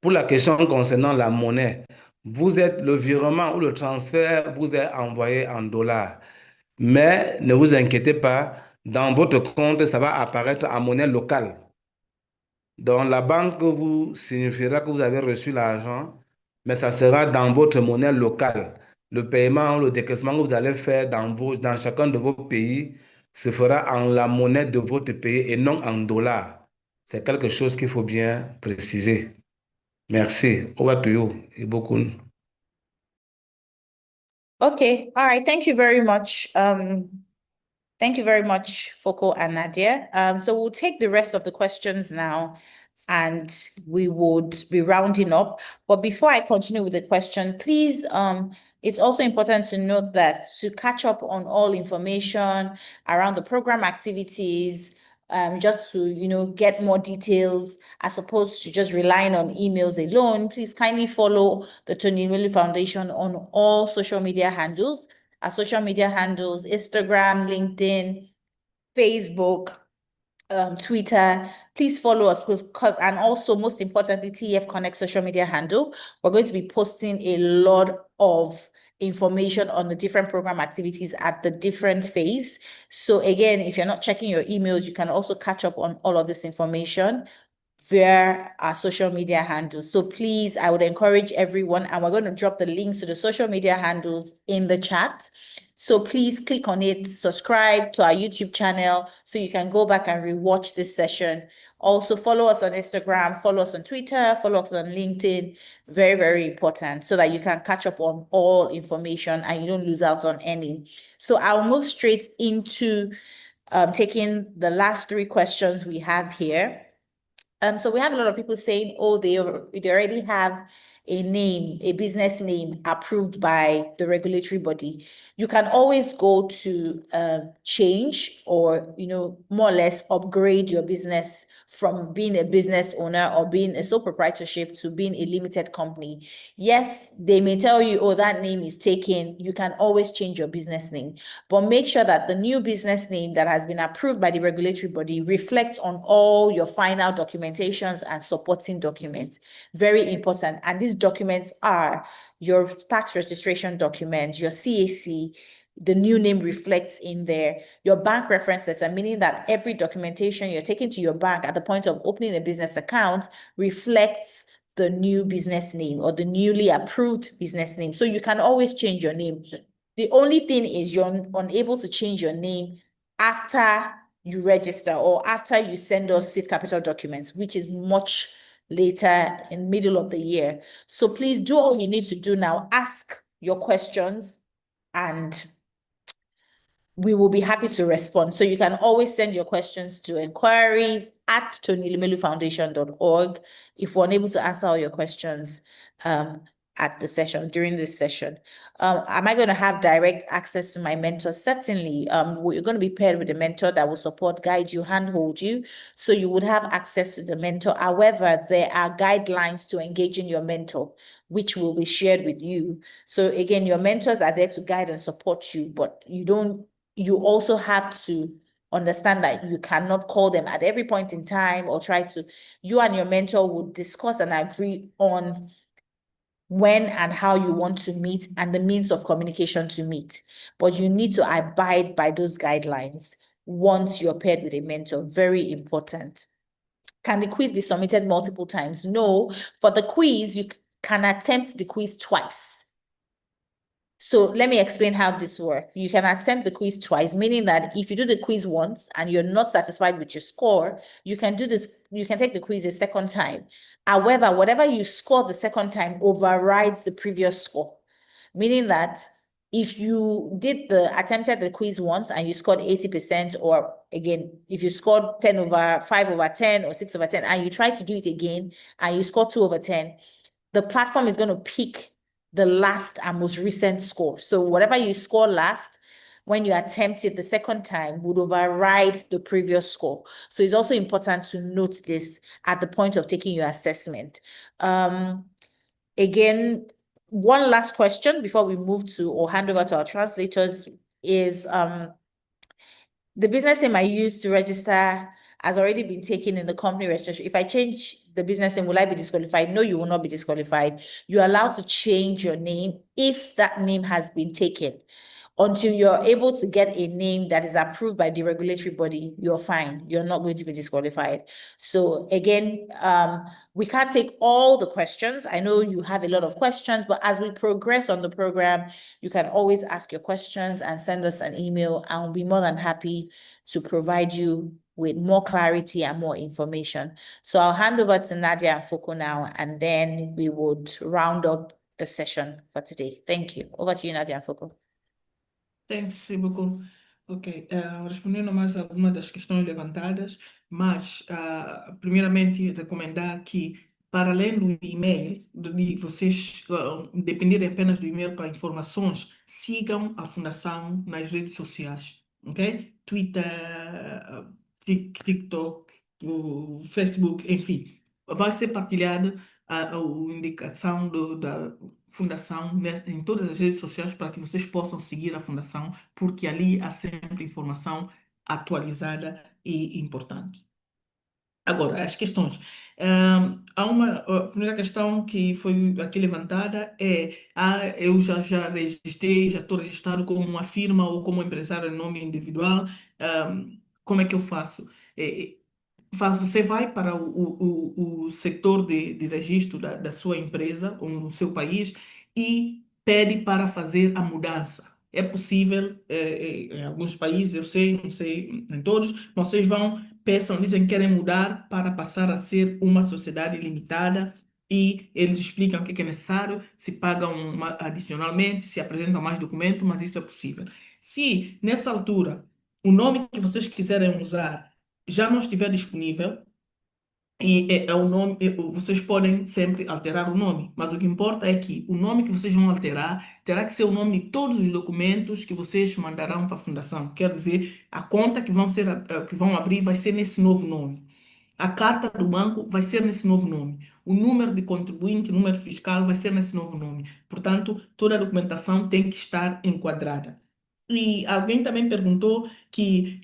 Pour la question concernant la monnaie, le virement ou le transfert vous est envoyé en dollars. Mais ne vous inquiétez pas, dans votre compte, ça va apparaître en monnaie locale. Donc, la banque vous signifiera que vous avez reçu l'argent, mais ça sera dans votre monnaie locale. Le paiement ou le décaissement que vous allez faire dans chacun de vos pays se fera en la monnaie de votre pays et non en dollars. C'est quelque chose qu'il faut bien préciser. Merci. Over to you, Ibokun. Okay, all right. Thank you very much. Thank you very much, Foko and Nadia. So we'll take the rest of the questions now, and we would be rounding up. But before I continue with the question, please, it's also important to note that to catch up on all information around the program activities, just to, get more details as opposed to just relying on emails alone, please kindly follow the Tony Elumelu Foundation on all social media handles. Our social media handles, Instagram, LinkedIn, Facebook, Twitter. Please follow us because, and also most importantly, TEF Connect social media handle. We're going to be posting a lot of information on the different program activities at the different phase. So again, if you're not checking your emails, you can also catch up on all of this information via our social media handles. So please, I would encourage everyone, and we're going to drop the links to the social media handles in the chat. So please click on it, subscribe to our YouTube channel so you can go back and rewatch this session. Also follow us on Instagram, follow us on Twitter, follow us on LinkedIn. Very, very important so that you can catch up on all information and you don't lose out on any. So I'll move straight into taking the last 3 questions we have here. So we have a lot of people saying, oh, they already have a name, a business name approved by the regulatory body. You can always go to change or, more or less upgrade your business from being a business owner or being a sole proprietorship to being a limited company. Yes, they may tell you, oh, that name is taken. You can always change your business name, but make sure that the new business name that has been approved by the regulatory body reflects on all your final documentations and supporting documents. Very important. And these documents are your tax registration document, your CAC, the new name reflects in there, your bank reference letter, meaning that every documentation you're taking to your bank at the point of opening a business account reflects the new business name or the newly approved business name. So you can always change your name. The only thing is you're unable to change your name after you register or after you send us seed capital documents, which is much later in middle of the year. So please do all you need to do now. Ask your questions and we will be happy to respond. So you can always send your questions to inquiries@tonyelumelufoundation.org if we're unable to answer all your questions at the session, during this session. Am I going to have direct access to my mentor? Certainly. You're going to be paired with a mentor that will support, guide you, handhold you. So you would have access to the mentor. However, there are guidelines to engaging your mentor, which will be shared with you. So again, your mentors are there to guide and support you, but you also have to understand that you cannot call them at every point in time or you and your mentor would discuss and agree on when and how you want to meet and the means of communication to meet. But you need to abide by those guidelines once you're paired with a mentor. Very important. Can the quiz be submitted multiple times? No. For the quiz, you can attempt the quiz twice. So let me explain how this works. You can attempt the quiz twice, meaning that if you do the quiz once and you're not satisfied with your score, you can take the quiz a second time. However, whatever you score the second time overrides the previous score, meaning that if you attempted the quiz once and you scored 80%, or again, if you scored 5/10 or 6/10, and you try to do it again and you score 2/10, the platform is going to pick the last and most recent score. So whatever you score last, when you attempt it the second time, would override the previous score. So it's also important to note this at the point of taking your assessment. Again, one last question before we move to or hand over to our translators is the business name I used to register has already been taken in the company registration. If I change the business name, will I be disqualified? No, you will not be disqualified. You're allowed to change your name if that name has been taken. until you're able to get a name that is approved by the regulatory body, you're fine. You're not going to be disqualified. So again, we can't take all the questions. I know you have a lot of questions, but as we progress on the program, you can always ask your questions and send us an email, and we'll be more than happy to provide you with more clarity and more information. So I'll hand over to Nadia and Foko now, and then we would round up the session for today. Thank you. Over to you, Nadia and Foko. Thanks, beaucoup. Ok, respondendo mais a algumas das questões levantadas, mas primeiramente recomendar que, para além do e-mail, de vocês dependerem apenas do e-mail para informações, sigam a Fundação nas redes sociais, ok? Twitter, TikTok, o Facebook, enfim. Vai ser partilhada a indicação da Fundação em todas as redes sociais para que vocês possam seguir a Fundação, porque ali há sempre informação atualizada e importante. Agora, as questões. A primeira questão que foi aqui levantada é: eu já registrei, já estou registrado como uma firma ou como empresário em nome individual, como é que eu faço? Você vai para o setor de registro da sua empresa ou no seu país e pede para fazer a mudança. É possível, em alguns países, eu sei, não sei em todos, vocês vão, peçam, dizem que querem mudar para passar a ser uma sociedade limitada e eles explicam o que é necessário, se pagam adicionalmente, se apresentam mais documentos, mas isso é possível. Se, nessa altura, o nome que vocês quiserem usar já não estiver disponível, e é o nome, vocês podem sempre alterar o nome, mas o que importa é que o nome que vocês vão alterar terá que ser o nome de todos os documentos que vocês mandarão para a fundação. Quer dizer, a conta que vão abrir vai ser nesse novo nome. A carta do banco vai ser nesse novo nome. O número de contribuinte, o número fiscal vai ser nesse novo nome. Portanto, toda a documentação tem que estar enquadrada. E alguém também perguntou que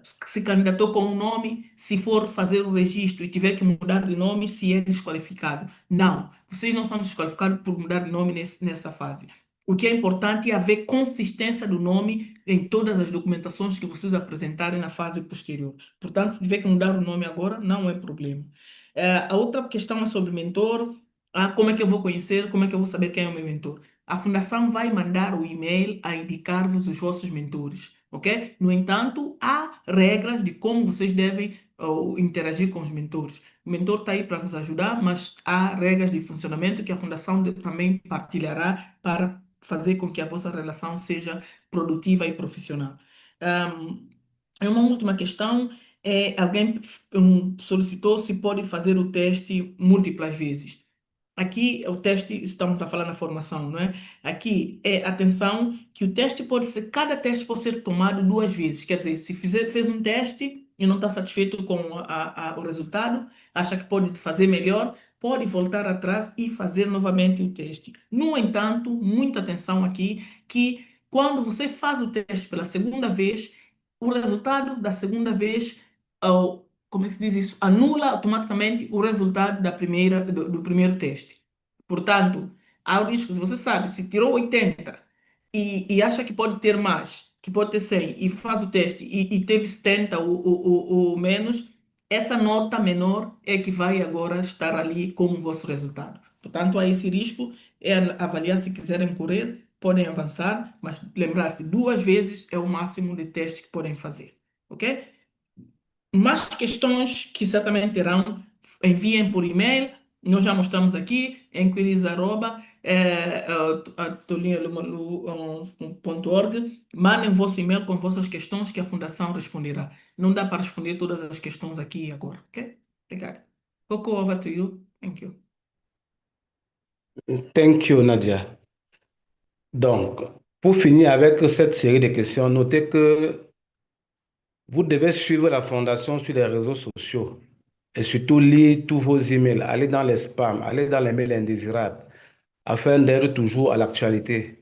se candidatou com um nome, se for fazer o registro e tiver que mudar de nome, se é desqualificado. Não, vocês não são desqualificados por mudar de nome nessa fase. O que é importante é haver consistência do nome em todas as documentações que vocês apresentarem na fase posterior. Portanto, se tiver que mudar o nome agora, não é problema. A outra questão é sobre mentor. Como é que eu vou conhecer, como é que eu vou saber quem é o meu mentor? A fundação vai mandar o e-mail a indicar-vos os vossos mentores, ok? No entanto, há regras de como vocês devem interagir com os mentores. O mentor está aí para vos ajudar, mas há regras de funcionamento que a fundação também partilhará para fazer com que a vossa relação seja produtiva e profissional. Uma última questão alguém solicitou se pode fazer o teste múltiplas vezes. Aqui, o teste, estamos a falar na formação, não é? Aqui, atenção, que o teste cada teste pode ser tomado 2 vezes. Quer dizer, se fez um teste e não está satisfeito com o resultado, acha que pode fazer melhor, pode voltar atrás e fazer novamente o teste. No entanto, muita atenção aqui, que quando você faz o teste pela segunda vez, o resultado da segunda vez, como é que se diz isso? Anula automaticamente o resultado do primeiro teste. Portanto, há o risco, se você sabe, se tirou 80 e acha que pode ter mais, que pode ter 100, e faz o teste e teve 70 ou menos, essa nota menor é que vai agora estar ali como vosso resultado. Portanto, há esse risco, avaliar se quiserem correr, podem avançar, mas lembrar-se, 2 vezes é o máximo de teste que podem fazer, ok? Mais questões que certamente terão, enviem por e-mail, nós já mostramos aqui, inquiries mandem vosso e-mail com vossas questões que a Fundação responderá. Não dá para responder todas as questões aqui e agora, ok? Obrigado. Coco, over to you. Thank you. Thank you, Nadia. Donc, pour finir avec cette série de questions, notez que vous devez suivre la fondation sur les réseaux sociaux et surtout lire tous vos emails, aller dans les spams, aller dans les mails indésirables afin d'être toujours à l'actualité.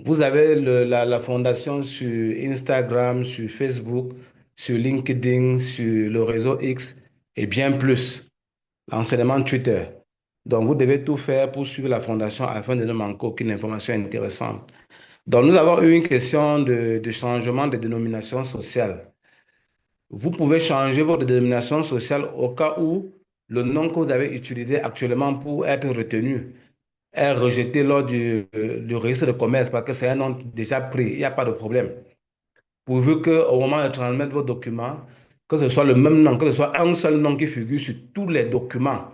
Vous avez la fondation sur Instagram, sur Facebook, sur LinkedIn, sur le réseau X et bien plus, l'enseignement Twitter. Donc, vous devez tout faire pour suivre la fondation afin de ne manquer aucune information intéressante. Donc, nous avons eu une question de changement de dénomination sociale. Vous pouvez changer votre dénomination sociale au cas où le nom que vous avez utilisé actuellement pour être retenu est rejeté lors du registre de commerce parce que c'est un nom déjà pris. Il n'y a pas de problème. Pourvu qu'au moment de transmettre vos documents, que ce soit le même nom, que ce soit un seul nom qui figure sur tous les documents,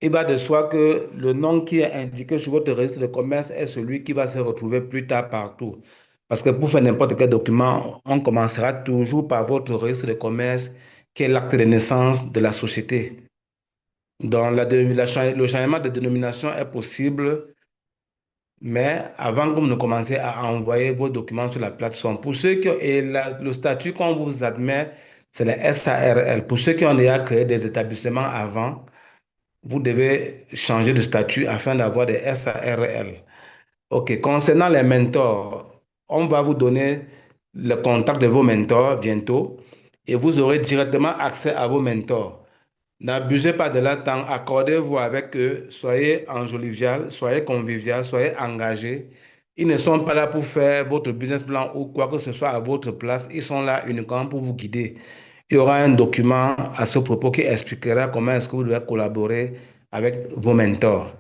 il va de soi que le nom qui est indiqué sur votre registre de commerce est celui qui va se retrouver plus tard partout. Parce que pour faire n'importe quel document, on commencera toujours par votre registre de commerce, qui est l'acte de naissance de la société. Donc, le changement de dénomination est possible, mais avant que vous ne commenciez à envoyer vos documents sur la plateforme, pour ceux qui ont, le statut qu'on vous admet, c'est le SARL. Pour ceux qui ont déjà créé des établissements avant, vous devez changer de statut afin d'avoir des SARL. OK. Concernant les mentors, on va vous donner le contact de vos mentors bientôt et vous aurez directement accès à vos mentors. N'abusez pas de leur temps, accordez-vous avec eux, soyez enjolivial, soyez convivial, soyez engagé. Ils ne sont pas là pour faire votre business plan ou quoi que ce soit à votre place, ils sont là uniquement pour vous guider. Il y aura un document à ce propos qui expliquera comment est-ce que vous devez collaborer avec vos mentors.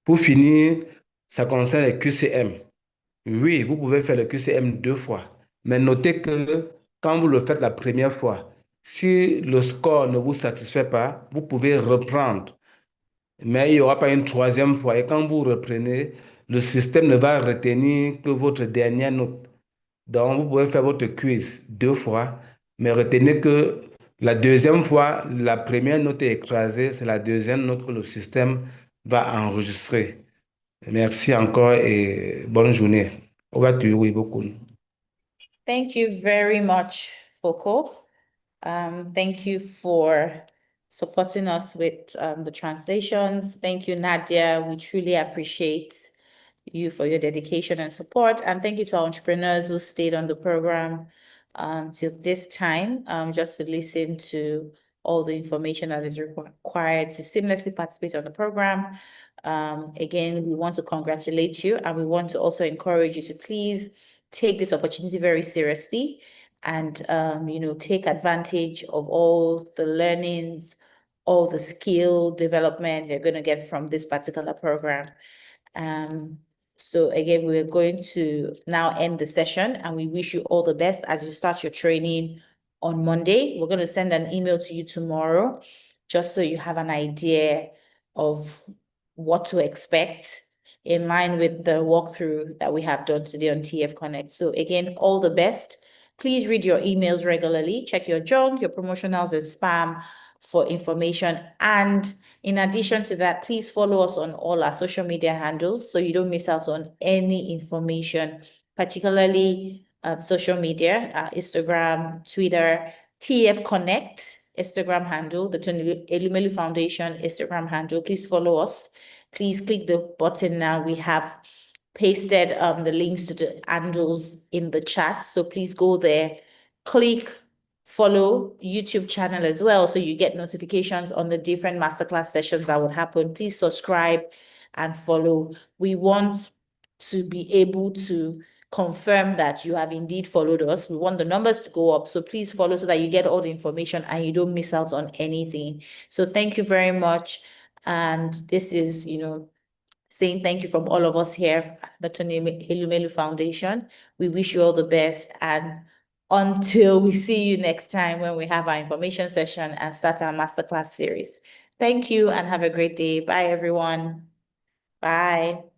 Pour finir, ça concerne les QCM. Oui, vous pouvez faire le QCM 2 fois, mais notez que quand vous le faites la première fois, si le score ne vous satisfait pas, vous pouvez reprendre, mais il n'y aura pas une troisième fois. Et quand vous reprenez, le système ne va retenir que votre dernière note. Donc, vous pouvez faire votre quiz 2 fois, mais retenez que la deuxième fois, la première note est écrasée, c'est la deuxième note que le système va enregistrer. Merci encore et bonne journée. Over to you, Wibokun. Thank you very much, Foko. Thank you for supporting us with the translations. Thank you, Nadia. We truly appreciate you for your dedication and support. And thank you to our entrepreneurs who stayed on the program till this time, just to listen to all the information that is required to seamlessly participate on the program. Again, we want to congratulate you, and we want to also encourage you to please take this opportunity very seriously and take advantage of all the learnings, all the skill development you're going to get from this particular program. So again, we're going to now end the session, and we wish you all the best as you start your training on Monday. We're going to send an email to you tomorrow, just so you have an idea of what to expect in line with the walkthrough that we have done today on TF Connect. So again, all the best. Please read your emails regularly. Check your junk, your promotionals, and spam for information. And in addition to that, please follow us on all our social media handles so you don't miss out on any information, particularly social media, Instagram, Twitter, TF Connect, Instagram handle, the Elumelu Foundation Instagram handle. Please follow us. Please click the button now. We have pasted the links to the handles in the chat. So please go there, click, follow YouTube channel as well, so you get notifications on the different masterclass sessions that would happen. Please subscribe and follow. We want to be able to confirm that you have indeed followed us. We want the numbers to go up. So please follow so that you get all the information and you don't miss out on anything. So thank you very much. And this is, saying thank you from all of us here at the Elumelu Foundation. We wish you all the best. And until we see you next time when we have our information session and start our masterclass series. Thank you and have a great day. Bye, everyone. Bye.